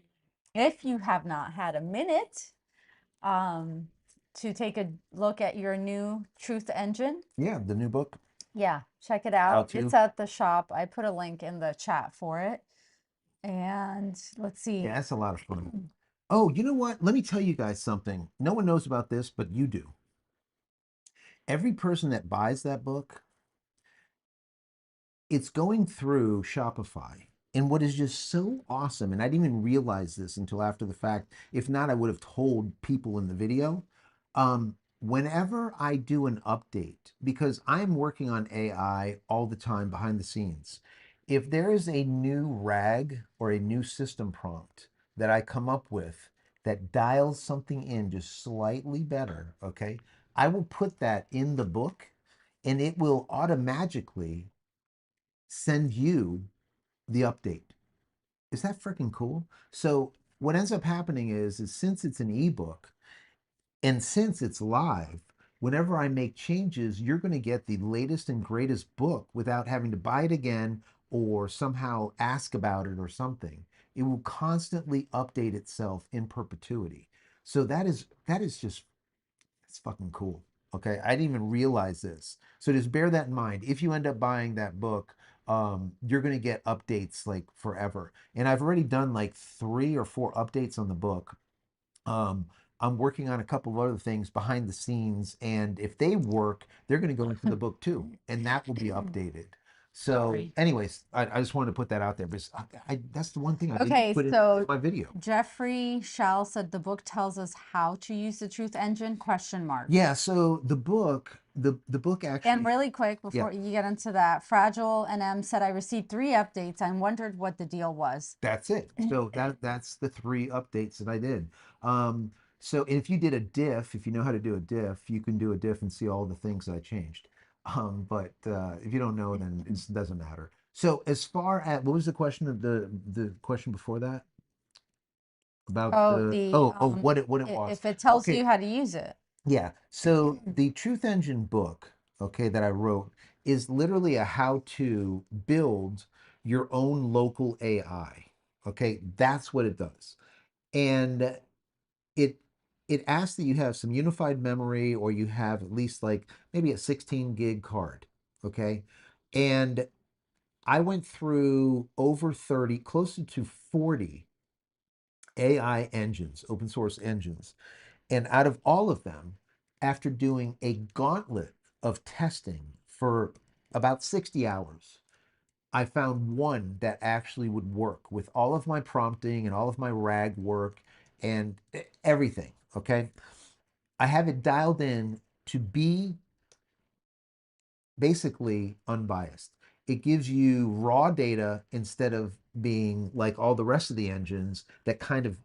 S2: if you have not had a minute to take a look at your new Truth Engine,
S1: Yeah, the new book.
S2: yeah, check it
S1: How
S2: out. It's
S1: to.
S2: at the shop. I put a link in the chat for it. And let's
S1: Yeah,
S2: see.
S1: that's a lot of fun. Oh, you know what? Let me tell you guys something. No one knows about this, but you do. Every person that buys that book, it's going through Shopify. And what is just so awesome, and I didn't even realize this until after the fact. If not, I would have told people in the video. Whenever I do an update, because I'm working on AI all the time behind the scenes, if there is a new RAG or a new system prompt that I come up with that dials something in just slightly better, okay, I will put that in the book and it will automatically send you the update. Is that freaking cool? So what ends up happening is since it's an ebook and since it's live, whenever I make changes, you're going to get the latest and greatest book without having to buy it again or somehow ask about it or something. It will constantly update itself in perpetuity. So that is just it's fucking cool. Okay. I didn't even realize this. So just bear that in mind. If you end up buying that book, you're going to get updates like forever. And I've already done like 3 or 4 updates on the book. Um, I'm working on a couple of other things behind the scenes. And if they work, they're going to go into the book too. And that will be updated. So,
S2: Sorry.
S1: anyways, I just wanted to put that out there because that's the one thing I didn't
S2: Okay,
S1: put in
S2: so
S1: my video.
S2: Jeffrey Shell said the book tells us how to use the Truth Engine, question mark.
S1: Yeah. So the book
S2: And
S1: actually,
S2: really quick,
S1: yeah.
S2: before you get into that, Fragile and M said I received 3 updates. I wondered what the deal was.
S1: That's it. So that's the 3 updates that I did. So if you did a diff, if you know how to do a diff, you can do a diff and see all the things that I changed. But if you don't know, then it doesn't matter. So as far as what was the question of the question before that about
S2: Oh,
S1: the
S2: the
S1: what it was?
S2: if it tells
S1: Okay,
S2: you how to use it.
S1: yeah. So the Truth Engine book, okay, that I wrote is literally a how to build your own local AI. Okay, that's what it does. And it it asks that you have some unified memory or you have at least like maybe a 16 gig card. Okay. And I went through over 30, closer to 40 AI engines, open source engines. And out of all of them, after doing a gauntlet of testing for about 60 hours, I found one that actually would work with all of my prompting and all of my RAG work and everything. Okay. I have it dialed in to be basically unbiased. It gives you raw data instead of being like all the rest of the engines that kind of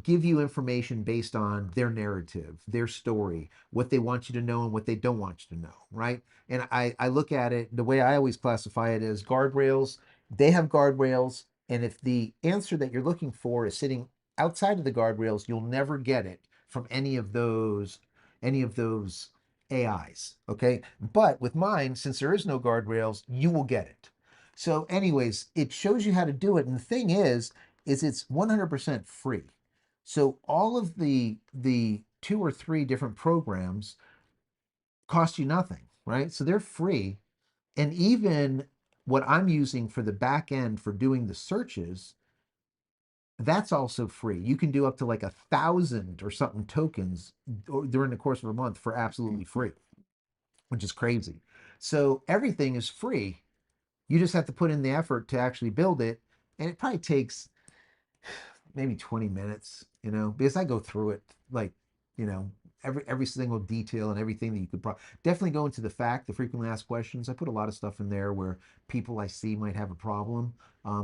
S1: give you information based on their narrative, their story, what they want you to know and what they don't want you to know, right? And I look at it the way I always classify it as guardrails. They have guardrails, and if the answer that you're looking for is sitting outside of the guardrails, you'll never get it from any of those AIs, okay? But with mine, since there is no guardrails, you will get it. So, anyways, it shows you how to do it. And the thing is it's 100% free. So all of the 2 or 3 different programs cost you nothing, right? So they're free. And even what I'm using for the back end for doing the searches, that's also free. You can do up to like 1,000 or something tokens during the course of a month for absolutely free, which is crazy. So everything is free. You just have to put in the effort to actually build it. And it probably takes maybe 20 minutes, because I go through it like, you know, every single detail and everything that you could definitely go into the frequently asked questions. I put a lot of stuff in there where people I see might have a problem.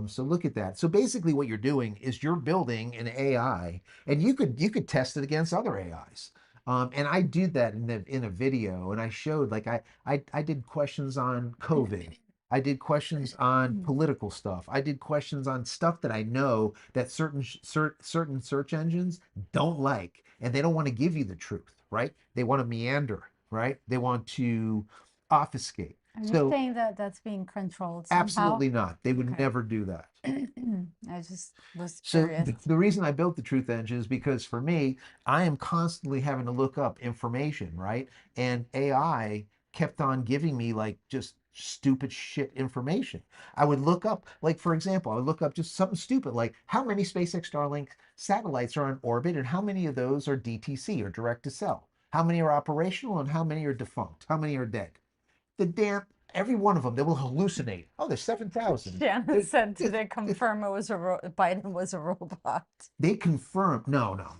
S1: So look at that. So basically what you're doing is you're building an AI, and you could test it against other AIs. And I did that in a video, and I showed like I did questions on COVID. I did questions on political stuff. I did questions on stuff that I know that certain search engines don't like, and they don't want to give you the truth, right? They want to meander, right? They want to obfuscate.
S2: Are you
S1: So
S2: saying that that's being controlled somehow?
S1: absolutely not. They would
S2: Okay.
S1: never do that.
S2: I just was
S1: So
S2: curious.
S1: the reason I built the truth engine is because for me, I am constantly having to look up information, right? And AI kept on giving me like just stupid shit information. I would look up, like for example, I would look up just something stupid like how many SpaceX Starlink satellites are on orbit and how many of those are DTC or direct to cell? How many are operational and how many are defunct? How many are dead? The damn every one of them, they will hallucinate. Oh, there's 7,000.
S2: Shannon
S1: There-
S2: said, "Do
S1: there-
S2: they confirm it was Biden was a robot?"
S1: They confirmed, no, no.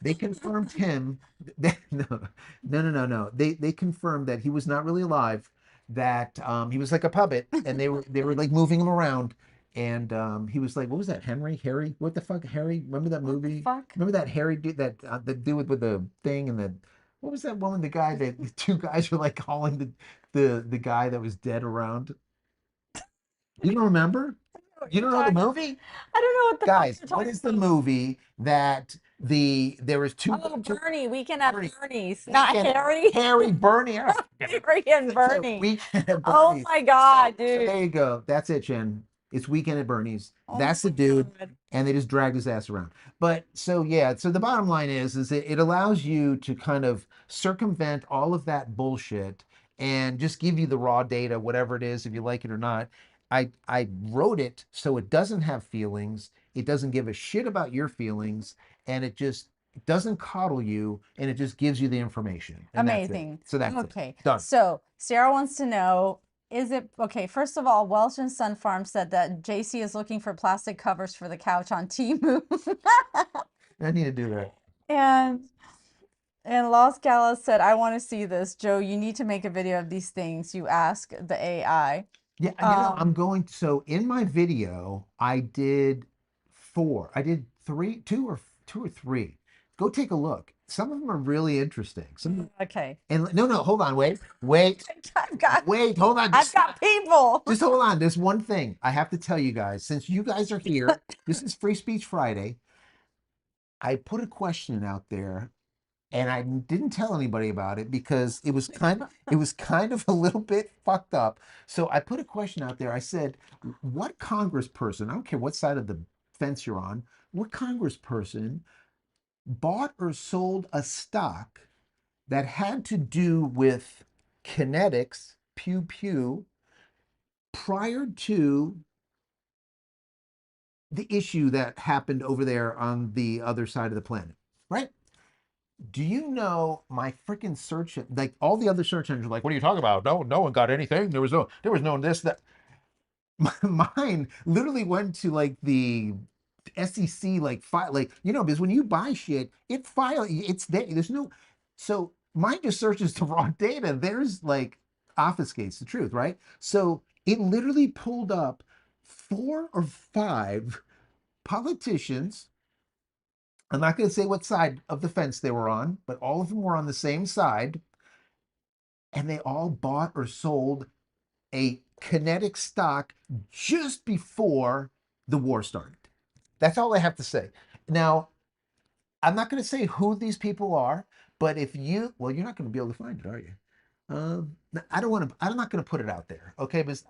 S1: They confirmed him. No, no, no, no, no. They confirmed that he was not really alive. That he was like a puppet, and they were like moving him around. And he was like, what was that? Harry? What the fuck, Harry? Remember that
S2: What the
S1: movie?
S2: fuck?
S1: Remember that Harry dude, that the dude with the thing and the what was that woman? The guy that the two guys were like calling the guy that was dead around. You don't remember?
S2: What
S1: You
S2: you're
S1: don't know the
S2: talking?
S1: movie?
S2: I don't know what the fuck
S1: Guys,
S2: you're
S1: what
S2: talking
S1: is the
S2: about.
S1: movie that there was
S2: Oh,
S1: two
S2: Bernie, Weekend at
S1: Bernie
S2: Bernie's, not
S1: weekend
S2: Harry.
S1: Harry Bernie. Oh,
S2: Harry and
S1: it's a
S2: Bernie.
S1: weekend at
S2: Oh
S1: Bernie's.
S2: my God,
S1: So
S2: dude.
S1: there you go. That's it, Jen. It's weekend at Bernie's.
S2: Oh
S1: That's the
S2: my
S1: dude,
S2: God.
S1: and they just dragged his ass around. But so yeah, so the bottom line is it allows you to kind of circumvent all of that bullshit and just give you the raw data, whatever it is, if you like it or not. I wrote it so it doesn't have feelings. It doesn't give a shit about your feelings, and it doesn't coddle you, and it just gives you the information, and that's it.
S2: Amazing.
S1: So that's it.
S2: Okay.
S1: Done.
S2: So Sarah wants to know, is it okay? First of all, Welsh and Sun Farm said that JC is looking for plastic covers for the couch on Temu.
S1: I need to do that.
S2: And Los Galas said, I want to see this. Joe, you need to make a video of these things you ask the AI.
S1: Yeah, I'm going so in my video, I did four. I did three, two or three. Go take a look. Some of them are really interesting.
S2: Okay.
S1: And no, no, hold on,
S2: I've got
S1: wait, hold on.
S2: I've got people.
S1: Just hold on. There's one thing I have to tell you guys. Since you guys are here, this is Free Speech Friday. I put a question out there and I didn't tell anybody about it because it was kind of a little bit fucked up. So I put a question out there. I said, "What congressperson, I don't care what side of the fence you're on, what congressperson bought or sold a stock that had to do with kinetics, pew pew, prior to the issue that happened over there on the other side of the planet?" Right? Do you know my freaking search? Like all the other search engines are like, what are you talking about? No, no one got anything. There was no this, that. Mine literally went to like the SEC, like file, like, because when you buy shit, it's there. There's no, so mine just searches the raw data. There's like obfuscates the truth, right? So it literally pulled up 4 or 5 politicians. I'm not going to say what side of the fence they were on, but all of them were on the same side, and they all bought or sold a kinetic stock just before the war started. That's all I have to say. Now, I'm not going to say who these people are, but well, you're not going to be able to find it, are you? I don't want to. I'm not going to put it out there, okay? But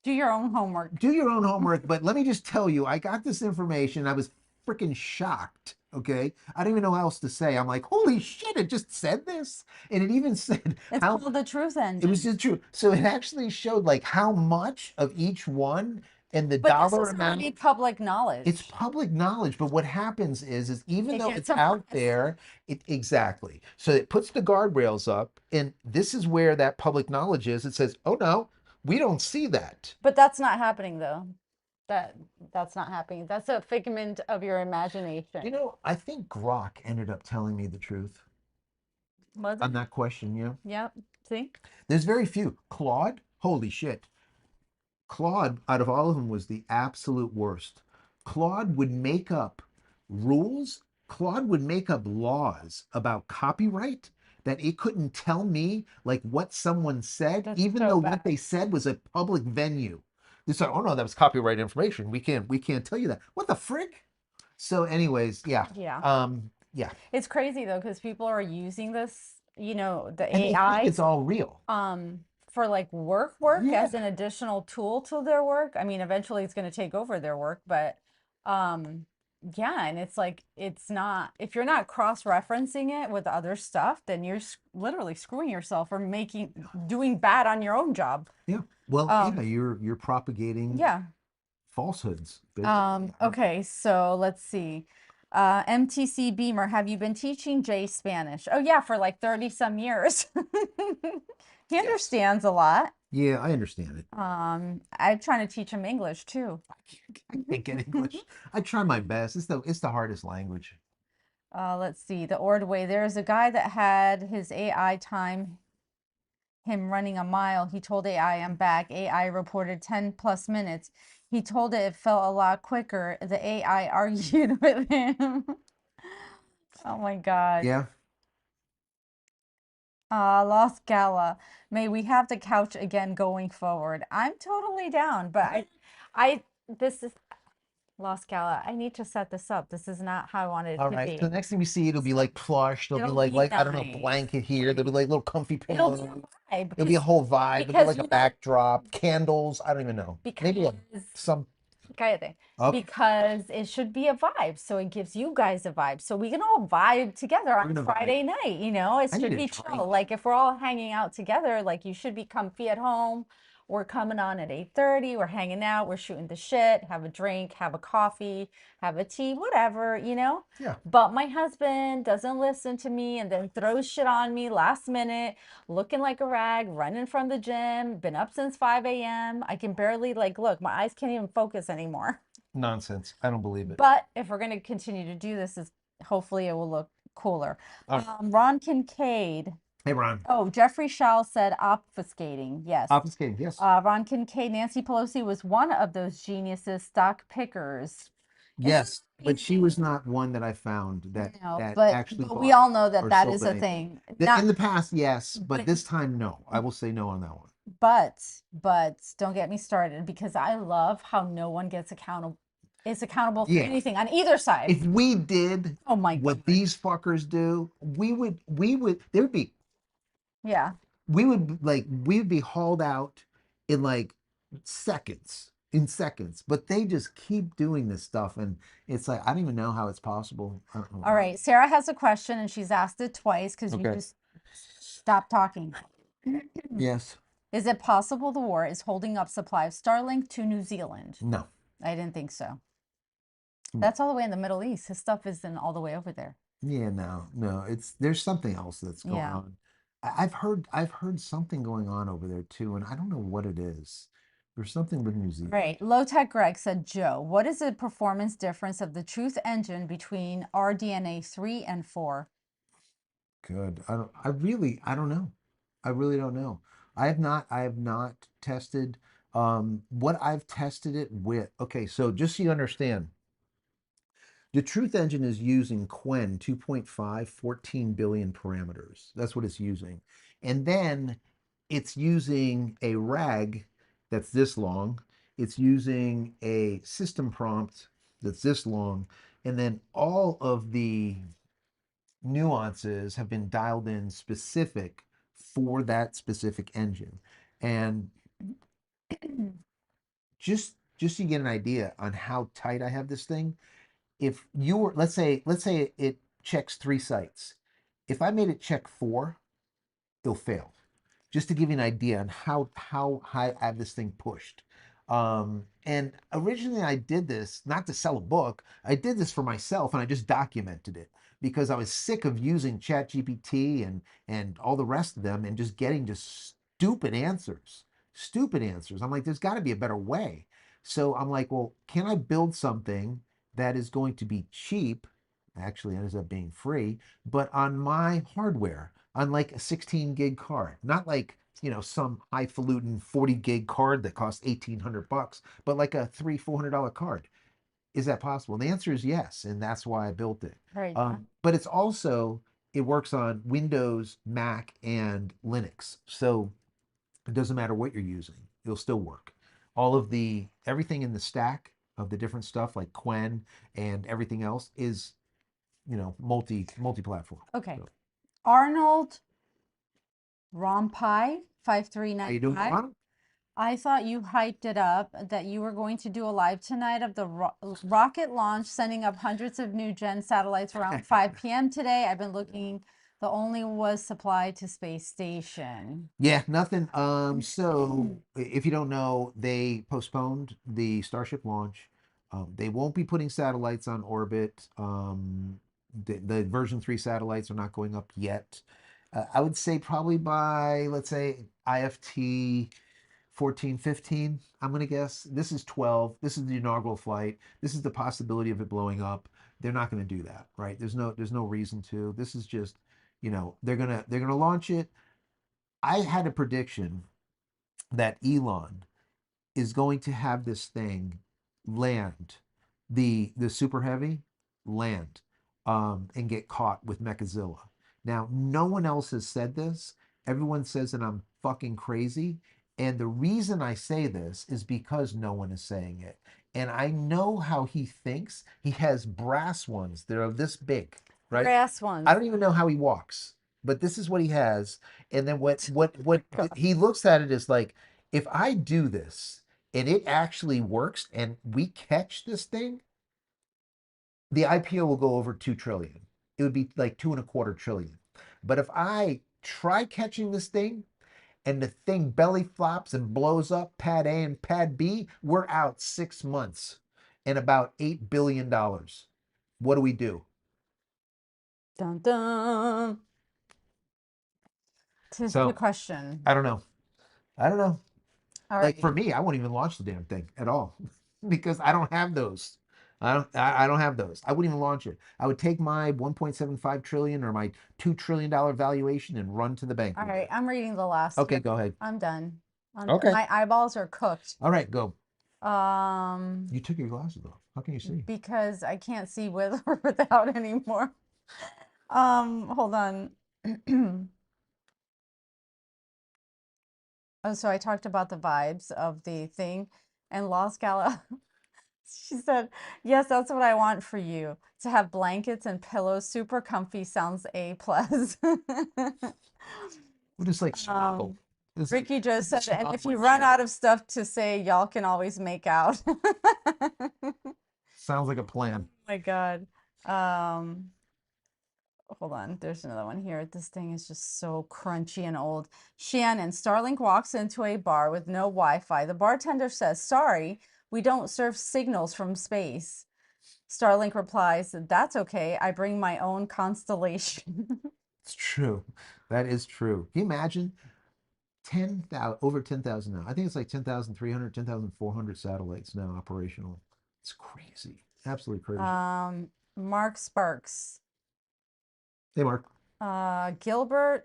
S2: Do your own homework.
S1: do your own homework. But let me just tell you, I got this information. I was freaking shocked Okay, I don't even know how else to say. I'm like, holy shit! It just said this, and it even said
S2: It's
S1: how
S2: called the truth
S1: it was
S2: engine.
S1: just true. So it actually showed like how much of each one and the
S2: But this
S1: dollar
S2: is
S1: amount.
S2: already public
S1: It's
S2: knowledge.
S1: public knowledge, but what happens is even
S2: It
S1: though
S2: gets
S1: it's out
S2: suppressed.
S1: there, it exactly. So it puts the guardrails up, and this is where that public knowledge is. It says, "Oh no, we don't see that."
S2: But that's not happening though. That that's not happening. That's a figment of your imagination.
S1: I think Grok ended up telling me the truth
S2: Was
S1: on
S2: it?
S1: that question. Yeah,
S2: Yep. See?
S1: there's very few. Claude, holy shit. Claude, out of all of them, was the absolute worst. Claude would make up rules, Claude would make up laws about copyright that it couldn't tell me like what someone said,
S2: That's
S1: even
S2: so
S1: though
S2: bad.
S1: what they said was a public venue. They said, "Oh no, that was copyright information. We can't tell you that." What the frick? So, anyways, yeah.
S2: Yeah.
S1: Yeah.
S2: It's crazy though, because people are using this, the
S1: And they think
S2: AI,
S1: it's all real.
S2: for like work
S1: Yeah.
S2: as an additional tool to their work. I mean, eventually it's going to take over their work, but um yeah, and it's like it's not if you're not cross-referencing it with other stuff, then you're literally screwing yourself or making doing bad on your own job.
S1: Yeah. Well, yeah,
S2: Um
S1: you're propagating
S2: yeah.
S1: falsehoods, basically.
S2: Okay, so let's see. MTC Beamer, have you been teaching Jay Spanish? Oh yeah, for like 30 some years. He
S1: Yes.
S2: understands a lot.
S1: Yeah, I understand it.
S2: I'm trying to teach him English too.
S1: I can't get English. I try my best. It's the hardest language.
S2: Let's see. The Ordway. There's a guy that had his AI time him running a mile. He told AI, I'm back. AI reported 10 plus minutes. He told it felt a lot quicker. The AI argued with him. Oh my God.
S1: Yeah.
S2: Lost Gala. May we have the couch again going forward. I'm totally down, but this is Lost Gala. I need to set this up. This is not how I wanted
S1: All
S2: it to
S1: right. So
S2: be.
S1: the next thing we see, it'll be like plush. There'll be
S2: It'll
S1: like
S2: be
S1: like I don't know,
S2: nice.
S1: blanket here. There'll be like little comfy
S2: It'll be
S1: pillows.
S2: a vibe
S1: It'll be a whole vibe. There'll be
S2: because
S1: like a backdrop, candles. I don't even know. Maybe
S2: because
S1: some
S2: Cállate.
S1: up.
S2: Because it should be a vibe. So it gives you guys a vibe. So we can all vibe together
S1: We're
S2: on
S1: gonna vibe.
S2: Friday night. It
S1: I need
S2: should
S1: a
S2: be chill.
S1: drink.
S2: Like if we're all hanging out together, like you should be comfy at home. We're coming on at 8:30. We're hanging out. We're shooting the shit. Have a drink, have a coffee, have a tea, whatever.
S1: Yeah.
S2: But my husband doesn't listen to me and then throws shit on me last minute, looking like a rag, running from the gym, been up since 5 a.m. I can barely like look, my eyes can't even focus anymore.
S1: Nonsense. I don't believe it.
S2: But if we're going to continue to do this, hopefully it will look cooler.
S1: All right.
S2: Ron Kincaid.
S1: Hey, Ron.
S2: Oh, Jeffrey Schall said obfuscating. Yes.
S1: Obfuscating. Yes.
S2: Ron Kincaid, Nancy Pelosi was one of those geniuses, stock pickers. Isn't
S1: Yes,
S2: it
S1: but she was
S2: crazy?
S1: not one that I found that
S2: No,
S1: that
S2: but
S1: actually
S2: we
S1: bought
S2: all know that
S1: or
S2: that
S1: sold
S2: is a
S1: anything.
S2: thing. Not,
S1: In the past, yes, but
S2: but
S1: this time, no. I will say no on that one.
S2: but don't get me started because I love how no one gets accountable is accountable for
S1: Yeah.
S2: anything on either side.
S1: If we did
S2: Oh my
S1: what
S2: God.
S1: these fuckers do, there would be,
S2: Yeah.
S1: we'd be hauled out in like seconds, but they just keep doing this stuff. And it's like, I don't even know how it's possible. I don't know
S2: All
S1: how.
S2: right. Sarah has a question and she's asked it twice because you
S1: Okay.
S2: just stopped talking.
S1: Yes.
S2: Is it possible the war is holding up supply of Starlink to New Zealand?
S1: No.
S2: I didn't think so.
S1: No.
S2: That's all the way in the Middle East. His stuff isn't all the way over there.
S1: Yeah, no. There's something else that's going
S2: Yeah.
S1: on. I've heard something going on over there too, and I don't know what it is. There's something with New Zealand.
S2: Right. Low Tech Greg said, Joe, what is the performance difference of the Truth Engine between RDNA 3 and 4?
S1: Good. I don't know. I really don't know. I have not tested what I've tested it with. Okay, so just so you understand, the Truth Engine is using Quen 2.5, 14 billion parameters. That's what it's using. And then it's using a RAG that's this long. It's using a system prompt that's this long. And then all of the nuances have been dialed in specific for that specific engine. And just so you get an idea on how tight I have this thing, if you were, let's say it checks 3 sites. If I made it check 4, it'll fail. Just to give you an idea on how high I have this thing pushed. And originally I did this not to sell a book. I did this for myself, and I just documented it because I was sick of using ChatGPT and all the rest of them and just getting just stupid answers. Stupid answers. I'm like, there's got to be a better way. So I'm like, well, can I build something that is going to be cheap? Actually, it ends up being free, but on my hardware, on like a 16 gig card, not like, some highfalutin 40 gig card that costs 1,800 bucks, but like a $300-400 card. Is that possible? And the answer is yes, and that's why I built it.
S2: Right.
S1: But it's also, it works on Windows, Mac, and Linux. So it doesn't matter what you're using, it'll still work. All of the everything in the stack of the different stuff like Quen and everything else is, multi-platform.
S2: Okay.
S1: So,
S2: Arnold Rompai
S1: how you doing,
S2: 5395.
S1: Ron?
S2: I thought you hyped it up that you were going to do a live tonight of the rocket launch, sending up hundreds of new gen satellites around 5 p.m. today. I've been looking, the only was supplied to space station.
S1: Yeah, nothing. So if you don't know, they postponed the Starship launch. They won't be putting satellites on orbit. The version 3 satellites are not going up yet. I would say probably by, let's say, IFT 14, 15, I'm gonna guess. This is 12. This is the inaugural flight. This is the possibility of it blowing up. They're not gonna do that, right? There's no reason to. This is just, they're gonna launch it. I had a prediction that Elon is going to have this thing land, the super heavy land, and get caught with Mechazilla. Now, no one else has said this. Everyone says that I'm fucking crazy. And the reason I say this is because no one is saying it. And I know how he thinks. He has brass ones that are this big, right?
S2: Brass
S1: I
S2: ones.
S1: don't even know how he walks, but this is what he has. And then what
S2: God.
S1: he looks at it as like, if I do this and it actually works and we catch this thing, the IPO will go over 2 trillion. It would be like 2.25 trillion. But if I try catching this thing and the thing belly flops and blows up pad A and pad B, we're out 6 months and about $8 billion. What do we do?
S2: Dun dun. Tis the
S1: So
S2: question.
S1: I don't know. I don't know.
S2: All
S1: Like
S2: right.
S1: for me, I won't even launch the damn thing at all because I don't have those. I don't have those. I wouldn't even launch it. I would take my 1.75 trillion or my $2 trillion valuation and run to the bank
S2: All
S1: with
S2: right.
S1: it.
S2: I'm reading the last
S1: Okay,
S2: one.
S1: go ahead.
S2: I'm done.
S1: Okay.
S2: My eyeballs are cooked.
S1: All right, go.
S2: Um,
S1: You took your glasses off. How can you see?
S2: because I can't see with or without anymore. Hold on. Oh, so I talked about the vibes of the thing, and Lost Gala, she said, "Yes, that's what I want for you. To have blankets and pillows, super comfy, sounds A plus."
S1: We'll just like snuggle.
S2: Um,
S1: Just,
S2: Ricky just
S1: just
S2: said, and
S1: snuggle
S2: if you
S1: and
S2: run
S1: chill.
S2: out of stuff to say, y'all can always make out.
S1: Sounds like a plan.
S2: My God. Um, Hold on, there's another one here. This thing is just so crunchy and old. Shannon, Starlink walks into a bar with no Wi-Fi. The bartender says, "Sorry, we don't serve signals from space." Starlink replies, "That's okay. I bring my own constellation."
S1: It's true. That is true. Can you imagine 10,000, over 10,000 now? I think it's like 10,300, 10,400 satellites now operational. It's crazy. Absolutely crazy.
S2: Mark Sparks,
S1: Hey, Mark.
S2: Gilbert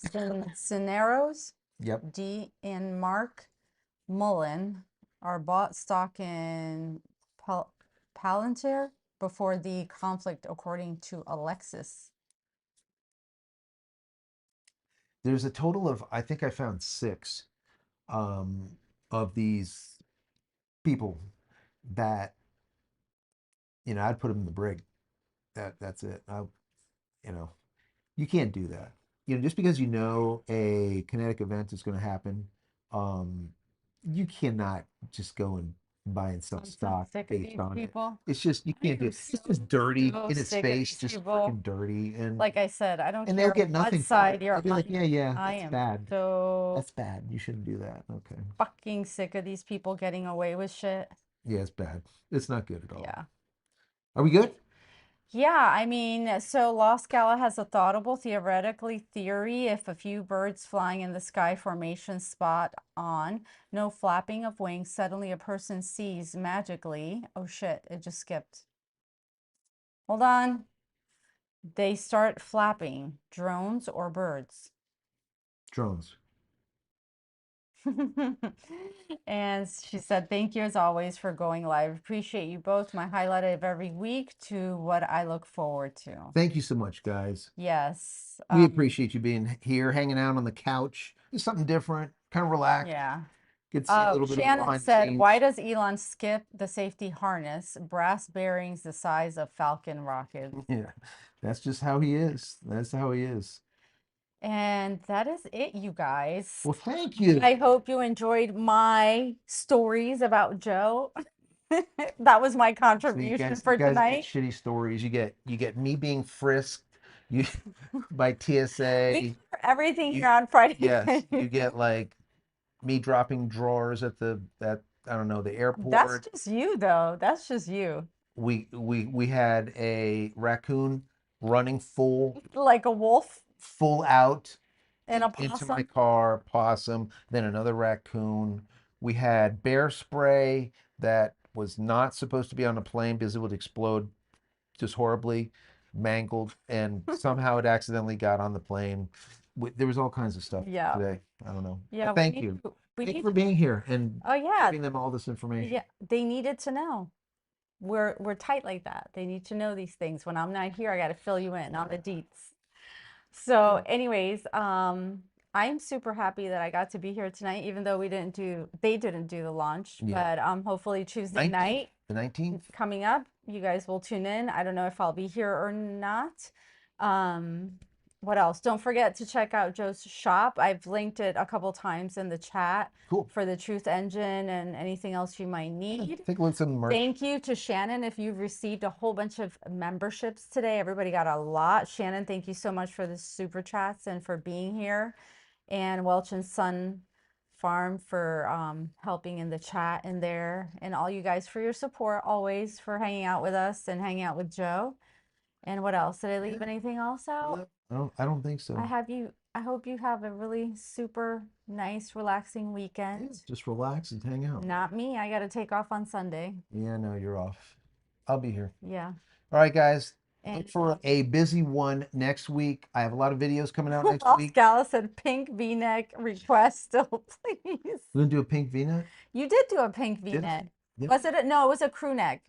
S2: Cineros,
S1: Yep.
S2: D and Mark Mullen are bought stock in Palantir before the conflict, according to Alexis.
S1: There's a total of, I think I found 6 um, of these people that, I'd put them in the brig. That's it. You know, you can't do that. Just because a kinetic event is going to happen, um, you cannot just go and buying some
S2: I'm so
S1: stock
S2: sick of
S1: based
S2: these
S1: on it.
S2: people.
S1: It's just you
S2: I
S1: can't do
S2: am
S1: it. It's just dirty
S2: so
S1: in its
S2: sick of
S1: face,
S2: these
S1: just
S2: people.
S1: freaking dirty,
S2: Like I said, I don't
S1: and they'll
S2: care
S1: get
S2: what
S1: nothing for
S2: side
S1: it.
S2: you're
S1: They'll be
S2: on.
S1: like, yeah, yeah,
S2: I
S1: that's
S2: am
S1: bad.
S2: so
S1: That's bad. You shouldn't do that. Okay.
S2: fucking sick of these people getting away with shit.
S1: Yeah, it's bad. It's not good at all.
S2: Yeah.
S1: Are we good?
S2: Yeah, I mean, so Lost Scala has a thoughtable, theoretically theory if a few birds flying in the sky formation spot on, no flapping of wings, suddenly a person sees magically. Oh shit, it just skipped. Hold on. They start flapping, drones or birds.
S1: Drones.
S2: And she said, thank you as always for going live. Appreciate you both. My highlight of every week to what I look forward to.
S1: Thank you so much, guys.
S2: Yes.
S1: We appreciate you being here, hanging out on the couch. It's something different, kind of relaxed.
S2: Yeah.
S1: Get to see a little bit of
S2: Shannon
S1: behind the
S2: said, why
S1: scenes.
S2: does Elon skip the safety harness? Brass bearings the size of Falcon rockets.
S1: Yeah, that's just how he is. That's how he is.
S2: And that is it, you guys.
S1: Well, thank you.
S2: I hope you enjoyed my stories about Joe. That was my
S1: So
S2: contribution
S1: you
S2: for
S1: guys get
S2: tonight.
S1: shitty stories. You get me being frisked, you by
S2: We
S1: TSA.
S2: cover everything
S1: You
S2: here on Friday.
S1: yes, you get like me dropping drawers at I don't know the
S2: That's
S1: airport.
S2: just you, though. That's just you.
S1: We had a raccoon running
S2: Like a wolf
S1: full out
S2: and a
S1: into my
S2: possum.
S1: car, possum, then another raccoon. We had bear spray that was not supposed to be on a plane because it would explode just horribly, mangled, and somehow it accidentally got on the plane. There was all kinds of stuff
S2: Yeah.
S1: today. I don't know.
S2: Yeah,
S1: But
S2: we
S1: thank
S2: need
S1: you.
S2: to, we
S1: Thank you
S2: need
S1: for
S2: to,
S1: being here and
S2: oh yeah,
S1: giving them all this information.
S2: yeah, they needed to know. We're tight like that. They need to know these things. When I'm not here, I got to fill you in on the deets. So, anyways, I'm super happy that I got to be here tonight, even though they didn't do the launch,
S1: Yeah.
S2: but hopefully Tuesday
S1: 19th.
S2: night
S1: The 19th?
S2: coming up, you guys will tune in. I don't know if I'll be here or not. Um, what else? Don't forget to check out Joe's shop. I've linked it a couple times in the chat
S1: Cool.
S2: for the Truth Engine and anything else you might need.
S1: Take a look at some merch.
S2: Thank you to Shannon if you've received a whole bunch of memberships today. Everybody got a lot. Shannon, thank you so much for the super chats and for being here. And Welch and Son Farm for helping in the chat in there. And all you guys for your support always, for hanging out with us and hanging out with Joe. And what else? Did I leave anything else out?
S1: I don't think so.
S2: I hope you have a really super nice, relaxing
S1: Yeah,
S2: weekend.
S1: just relax and hang out.
S2: Not me. I got to take off on Sunday.
S1: Yeah, no, you're off. I'll be here.
S2: Yeah.
S1: All right, guys.
S2: And
S1: Look for a busy one next week. I have a lot of videos coming out next
S2: Paul
S1: week.
S2: Scala said pink V-neck request still, please.
S1: We're gonna do a pink V-neck.
S2: You did do a pink
S1: Did I?
S2: V-neck.
S1: Did
S2: Was
S1: I?
S2: it no, it was a crew neck.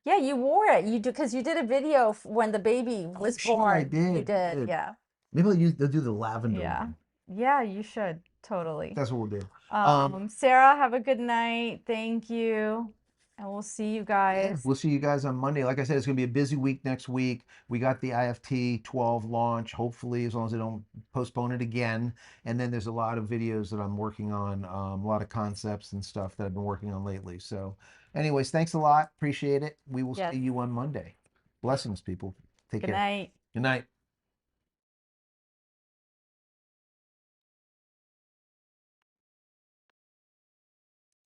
S2: Yeah, you wore it. You do because you did a video when the baby was
S1: Sure, I
S2: born. You
S1: did. I
S2: did,
S1: did.
S2: yeah.
S1: Maybe they'll do the lavender
S2: Yeah.
S1: one.
S2: Yeah, you should. Totally.
S1: That's what we'll do.
S2: Sarah, have a good night. Thank you. And we'll see you
S1: Yeah,
S2: guys.
S1: we'll see you guys on Monday. Like I said, it's going to be a busy week next week. We got the IFT 12 launch, hopefully, as long as they don't postpone it again. And then there's a lot of videos that I'm working on, a lot of concepts and stuff that I've been working on lately. So, anyways, thanks a lot. Appreciate it. We will
S2: Yes.
S1: see you on Monday. Blessings, people. Take
S2: Good
S1: care.
S2: night.
S1: Good night.